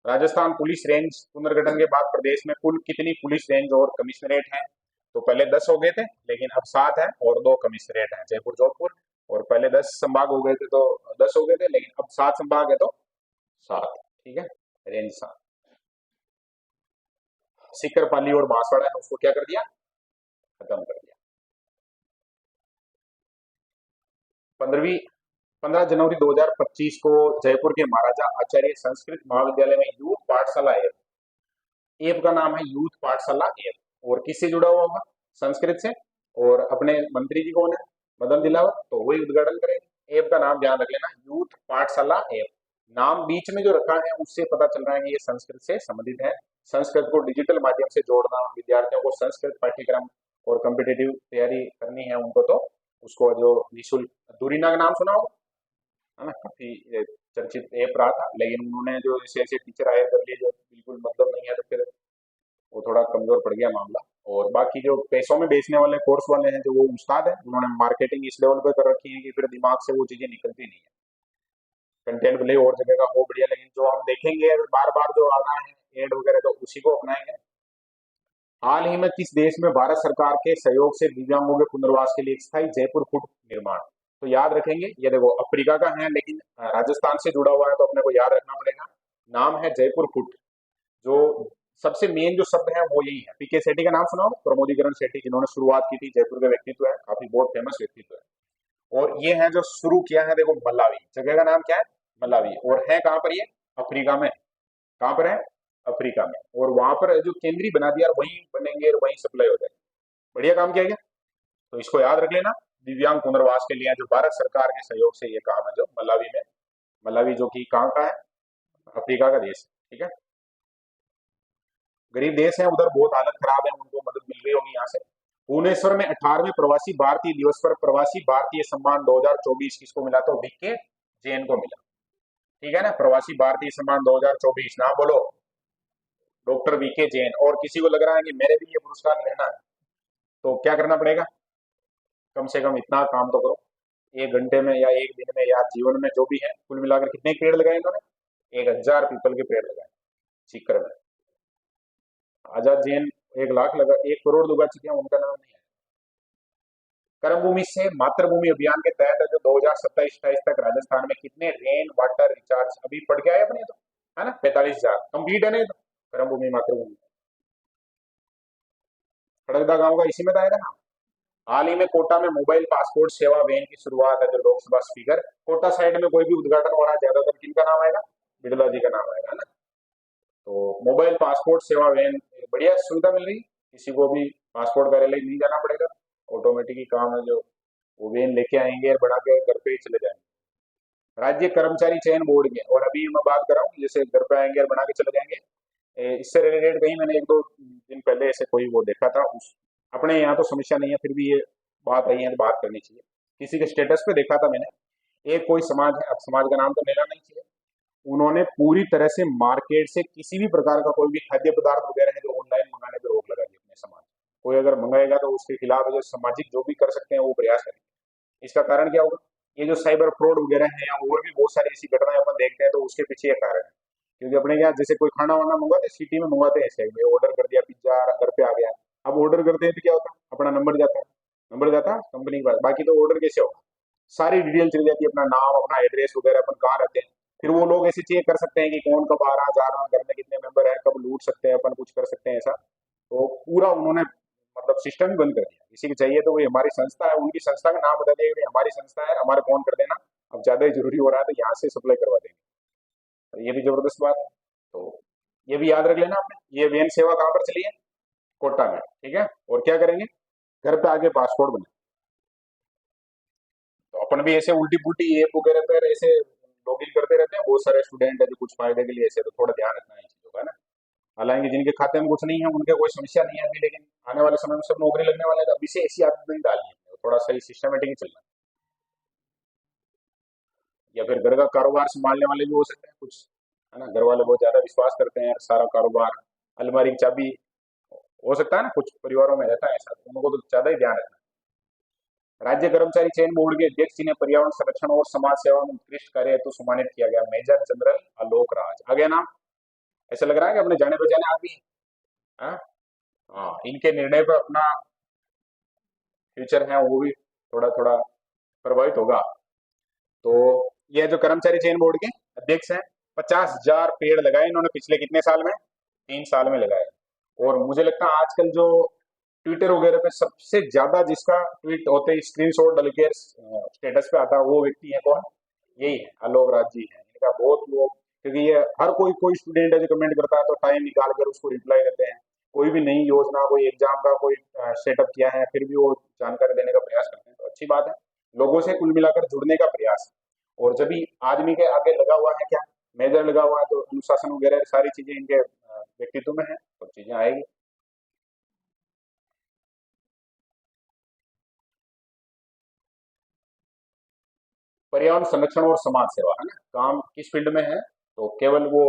A: राजस्थान पुलिस रेंज पुनर्गठन के बाद प्रदेश में कुल कितनी पुलिस रेंज और कमिश्नरेट हैं? तो पहले 10 हो गए थे, लेकिन अब 7 है, और 2 कमिश्नरेट हैं, जयपुर जोधपुर। और पहले 10 संभाग हो गए थे तो 10 हो गए थे, लेकिन अब 7 संभाग है तो 7। ठीक है। रेंज 7। सिकरपाली और बांसवाड़ा है, उसको क्या कर दिया? खत्म कर दिया। 15वीं 15 जनवरी 2025 को जयपुर के महाराजा आचार्य संस्कृत महाविद्यालय में यूथ पाठशाला एप, एप का नाम है यूथ पाठशाला एप। और किससे जुड़ा हुआ होगा? संस्कृत से। और अपने मंत्री जी कौन है? मदन दिलावर, तो वही उद्घाटन करेंगे। एप का नाम ध्यान रख लेना, यूथ पाठशाला एप। नाम बीच में जो रखा है उससे पता चल रहा है कि ये संस्कृत से संबंधित है। संस्कृत को डिजिटल माध्यम से जोड़ना, विद्यार्थियों को संस्कृत पाठ्यक्रम और कम्पिटेटिव तैयारी करनी है उनको, तो उसको जो निःशुल्क, दूरीना का नाम सुना हो, है ना, काफी चर्चित ऐप रहा था, लेकिन उन्होंने जो ऐसे ऐसे टीचर हायर कर लिए जो बिल्कुल मतलब नहीं है, तो फिर वो थोड़ा कमजोर पड़ गया मामला। और बाकी जो पैसों में बेचने वाले कोर्स वाले हैं, जो वो उस्ताद है, उन्होंने मार्केटिंग इस लेवल पे कर रखी है कि फिर दिमाग से वो चीजें निकलती नहीं है। कंटेंट भले और जगह का हो बढ़िया, लेकिन जो हम देखेंगे बार बार जो आ रहा है एड वगैरह, तो उसी को अपनाएंगे। हाल ही में किस देश में भारत सरकार के सहयोग से दिव्यांगों के पुनर्वास के लिए एक स्थायी जयपुर फुट निर्माण? तो याद रखेंगे, ये देखो अफ्रीका का है, लेकिन राजस्थान से जुड़ा हुआ है, तो अपने को याद रखना पड़ेगा। नाम है जयपुर फुट। जो सबसे मेन जो शब्द है वो यही है। पीके सेठी का नाम सुना हो? प्रमोदीकरण सेठी, जिन्होंने शुरुआत की थी, जयपुर के व्यक्तित्व है, काफी बहुत फेमस व्यक्तित्व है। और ये है जो शुरू किया है, देखो मल्लावी, जगह का नाम क्या है? मल्लावी। और है कहाँ पर ये? अफ्रीका में। कहाँ पर है? अफ्रीका में। और वहां पर जो केंद्रीय बना दिया, वहीं बनेंगे और वहीं सप्लाई हो जाएगी। बढ़िया काम किया गया। तो इसको याद रख लेना। दिव्यांग पुनर्वास के लिए जो भारत सरकार के सहयोग से ये काम है, जो मलावी में, मलावी जो कि कहाँ का है, अफ्रीका का देश है, ठीक है। गरीब देश है, उधर बहुत हालत खराब है, उनको मदद मिल रही होगी यहाँ से। भुवनेश्वर में 18वें प्रवासी भारतीय दिवस पर प्रवासी भारतीय सम्मान 2024 किसको मिला? तो वीके जैन को मिला, ठीक है ना। प्रवासी भारतीय सम्मान 2024, नाम बोलो, डॉक्टर वीके जैन। और किसी को लग रहा है कि मेरे भी ये पुरस्कार लेना है, तो क्या करना पड़ेगा? कम से कम इतना काम तो करो, 1 घंटे में या 1 दिन में या जीवन में जो भी है, कुल मिलाकर कितने पेड़ लगाए इन्होंने? 1000 पीपल के पेड़ लगाए सीकर में। आजाद जैन 1 लाख लगा, 1 करोड़ लगा चुके हैं, उनका नाम नहीं है। कर्मभूमि से मातृभूमि अभियान के तहत जो 2027-28 तक राजस्थान में कितने रेन वाटर रिचार्ज अभी पड़ गया है अपने, तो है ना 45,000 कंप्लीट है नहीं, तो कर्मभूमि मातृभूमि खड़गदा गांव का इसी में तो आएगा ना। हाल ही में कोटा में मोबाइल पासपोर्ट सेवा वैन की शुरुआत है, जो लोकसभा स्पीकर, कोटा साइड में कोई भी उद्घाटन हो रहा है, ज्यादातर किनका नाम आएगा? बिरला जी का नाम आएगा ना। तो मोबाइल पासपोर्ट सेवा वैन बढ़िया सुविधा मिल रही, किसी को भी पासपोर्ट कार्यालय नहीं जाना पड़ेगा, ऑटोमेटिक ही काम है, जो वो वैन लेके आएंगे और बना के घर पे ही चले जाएंगे। राज्य कर्मचारी चयन बोर्ड के, और अभी मैं बात कर रहा हूँ जैसे घर पे आएंगे और बना के चले जाएंगे, इससे रिलेटेड कहीं मैंने 1-2 दिन पहले ऐसे कोई वो देखा था, उस अपने यहाँ तो समस्या नहीं है, फिर भी ये बात आई है तो बात करनी चाहिए। किसी के स्टेटस पे देखा था मैंने, एक कोई समाज है, अब समाज का नाम तो लेना नहीं चाहिए, उन्होंने पूरी तरह से मार्केट से किसी भी प्रकार का कोई भी खाद्य पदार्थ वगैरह है जो ऑनलाइन मंगाने पर रोक लगा दी अपने समाज। कोई अगर मंगाएगा तो उसके खिलाफ जो सामाजिक जो भी कर सकते हैं वो प्रयास करेंगे। इसका कारण क्या होगा? ये जो साइबर फ्रॉड वगैरह है या और भी बहुत सारी ऐसी घटनाएं अपन देखते हैं, तो उसके पीछे ये कारण है। क्योंकि अपने क्या, जैसे कोई खाना वाना मंगवाते सिटी में मंगवाते हैं, ऐसे ऑर्डर कर दिया पिज्जा, घर पे आ गया। अब ऑर्डर करते हैं तो क्या होता है, अपना नंबर जाता है, नंबर जाता है कंपनी के पास, बाकी तो ऑर्डर कैसे होगा? सारी डिटेल चली जाती है, अपना नाम, अपना एड्रेस वगैरह, अपन कहाँ रहते हैं। फिर वो लोग ऐसे चेक कर सकते हैं कि कौन कब आ रहा जा रहा, घर में कितने मेंबर है, कब लूट सकते हैं अपन, कुछ कर सकते हैं ऐसा। तो पूरा उन्होंने मतलब सिस्टम ही बंद कर दिया। किसी को चाहिए तो वही हमारी संस्था है, उनकी संस्था का नाम बता देंगे कि हमारी संस्था है, हमारे फोन कर देना, अब ज्यादा ही जरूरी हो रहा है तो यहाँ से सप्लाई करवा देंगे। तो ये भी जबरदस्त बात है। तो ये भी याद रख लेना आपने। ये वेन सेवा कहाँ पर चली है? कोटा में, ठीक है। और क्या करेंगे? घर पे आके पासपोर्ट बने। तो अपन भी ऐसे उल्टी पुल्टी ऐप वगैरह पर ऐसे लॉग इन करते रहते हैं, बहुत सारे स्टूडेंट है जो कुछ फायदे के लिए ऐसे, तो थोड़ा ध्यान रखना है इन चीजों का ना। हालांकि जिनके खाते में कुछ नहीं है उनके कोई समस्या नहीं है अभी, लेकिन आने वाले समय में सब नौकरी लगने वाले हैं, तो अभी से ऐसी आदत नहीं डालनी है, थोड़ा सही सिस्टमेटिक ही चलना है। या फिर घर का कारोबार संभालने वाले भी हो सकते हैं कुछ, है ना, घर वाले बहुत ज्यादा विश्वास करते हैं, सारा कारोबार, अलमारी की चाबी, हो सकता है ना कुछ परिवारों में रहता है ऐसा, तो उनको तो ज्यादा ही ध्यान रखना है। राज्य कर्मचारी चयन बोर्ड के अध्यक्ष जिन्हें पर्यावरण संरक्षण और समाज सेवा में उत्कृष्ट कार्य हेतु सम्मानित किया गया, मेजर जनरल आलोक राज। आ गया नाम? ऐसा लग रहा है कि अपने जाने पहचाने आदमी है। हाँ, हाँ, इनके निर्णय पर अपना फ्यूचर है वो भी थोड़ा थोड़ा प्रभावित होगा। तो ये जो कर्मचारी चयन बोर्ड के अध्यक्ष हैं, 50,000 पेड़ लगाए इन्होंने पिछले कितने साल में? 3 साल में लगाए। और मुझे लगता है आजकल जो ट्विटर वगैरह पे सबसे ज्यादा जिसका ट्वीट होते ही स्क्रीनशॉट डाल के स्टेटस पे आता है, वो व्यक्ति है कौन? यही है, आलोक राज जी है। इनका बहुत लोग, क्योंकि ये हर कोई कोई स्टूडेंट है जो कमेंट करता है तो टाइम निकाल कर उसको रिप्लाई देते हैं। कोई भी नई योजना, कोई एग्जाम का कोई सेटअप किया है, फिर भी वो जानकारी देने का प्रयास करते हैं, तो अच्छी बात है। लोगों से कुल मिलाकर जुड़ने का प्रयास। और जब भी आदमी के आगे लगा हुआ है क्या, मेजर लगा हुआ है, तो अनुशासन वगैरह सारी चीजें इनके व्यक्तित्व में है, सब चीजें आएगी। पर्यावरण संरक्षण और समाज सेवा, है ना, काम किस फील्ड में है? तो केवल वो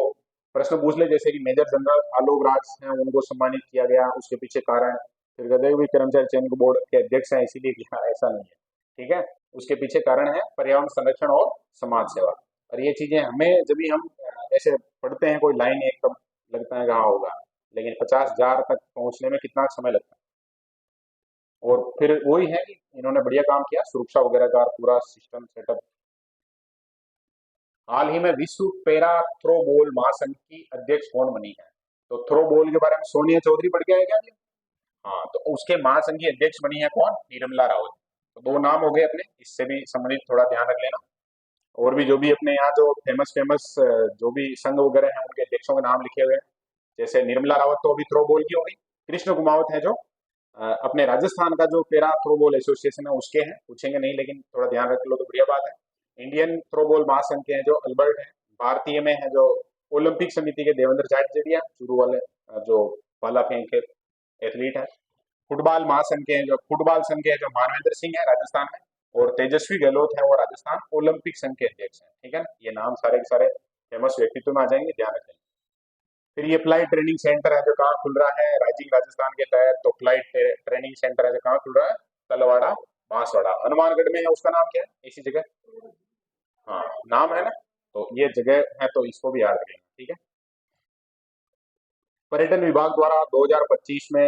A: प्रश्न पूछ ले जैसे कि मेजर जनरल आलोक राज हैं, उनको सम्मानित किया गया, उसके पीछे कारण, फिर कहते हैं भी कर्मचारी चयन बोर्ड के अध्यक्ष हैं इसीलिए किया, ऐसा नहीं है, ठीक है। उसके पीछे कारण है पर्यावरण संरक्षण और समाज सेवा। और ये चीजें हमें जब भी हम ऐसे पढ़ते हैं कोई लाइन एक, तब लगता है कहाँ होगा, लेकिन 50,000 तक पहुंचने में कितना समय लगता है। और फिर वही है कि इन्होंने बढ़िया काम किया, सुरक्षा वगैरह का पूरा सिस्टम सेटअप। हाल ही में विश्व पैरा थ्रो बॉल महासंघ की अध्यक्ष कौन बनी है? तो थ्रो बॉल के बारे में सोनिया चौधरी पढ़ के आए क्या जी? हाँ, तो उसके महासंघ की अध्यक्ष बनी है कौन? निर्मला रावत। तो 2 नाम हो गए अपने, इससे भी संबंधित थोड़ा ध्यान रख लेना। और भी जो भी अपने यहाँ जो फेमस फेमस जो भी संघ वगैरह हैं उनके अध्यक्षों के नाम लिखे हुए हैं, जैसे निर्मला रावत तो अभी थ्रो बॉल की होगी, कृष्ण कुमावत है जो अपने राजस्थान का जो पैरा थ्रोबॉल एसोसिएशन है उसके हैं, पूछेंगे नहीं लेकिन थोड़ा ध्यान रख लो तो बढ़िया बात है। इंडियन थ्रोबॉल महासंघ के हैं जो अल्बर्ट है। भारतीय में है जो ओलंपिक समिति के देवेंद्र झारझड़िया, शुरू वाले जो भाला फेंक के एथलीट है। फुटबॉल महासंघ के हैं जो फुटबॉल संघ के हैं जो मानवेंद्र सिंह है राजस्थान में। और तेजस्वी गहलोत है वो राजस्थान ओलंपिक संघ के अध्यक्ष हैं। ठीक है ना, ये नाम सारे के सारे फेमस व्यक्तित्व में आ जाएंगे, ध्यान रखें। फिर ये फ्लाइट ट्रेनिंग सेंटर है जो कहाँ खुल रहा है, राजीव राजस्थान के तहत। तो फ्लाइट ट्रेनिंग सेंटर है जो कहाँ खुल रहा है, तलवाड़ा बांसवाड़ा हनुमानगढ़ में है। उसका नाम क्या है इसी जगह, हाँ नाम है ना, तो ये जगह है तो इसको भी याद रखेंगे। ठीक है। पर्यटन विभाग द्वारा 2025 में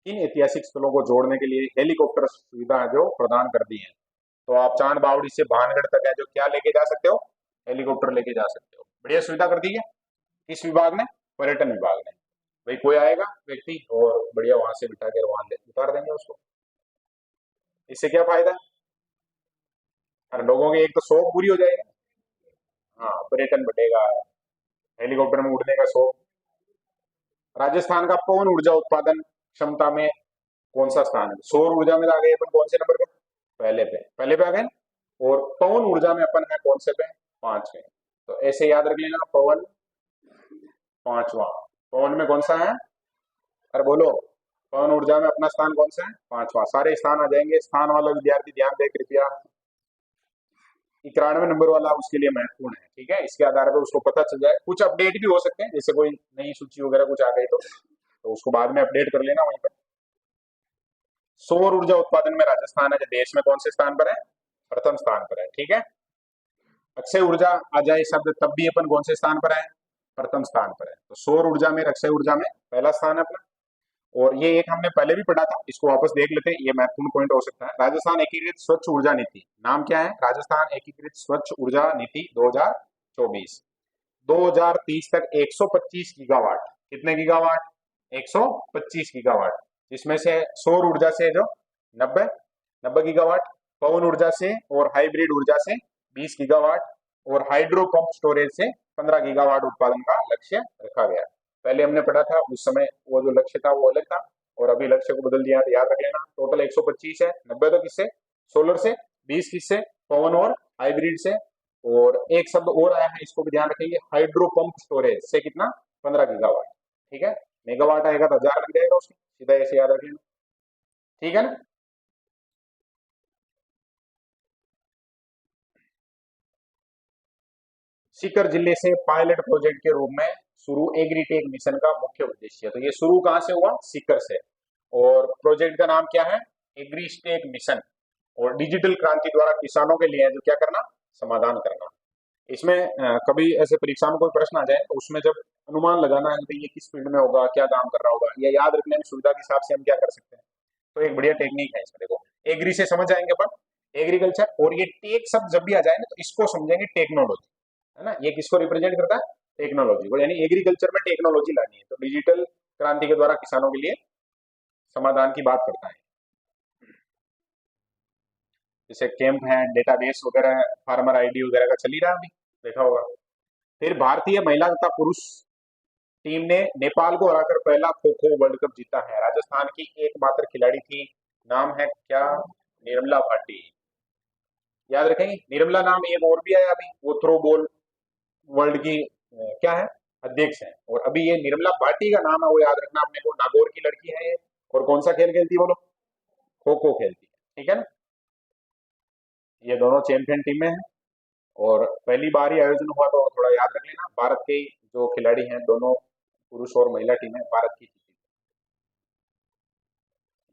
A: किन ऐतिहासिक स्थलों को जोड़ने के लिए हेलीकॉप्टर सुविधा है जो प्रदान कर दी है। तो आप चांद बावड़ी से भानगढ़ तक है जो क्या लेके जा सकते हो, हेलीकॉप्टर लेके जा सकते हो। बढ़िया सुविधा कर दी है किस विभाग ने, पर्यटन विभाग ने। भाई कोई आएगा व्यक्ति और बढ़िया वहां से बिठा कर वहां उतार देंगे उसको। इससे क्या फायदा है, हर लोगों की एक तो शौक पूरी हो जाएगी, हाँ पर्यटन बढ़ेगा, हेलीकॉप्टर में उड़ने का शौक। राजस्थान का पवन ऊर्जा उत्पादन क्षमता में कौन सा स्थान है, सौर ऊर्जा में आ गए अपन कौन से नंबर पे, पहले पे आ गए। और पवन ऊर्जा में अपन है कौन से पे, पांचवें। तो ऐसे याद रख लेना, पवन पांचवा। पवन में कौन सा है, अरे बोलो, पवन ऊर्जा में अपना स्थान कौन सा है, पांचवा। सारे स्थान आ जाएंगे, स्थान वाला विद्यार्थी ध्यान दे कृपया। 91 नंबर वाला उसके लिए महत्वपूर्ण है। ठीक है, इसके आधार पर उसको पता चल जाए। कुछ अपडेट भी हो सकते हैं, जैसे कोई नई सूची वगैरह कुछ आ गई तो उसको बाद में अपडेट कर लेना वहीं पर। सौर ऊर्जा उत्पादन में राजस्थान है जो देश में कौन से स्थान पर है, प्रथम स्थान पर है। ठीक है। अक्षय ऊर्जा आ जाए शब्द तब भी अपन कौन से स्थान पर है, प्रथम स्थान पर है। तो सौर ऊर्जा में, अक्षय ऊर्जा में पहला स्थान है अपना। और ये एक हमने पहले भी पढ़ा था, इसको वापस देख लेते हैं, ये महत्वपूर्ण पॉइंट हो सकता है। राजस्थान एकीकृत स्वच्छ ऊर्जा नीति, नाम क्या है, राजस्थान एकीकृत स्वच्छ ऊर्जा नीति 2024। 2030 तक 125 गीगावाट, कितने गीगावाट, 125 गीगावाट, जिसमें से सौर ऊर्जा से जो 90 90 गीगावाट, पवन ऊर्जा से और हाइब्रिड ऊर्जा से 20 गीगावाट, और हाइड्रो पंप स्टोरेज से 15 गीगावाट उत्पादन का लक्ष्य रखा गया। पहले हमने पढ़ा था उस समय वो जो लक्ष्य था वो अलग था, और अभी लक्ष्य को बदल दिया, तो याद रख लेना। टोटल 125 है, 90 तो किससे, सोलर से, 20 किससे, पवन और हाइब्रिड से। और एक शब्द और आया है, इसको भी ध्यान रखेंगे, हाइड्रो पंप स्टोरेज से कितना, 15 गीगावाट। ठीक है, मेगावाट आएगा तो 1000 लग जाएगा उसमें, सीधा ऐसे याद रखेंगे। ठीक है ना। सीकर जिले से पायलट प्रोजेक्ट के रूप में शुरू एग्रीटेक मिशन का मुख्य उद्देश्य, तो ये शुरू कहां से हुआ, सीकर से। और प्रोजेक्ट का नाम क्या है, एग्रीस्टेक मिशन। और डिजिटल क्रांति द्वारा किसानों के लिए जो क्या करना, समाधान करना। इसमें कभी ऐसे परीक्षा में कोई प्रश्न आ जाए तो उसमें जब अनुमान लगाना है कि ये किस फील्ड में होगा, क्या काम कर रहा होगा, या याद रखने में सुविधा के हिसाब से हम क्या कर सकते हैं, तो एक बढ़िया टेक्निक है इसमें। देखो एग्री से समझ जाएंगे अपन, एग्रीकल्चर, और ये टेक शब्द जब भी आ जाए ना तो इसको समझेंगे टेक्नोलॉजी, है ना। ये किसको रिप्रेजेंट करता है, टेक्नोलॉजी को, यानी एग्रीकल्चर में टेक्नोलॉजी लानी है। तो डिजिटल क्रांति के द्वारा किसानों के लिए समाधान की बात करता है। जैसे कैंप है, डेटाबेस वगैरह, फार्मर आईडी वगैरह का चल ही रहा है अभी, देखा होगा। फिर भारतीय महिला तथा पुरुष टीम ने नेपाल को हराकर पहला खो खो वर्ल्ड कप जीता है। राजस्थान की एकमात्र खिलाड़ी थी, नाम है क्या, निर्मला भाटी। याद रखेंगे, निर्मला नाम एक और भी आया अभी, वो थ्रो बॉल वर्ल्ड की क्या है, अध्यक्ष है। और अभी ये निर्मला भाटी का नाम है वो याद रखना अपने को, नागौर की लड़की है ये। और कौन सा खेल खेलती है बोलो, खो खो खेलती है। ठीक है ना, ये दोनों चैंपियन टीमें हैं। और पहली बार ही आयोजन हुआ तो थोड़ा याद रख लेना, भारत के जो खिलाड़ी हैं दोनों पुरुष और महिला टीमें भारत की जीती।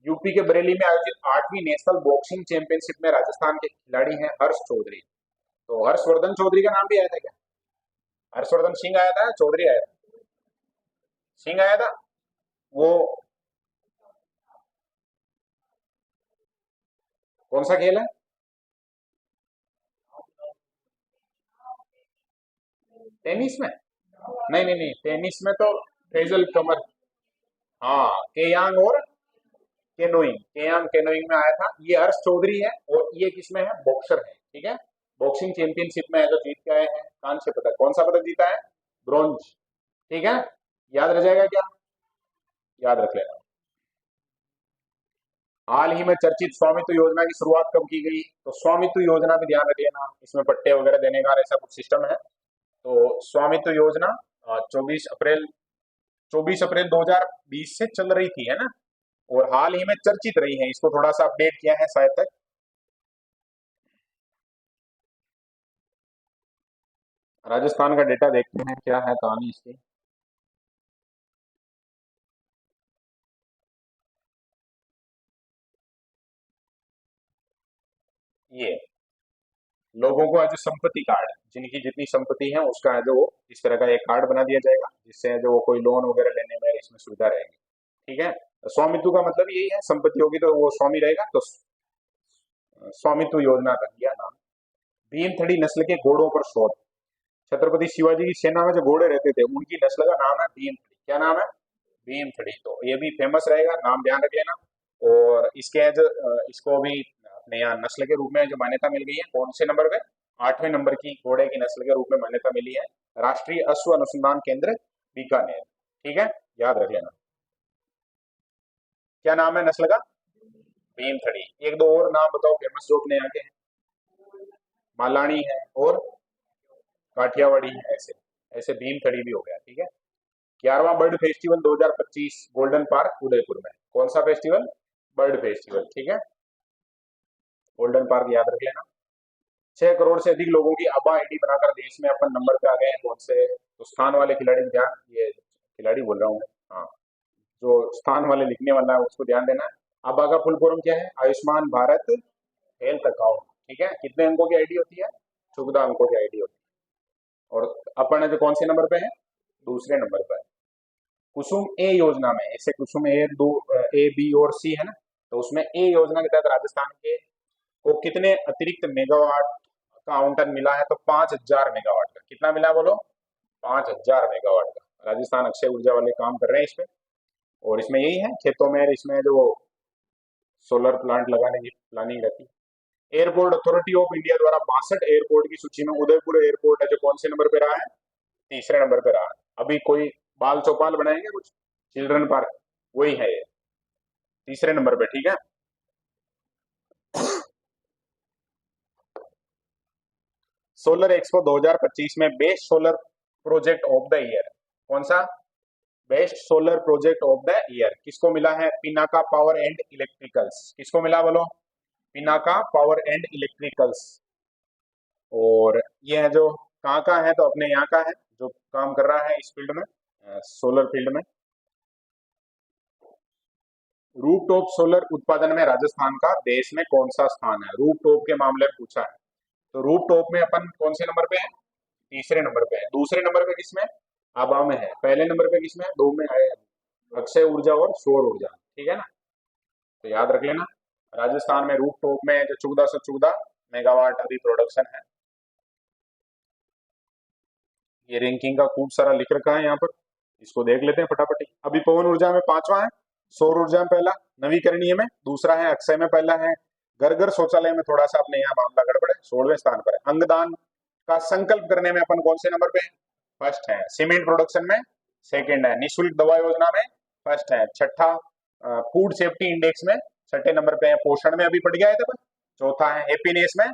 A: यूपी के बरेली में आयोजित 8वीं नेशनल बॉक्सिंग चैंपियनशिप में राजस्थान के खिलाड़ी हैं हर्ष चौधरी। तो हर्षवर्धन चौधरी का नाम भी आया था क्या, हर्षवर्धन सिंह आया था, चौधरी आया था, सिंह आया था। वो कौन सा खेल है, टेनिस में, नहीं नहीं नहीं, टेनिस में तो फैजल कमर, हाँ केयांग और केनोइंग, केयांग केनोइंग में आया था। ये हर्ष चौधरी है, और ये किसमें है, बॉक्सर है। ठीक है, बॉक्सिंग चैंपियनशिप में है जो जीत के आए हैं, कांस्य पदक, कौन सा पदक जीता है, ब्रॉन्ज। ठीक है, याद रह जाएगा क्या, याद रख लेना। हाल ही में चर्चित स्वामित्व योजना की शुरुआत कब की गई? तो स्वामित्व योजना भी ध्यान रख लेना, इसमें पट्टे वगैरह देने का ऐसा कुछ सिस्टम है। तो स्वामित्व योजना 24 अप्रैल 2020 से चल रही थी, है ना, और हाल ही में चर्चित रही है। इसको थोड़ा सा अपडेट किया है शायद तक। राजस्थान का डेटा देखते हैं क्या है कहानी इसकी। ये लोगों को जो संपत्ति कार्ड, जिनकी जितनी संपत्ति है उसका है जो वो इस तरह का एक कार्ड बना दिया जाएगा, जिससे है जो वो कोई लोन वगैरह लेने में इसमें सुविधा रहेगी। ठीक है, स्वामित्व का मतलब यही है, संपत्ति होगी तो वो स्वामी रहेगा, तो स्वामित्व योजना का दिया नाम। भीमथड़ी नस्ल के घोड़ों पर शोध। छत्रपति शिवाजी की सेना में जो घोड़े रहते थे उनकी नस्ल का नाम है भीमथड़ी। क्या नाम है? भीमथड़ी। तो ये भी फेमस रहेगा, नाम ध्यान रख लेना। और इसके जो इसको भी अपने यहाँ नस्ल के रूप में जो मान्यता मिल गई है, कौन से नंबर पे? 8वें नंबर की घोड़े की नस्ल के रूप में मान्यता मिली है, राष्ट्रीय अश्व अनुसंधान केंद्र बीकानेर। ठीक है, याद रख लेना। क्या नाम है नस्ल का? भीमथड़ी। एक दो और नाम बताओ फेमस जो अपने यहाँ के हैं। मालानी है और काठियावाड़ी है, ऐसे ऐसे भीमथड़ी भी हो गया। ठीक है। 11वां bird festival 2025 golden park Udaipur में। कौन सा फेस्टिवल? Bird festival. ठीक है, गोल्डन पार्क याद रख लेना। 6 करोड़ से अधिक लोगों की आबा आईडी बनाकर देश में अपन नंबर पे आ गए हैं। कौन से? तो स्थान वाले खिलाड़ी ध्यान, ये खिलाड़ी बोल रहा हूँ मैं, हाँ, जो स्थान वाले लिखने वाला है उसको ध्यान देना है। आबा का फुल फॉर्म क्या है? Ayushman Bharat health account. ठीक है, कितने अंकों की आईडी होती है? 14 अंकों की आईडी होती है। और अपन है जो कौन से नंबर पे है? दूसरे नंबर पर है। कुसुम ए योजना में, ऐसे कुसुम ए दो, ए बी और सी है ना, तो उसमें ए योजना के तहत राजस्थान के को कितने अतिरिक्त मेगावाट का आवंटन मिला है? तो 5000 मेगावाट का। कितना मिला है बोलो? 5000 मेगावाट का। राजस्थान अक्षय ऊर्जा वाले काम कर रहे हैं इसमें। और इसमें यही है, खेतों में इसमें जो सोलर प्लांट लगाने की प्लानिंग रहती है। एयरपोर्ट अथॉरिटी ऑफ इंडिया द्वारा 62 एयरपोर्ट की सूची में उदयपुर एयरपोर्ट है जो कौन से नंबर पे रहा है? तीसरे नंबर पे रहा है। अभी कोई बाल चौपाल बनाएंगे कुछ, चिल्ड्रन पार्क, वही है ये, तीसरे नंबर पे। ठीक है। सोलर एक्सपो 2025 में best solar project of the year, कौन सा? Best solar project of the year किसको मिला है? Pinaka power and electricals. किसको मिला बोलो? Pinaka power and electricals. और ये है जो कहाँ का है? तो अपने यहाँ का है, जो काम कर रहा है इस फील्ड में, सोलर फील्ड में। रूफटॉप सोलर उत्पादन में राजस्थान का देश में कौन सा स्थान है? रूफटॉप के मामले में पूछा है। तो रूफटॉप में अपन कौन से नंबर पे है? तीसरे नंबर पे है। दूसरे नंबर पे किसमें? आबा में है। पहले नंबर पे किसमें? दो में है, अक्षय ऊर्जा और सौर ऊर्जा। ठीक है ना, तो याद रख लेना। राजस्थान में रूफटॉप में जो 1414 मेगावाट अभी प्रोडक्शन है। ये रैंकिंग का खूब सारा लिख रखा है यहाँ पर, इसको देख लेते हैं फटाफट। अभी पवन ऊर्जा में 5वां है, सौर ऊर्जा में पहला, नवीकरणीय में दूसरा है, अक्षय में पहला है, घर घर शौचालय में थोड़ा सा अपने यहाँ मामला गड़बड़ है, 16वें स्थान पर है। अंगदान का संकल्प करने में अपन कौन से नंबर पे है? फर्स्ट है। सीमेंट प्रोडक्शन में सेकंड है। निःशुल्क दवा योजना में फर्स्ट है। छठा फूड सेफ्टी इंडेक्स में छठे नंबर पे है। पोषण में अभी पड़ गया है तो चौथा है। हैप्पीनेस में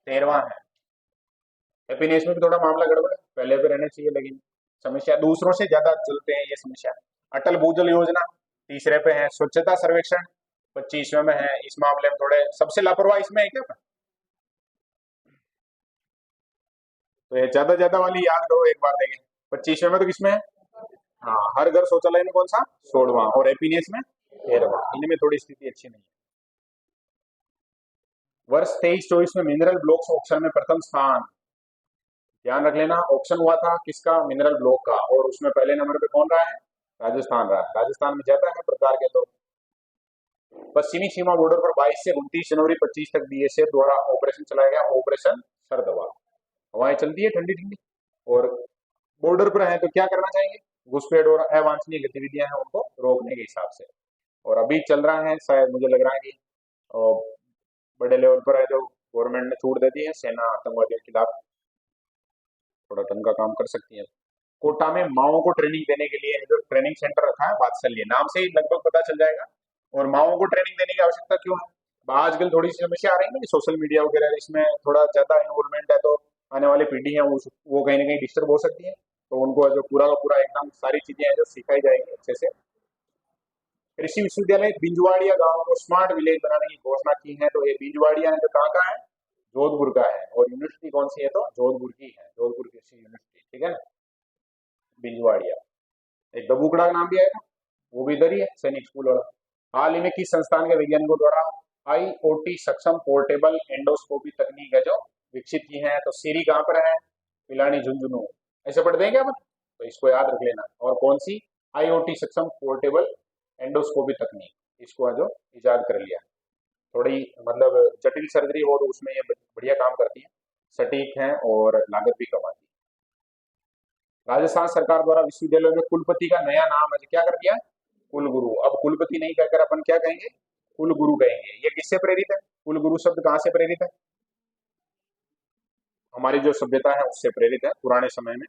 A: 13वां है। हैप्पीनेस में भी थोड़ा मामला गड़बड़ है, पहले पे रहना चाहिए, लेकिन समस्या दूसरों से ज्यादा जलते हैं ये समस्या। अटल भूजल योजना तीसरे पे है। स्वच्छता सर्वेक्षण 25वें में है। इस मामले में थोड़े सबसे लापरवाह इसमें है क्या? तो ये ज्यादा ज्यादा वाली याद करो एक बार देखें। 25वें में तो किसमें है? हाँ, हर घर शौचालय में कौन सा? 16वां। और हैप्पीनेस में 13वां। इनमें थोड़ी स्थिति अच्छी नहीं है। वर्ष 23-24 में मिनरल ब्लॉक्स ऑक्शन में प्रथम स्थान, ध्यान रख लेना। ऑक्शन हुआ था किसका? मिनरल ब्लॉक का, और उसमें पहले नंबर पे कौन रहा है? राजस्थान रहा है। राजस्थान में ज्यादा है प्रकार के। तो पश्चिमी सीमा बॉर्डर पर 22 से 29 जनवरी 25 तक बीएसएफ द्वारा ऑपरेशन चलाया गया, ऑपरेशन सरदवा। हवाएं चलती है ठंडी ठंडी, और बॉर्डर पर है तो क्या करना चाहिए? घुसपैठ और अवांछनीय गतिविधियां हैं उनको रोकने के हिसाब से। और अभी चल रहा है, शायद मुझे लग रहा है कि बड़े लेवल पर है जो गवर्नमेंट ने छूट दे दी है, सेना आतंकवादियों के खिलाफ थोड़ा ढंग का काम कर सकती है। कोटा में माओ को ट्रेनिंग देने के लिए जो ट्रेनिंग सेंटर रखा है वात्सल्य, नाम से ही लगभग पता चल जाएगा। और माओ को ट्रेनिंग देने की आवश्यकता क्यों है? आजकल थोड़ी सी समस्या आ रही है ना कि सोशल मीडिया वगैरह इसमें थोड़ा ज्यादा इन्वॉल्वमेंट है, तो आने वाली पीढ़ी है वो कहीं ना कहीं डिस्टर्ब हो सकती है। तो उनको जो पूरा का पूरा एकदम सारी चीजें हैं जो सिखाई जाएगी अच्छे से। कृषि विश्वविद्यालय बिंजवाड़िया गांव को स्मार्ट विलेज बनाने की घोषणा की है। तो ये बिंजवाड़िया है जो कहाँ का है? जोधपुर का है। और यूनिवर्सिटी कौन सी है? तो जोधपुर की है, जोधपुर कृषि यूनिवर्सिटी, ठीक है ना, बिंजवाड़िया। एक दबुकड़ा का नाम भी आएगा, वो भी इधर ही है, सैनिक स्कूल वाला। हाल ही में किस संस्थान के वैज्ञानिकों द्वारा आईओटी सक्षम पोर्टेबल एंडोस्कोपी तकनीक है जो विकसित की है? तो सीरी कहाँ पर है? पिलानी झुंझुनू। ऐसे पढ़ देंगे अपन, तो इसको याद रख लेना। और कौन सी? आईओटी सक्षम पोर्टेबल एंडोस्कोपी तकनीक, इसको जो इजाद कर लिया। थोड़ी मतलब जटिल सर्जरी हो तो उसमें ये बढ़िया काम करती है, सटीक है और लागत भी कम आती है। राजस्थान सरकार द्वारा विश्वविद्यालयों में कुलपति का नया नाम है क्या कर दिया? कुलगुरु। अब कुलपति नहीं कहकर अपन क्या कहेंगे? कुलगुरु कहेंगे। ये किससे प्रेरित है? कुलगुरु शब्द कहाँ से प्रेरित है? हमारी जो सभ्यता है उससे प्रेरित है, पुराने समय में।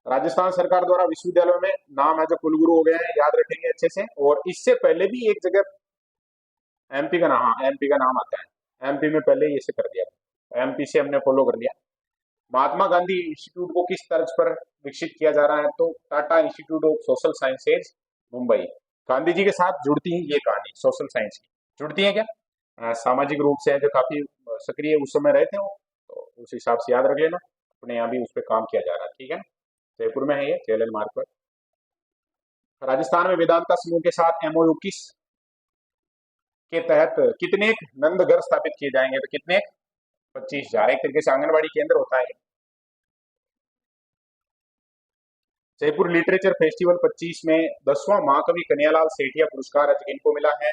A: राजस्थान सरकार द्वारा विश्वविद्यालयों में नाम है जो कुलगुरु हो गए हैं, याद रखेंगे अच्छे से। और इससे पहले भी एक जगह एमपी का नाम, हाँ एमपी का नाम आता है, एमपी में पहले ही इसे कर दिया, एमपी से हमने फॉलो कर लिया। महात्मा गांधी इंस्टीट्यूट को किस तर्ज पर विकसित किया जा रहा है? तो Tata institute of social sciences Mumbai. Gandhi ji के साथ जुड़ती है ये कहानी सोशल साइंस की, जुड़ती है क्या? सामाजिक रूप से जो काफी सक्रिय उस समय रहे थे वो, तो उस हिसाब से याद रख लेना। अपने यहाँ भी उस पर काम किया जा रहा है, ठीक है। जयपुर में है ये, जेएलएन मार्ग पर। राजस्थान में वेदांता समूह के साथ एमओयू किस के तहत कितने नंद घर स्थापित किए जाएंगे? तो कितने? 25,000। एक तरीके से आंगनबाड़ी केंद्र होता है। जयपुर लिटरेचर फेस्टिवल 25 में 10वां महाकवि कन्हैयालाल सेठिया पुरस्कार आज किनको मिला है?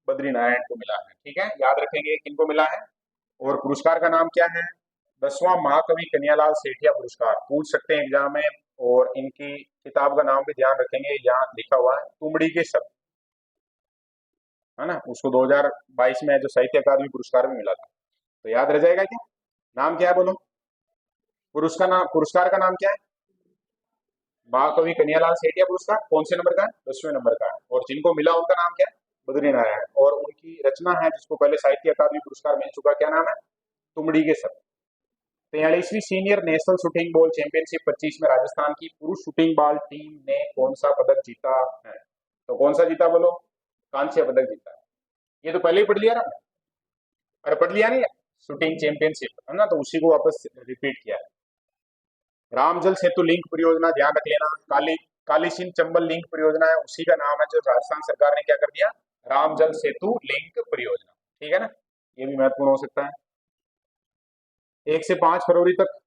A: बद्री नारायण को मिला है, ठीक है, याद रखेंगे किनको मिला है। और पुरस्कार का नाम क्या है? 10वां महाकवि कन्हैयालाल सेठिया पुरस्कार, पूछ सकते हैं एग्जाम में। और इनकी किताब का नाम भी ध्यान रखेंगे, यहाँ लिखा हुआ है तुमड़ी के शब्द, है ना, उसको 2022 में जो साहित्य अकादमी पुरस्कार भी मिला था। तो याद रह जाएगा क्या? नाम क्या है बोलो? पुरस्कार का नाम क्या है? महाकवि कन्हैयालाल सेठिया पुरस्कार। कौन से नंबर का है? 10वें नंबर का है। और जिनको मिला उनका नाम क्या है? बद्री नारायण। और उनकी रचना है जिसको पहले साहित्य अकादमी पुरस्कार मिल चुका, क्या नाम है? तुमड़ी के शब्द। 43वीं senior national shooting ball championship 25 में राजस्थान की पुरुष शूटिंग बॉल टीम ने कौन सा पदक जीता है? तो कौन सा जीता बोलो? कांस्य पदक जीता है। ये तो पहले ही पढ़ लिया ना, अरे पढ़ लिया नहीं? शूटिंग चैंपियनशिप है ना, तो उसी को वापस रिपीट किया है। रामजल सेतु लिंक परियोजना, ध्यान रख लेना, काली सिंध चंबल लिंक परियोजना है, उसी का नाम है जो राजस्थान सरकार ने क्या कर दिया? रामजल सेतु लिंक परियोजना, ठीक है ना। ये भी महत्वपूर्ण हो सकता है। 1 से 5 फरवरी तक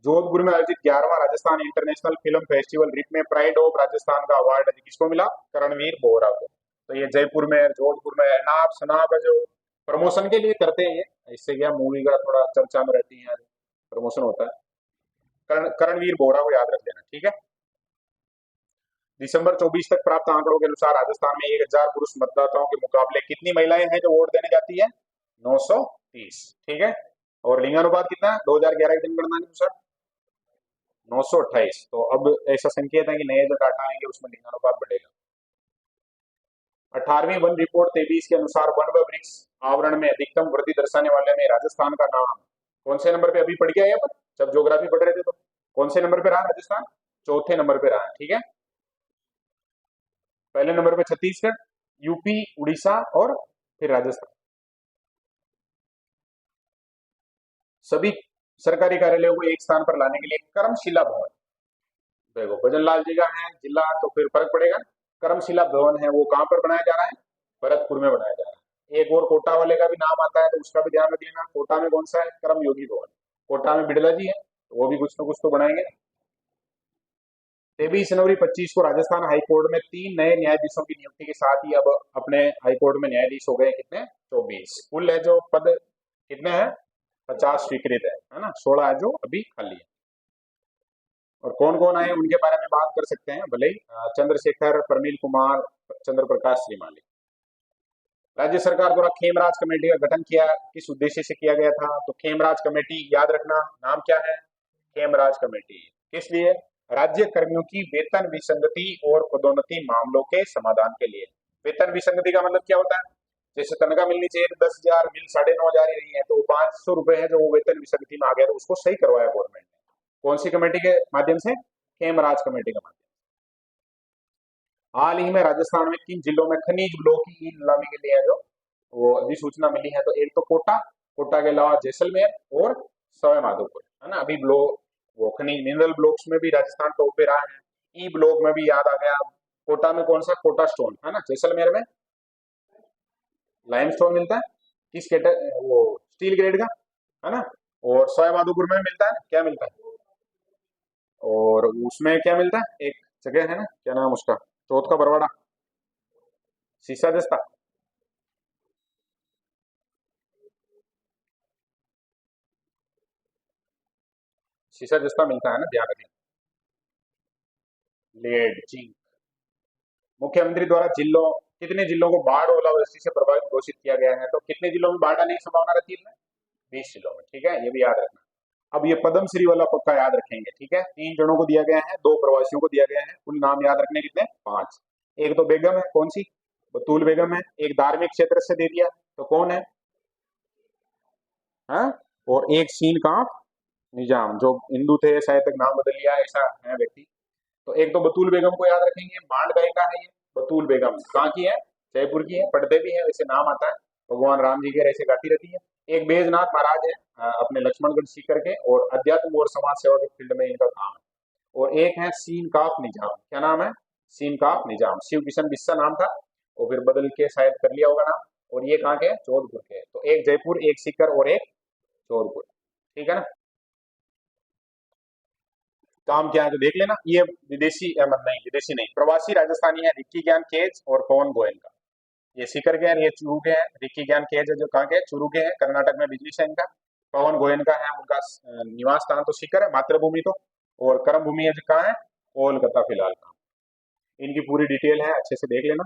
A: जोधपुर में आयोजित 11वां राजस्थान इंटरनेशनल फिल्म फेस्टिवल रिप में प्राइड ऑफ राजस्थान का अवार्ड किसको मिला? करणवीर बोहरा को। तो ये जयपुर में, जोधपुर में नाप शनाप है जो प्रमोशन के लिए करते हैं ये, इससे क्या मूवी का थोड़ा चर्चा में रहती है, प्रमोशन होता है। करणवीर बोहरा को याद रख लेना, ठीक है। दिसंबर 24 तक प्राप्त आंकड़ों के अनुसार राजस्थान में 1000 पुरुष मतदाताओं के मुकाबले कितनी महिलाएं हैं जो वोट देने जाती है? 930, ठीक है। और लिंगानुपात कितना है 2011 की जनगणना के अनुसार? 928। तो अब ऐसा संकेत है कि नए जो डाटा आएंगे उसमें लिंगानुपात बढ़ेगा। 18वीं वन रिपोर्ट 23 के अनुसार वन व वृक्ष आवरण में अधिकतम वृद्धि दर्शाने वाले में राजस्थान का नाम कौन से नंबर पे अभी पड़ गया है? अपन जब ज्योग्राफी पढ़ रहे थे तो कौन से नंबर पे रहा राजस्थान? चौथे नंबर पे रहा, ठीक है। पहले नंबर पे छत्तीसगढ़, यूपी, उड़ीसा और फिर राजस्थान। सभी सरकारी कार्यालयों को एक स्थान पर लाने के लिए कर्मशिला भवन, देखो भजनलाल जी का है जिला तो फिर फर्क पड़ेगा। कर्मशिला भवन है वो कहां पर बनाया जा रहा है? भरतपुर में बनाया जा रहा है। एक और कोटा वाले का भी नाम आता है तो उसका भी ध्यान रख लेना। कोटा में कौन सा है? कर्मयोगी भवन। कोटा में बिड़ला जी है तो वो भी कुछ ना कुछ तो बनाएंगे। 23 जनवरी 25 को राजस्थान हाईकोर्ट में 3 नए न्यायाधीशों की नियुक्ति के साथ ही अब अपने हाईकोर्ट में न्यायाधीश हो गए कितने? 24। कुल है जो पद कितने हैं? 50 स्वीकृत है ना, 16 है जो अभी खाली है। और कौन कौन आए उनके बारे में बात कर सकते हैं भले ही, चंद्रशेखर, प्रनील कुमार, चंद्र प्रकाश श्रीमाली। राज्य सरकार द्वारा खेमराज कमेटी का गठन किया किस उद्देश्य से किया गया था? तो खेमराज कमेटी, याद रखना नाम क्या है? खेमराज कमेटी। किस लिए? राज्य कर्मियों की वेतन विसंगति और पदोन्नति मामलों के समाधान के लिए। वेतन विसंगति का मतलब क्या होता है? जैसे तनख्वाह मिलनी चाहिए तो 10,000 मिल 9,500 ही रही है, तो 500 रुपए है जो वो वेतन विसंगति में आ गया, तो उसको सही करवाया गवर्नमेंट ने। कौन सी कमेटी के माध्यम से? खेमराज कमेटी के माध्यम से। हाल ही में राजस्थान में किन जिलों में खनिज ब्लॉक की नीलामी के लिए है जो वो अधिसूचना मिली है? तो एक तो कोटा, कोटा के अलावा जैसलमेर और सवाई माधोपुर, है ना। अभी ब्लॉक वो खनिज मिनरल ब्लॉक्स में भी राजस्थान टॉप पे रहा है। ई ब्लॉक में भी याद आ गया। कोटा में कौन सा? कोटा स्टोन, है ना। जैसलमेर में लाइमस्टोन मिलता है, किस कैटेगरी? वो स्टील ग्रेड का, है ना। और सवाई माधोपुर में मिलता है, क्या मिलता है? और उसमें क्या मिलता है? एक जगह है ना, क्या नाम उसका, चौथ का बरवाड़ा, सीसा दस्ता। सीसा दस्ता मिलता है ना, ध्यान रखें। Lead, zinc. मुख्यमंत्री द्वारा जिलों, कितने जिलों को बाढ़ और ओलावृष्टि से प्रभावित घोषित किया गया है? तो कितने जिलों में बाढ़ आने की संभावना रहती है? 20 जिलों में, ठीक है, ये भी याद रखना। अब ये पद्मश्री वाला पक्का याद रखेंगे, ठीक है। 3 जनों को दिया गया है, 2 प्रवासियों को दिया गया है। कुल नाम याद रखने कितने? 5। एक तो बेगम है, कौन सी? बतूल बेगम है। एक धार्मिक क्षेत्र से दे दिया, तो कौन है? हाँ। और एक सीन का निजाम, जो हिंदू थे शायद तक नाम बदल लिया, ऐसा है व्यक्ति। तो एक तो बतूल बेगम को याद रखेंगे, मांड गायिका है ये बतूल बेगम। कहाँ की है? जयपुर की है। पढ़ते भी है, वैसे नाम आता है। भगवान राम जी के ऐसे गाती रहती है। एक बैजनाथ महाराज है, अपने लक्ष्मणगढ़ सीकर के, और अध्यात्म और समाज सेवा के फील्ड में इनका काम है। और एक है सीन काफ निजाम, क्या नाम है? सीन काफ निजाम, शिव किशन बिस्सा नाम था, और फिर बदल के शायद कर लिया होगा नाम। और ये कहाँ के हैं? जोधपुर के। तो एक जयपुर, एक सीकर और एक जोधपुर, ठीक है ना। काम क्या है तो देख लेना। ये विदेशी नहीं, विदेशी नहीं, प्रवासी राजस्थानी है, रिक्की ज्ञान केज और पवन गोयल का। ये सीकर के हैं, ये चूरू के हैं। रिक्की ज्ञान केज है जो कहाँ के हैं? चूरू के हैं, कर्नाटक में बिजली है इनका। पवन गोयल का है, उनका निवास स्थान तो सीकर है, मातृभूमि तो। और कर्म भूमि है जो कहाँ है? कोलकाता फिलहाल का। इनकी पूरी डिटेल है, अच्छे से देख लेना।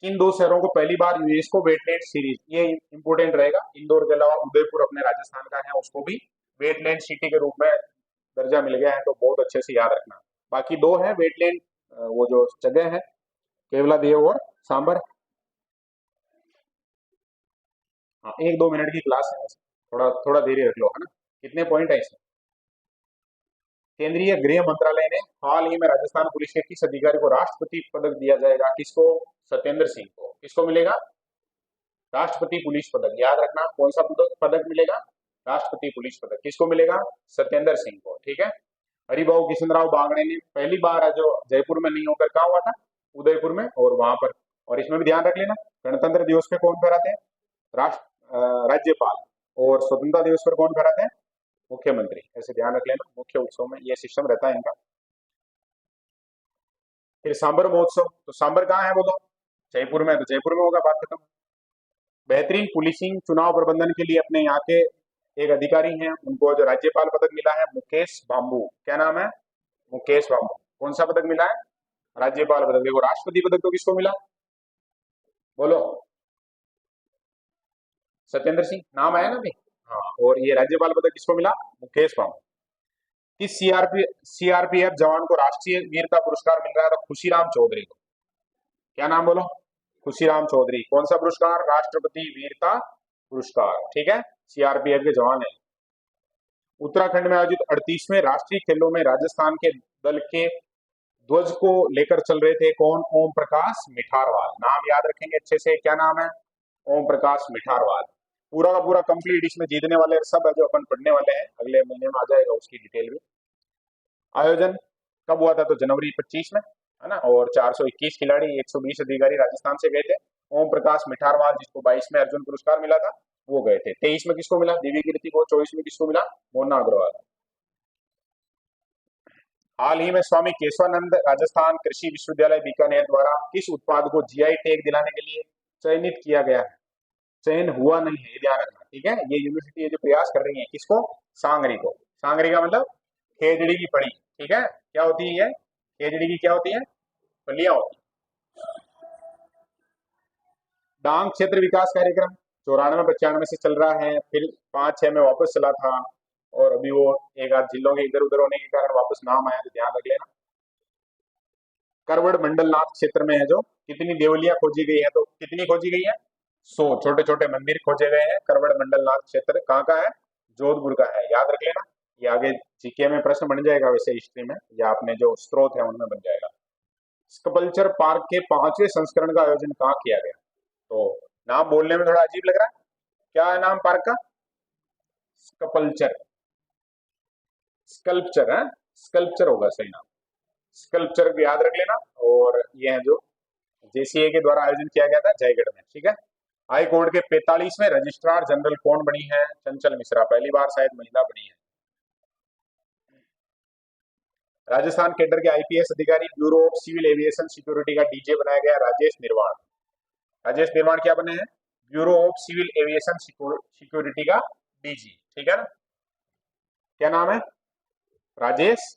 A: किन 2 शहरों को पहली बार यूनेस्को वेटलैंड सीरीज, ये इंपोर्टेंट रहेगा। इंदौर के अलावा उदयपुर अपने राजस्थान का है, उसको भी वेटलैंड सिटी के रूप में दर्जा मिल गया है, तो बहुत अच्छे से याद रखना। बाकी 2 है वेटलैंड, वो जो जगह है, केवला देव और सांबर। हाँ, 1-2 मिनट की क्लास है, थोड़ा थोड़ा धीरे रख लो, है ना। कितने पॉइंट है इसमें? केंद्रीय गृह मंत्रालय ने हाल ही में राजस्थान पुलिस के किस अधिकारी को राष्ट्रपति पदक दिया जाएगा? किसको? सत्येंद्र सिंह को। किसको मिलेगा? राष्ट्रपति पुलिस पदक, याद रखना। कौन सा पदक पदक मिलेगा? राष्ट्रपति पुलिस पदक। किसको मिलेगा? सत्येंद्र सिंह को, ठीक है। हरिभाऊ किशनराव बागड़े ने पहली बार जो जयपुर में नहीं होकर कहा हुआ था? उदयपुर में, और वहां पर। और इसमें भी ध्यान रख लेना, गणतंत्र दिवस पे कौन फहराते हैं? राज्यपाल। और स्वतंत्रता दिवस पर कौन फहराते हैं? मुख्यमंत्री। ऐसे ध्यान रख लेना, मुख्य उत्सव में ये सिस्टम रहता है इनका। फिर सांबर महोत्सव, तो सांबर कहाँ है बोलो? जयपुर में, तो जयपुर में होगा, बात खत्म। बेहतरीन पुलिसिंग चुनाव प्रबंधन के लिए अपने यहाँ के एक अधिकारी हैं, उनको जो राज्यपाल पदक मिला है, मुकेश बाम्बू। क्या नाम है? मुकेश बाम्बू। कौन सा पदक मिला है? राज्यपाल पदक। देखो, राष्ट्रपति पदक तो किसको मिला? बोलो। सत्येंद्र सिंह नाम आया ना अभी। हाँ, और ये राज्यपाल पदक किसको मिला? मुकेश बाम्बू। किस सीआरपीएफ जवान को राष्ट्रीय वीरता पुरस्कार मिल रहा है? तो खुशीराम चौधरी को। क्या नाम बोलो? खुशीराम चौधरी। कौन सा पुरस्कार? राष्ट्रपति वीरता पुरस्कार, ठीक है। सीआरपीएफ के जवान है। उत्तराखंड में आयोजित 38वें राष्ट्रीय खेलों में राजस्थान के दल के ध्वज को लेकर चल रहे थे कौन? ओम प्रकाश मिठारवाल। नाम याद रखेंगे अच्छे से, क्या नाम है? ओम प्रकाश मिठारवाल। पूरा का पूरा कंप्लीट, इसमें जीतने वाले सब है जो अपन पढ़ने वाले हैं, अगले महीने में आ जाएगा उसकी डिटेल भी। आयोजन कब हुआ था? तो जनवरी 25 में, है ना। और 421 खिलाड़ी, 120 अधिकारी राजस्थान से गए थे। ओम प्रकाश मिठारवाल, जिसको 22 में अर्जुन पुरस्कार मिला था, वो गए थे। 23 में किसको मिला? दिव्य कीर्ति को। 24 में किसको मिला? मोना अग्रवाल। हाल ही में स्वामी केशवानंद राजस्थान कृषि विश्वविद्यालय बीकानेर द्वारा किस उत्पाद को जीआई टैग दिलाने के लिए चयनित किया गया है? चयन हुआ नहीं है, ये ध्यान रखना, ठीक है। ये यूनिवर्सिटी ये जो प्रयास कर रही है, किसको? सांगरी को। सांगरी का मतलब खेजड़ी की पड़ी, ठीक है। क्या होती है ये? खेजड़ी की क्या होती है? फलियां होती है। डांग क्षेत्र विकास कार्यक्रम 94-95 से चल रहा है, फिर 5-6 में वापस चला था, और अभी वो एक आध जिलों के इधर उधर होने के कारण वापस नाम आया, तो ध्यान रख लेना। करवड़ मंडलनाथ क्षेत्र में है जो, कितनी देवलियां खोजी गई है, तो कितनी खोजी गई है? 100 छोटे छोटे मंदिर खोजे गए हैं। करवड़ मंडलनाथ क्षेत्र कहाँ का है? जोधपुर का है, याद रख लेना। ये आगे जीके में प्रश्न बन जाएगा, वैसे हिस्ट्री में या अपने जो स्रोत है उनमें बन जाएगा। स्कल्पचर पार्क के 5वें संस्करण का आयोजन कहाँ किया गया? तो नाम बोलने में थोड़ा अजीब लग रहा है, क्या है नाम पार्क का? स्कल्पचर, स्कल्पचर है, स्कल्पचर होगा सही नाम। स्कल्पचर को याद रख लेना। और ये है जो जेसीए के द्वारा आयोजन किया गया था जयगढ़ में, ठीक है। हाई कोर्ट के 45वें रजिस्ट्रार जनरल कौन बनी है? चंचल मिश्रा, पहली बार शायद महिला बनी है। राजस्थान कैडर के आईपीएस अधिकारी bureau of civil aviation security का डीजे बनाया गया राजेश निर्वाण। राजेश निर्वाण क्या बने हैं? Bureau of civil aviation security का डीजी, ठीक है ना। क्या नाम है? राजेश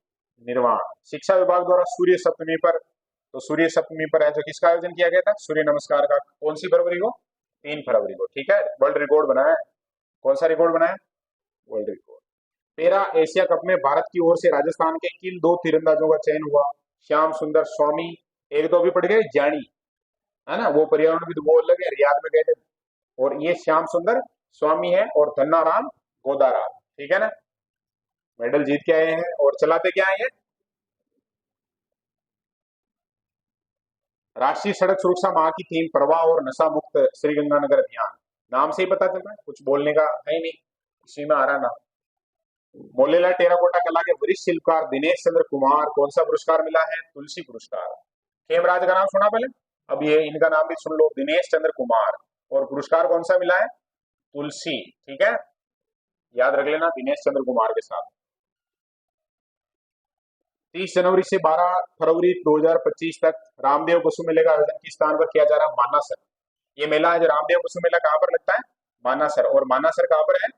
A: निर्वाण। शिक्षा विभाग द्वारा सूर्य सप्तमी पर, तो सूर्य सप्तमी पर है जो किसका आयोजन किया गया था? सूर्य नमस्कार का। कौन सी फरवरी को? 3 फरवरी को, ठीक है। वर्ल्ड रिकॉर्ड बनाया है। कौन सा रिकॉर्ड बनाया? World record. Para Asia cup में भारत की ओर से राजस्थान के किन 2 तीरंदाजों का चयन हुआ? श्याम सुंदर स्वामी, एक तो अभी पढ़ गए जानी, है ना, वो पर्यावरण भी तो वो अलग है, रियाद में गए थे। और ये श्याम सुंदर स्वामी है, और धन्नाराम गोदाराम, ठीक है ना। मेडल जीत के आए हैं और चलाते क्या है? राष्ट्रीय सड़क सुरक्षा माह की थीम प्रवाह और नशा मुक्त श्रीगंगानगर अभियान। नाम से ही पता चल रहा है, कुछ बोलने का है ही नहीं, इसी में आ रहा ना। मोलेला टेराकोटा कला के वरिष्ठ शिल्पकार दिनेश चंद्र कुमार कौन सा पुरस्कार मिला है? तुलसी पुरस्कार। खेमराज का नाम सुना पहले, अब ये इनका नाम भी सुन लो, दिनेश चंद्र कुमार। और पुरस्कार कौन सा मिला है? तुलसी, ठीक है, याद रख लेना दिनेश चंद्र कुमार के साथ। 30 जनवरी से 12 फरवरी 2025 तक रामदेव पशु मेले का आयोजन किस स्थान पर किया जा रहा है? मानासर। ये मेला है जो रामदेव पशु मेला कहाँ पर लगता है? मानासर। और मानासर कहाँ पर है?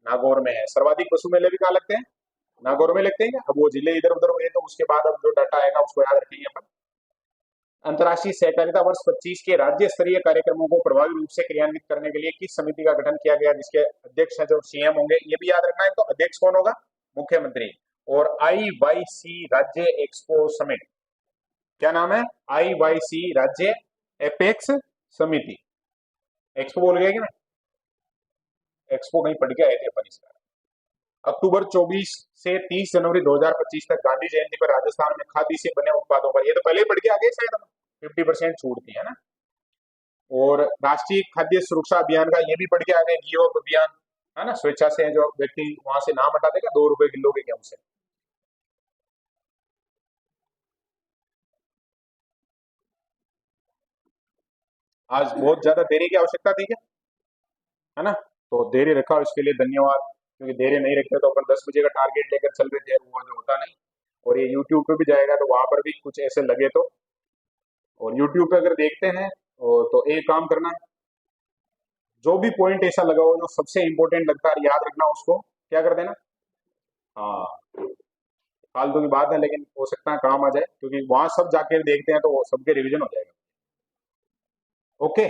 A: नागौर में है। सर्वाधिक पशु मेले भी कहाँ लगते हैं? नागौर में लगते हैं। अब वो जिले इधर उधर हुए तो उसके बाद अब जो डाटा आएगा उसको याद रखेंगे अपन। अंतर्राष्ट्रीय सहकारिता वर्ष 25 के राज्य स्तरीय कार्यक्रमों को प्रभावी रूप से क्रियान्वित करने के लिए किस समिति का गठन किया गया, जिसके अध्यक्ष है जो सीएम होंगे? ये भी याद रखना है। तो अध्यक्ष कौन होगा? मुख्यमंत्री। और IYC राज्य एक्सपो समिट, क्या नाम है? IYC राज्य एपेक्स समिति। एक्सपो बोल गए कि ना, एक्सपो कहीं पढ़ के आए थे अपन इसका। अक्टूबर 24 से 30 जनवरी 2025 तक गांधी जयंती पर राजस्थान में खादी से बने उत्पादों पर, ये तो पहले ही पढ़ के आ गए शायद, 50% छूट थी, है ना। और राष्ट्रीय खाद्य सुरक्षा अभियान का ये भी पढ़ के आ गए, गिव अप अभियान, है ना, स्वेच्छा से जो व्यक्ति वहां से नाम हटा देगा 2 रुपए किलो के गेहूं से। आज बहुत ज्यादा देरी की आवश्यकता थी क्या, है ना, तो देरी रखा इसके लिए धन्यवाद। क्योंकि देरी नहीं रखते तो अपन 10 बजे का टारगेट लेकर चल रहे थे, वो जो होता नहीं। और ये यूट्यूब पे भी जाएगा तो वहां पर भी कुछ ऐसे लगे तो, और यूट्यूब पे अगर देखते हैं तो एक काम करना, जो भी पॉइंट ऐसा लगा हो जो सबसे इंपॉर्टेंट लगता है याद रखना, उसको क्या कर देना। हाँ, फालतू की बात है लेकिन हो सकता है काम आ जाए, क्योंकि वहां सब जाके देखते हैं तो सबके रिवीजन हो जाएगा। ओके।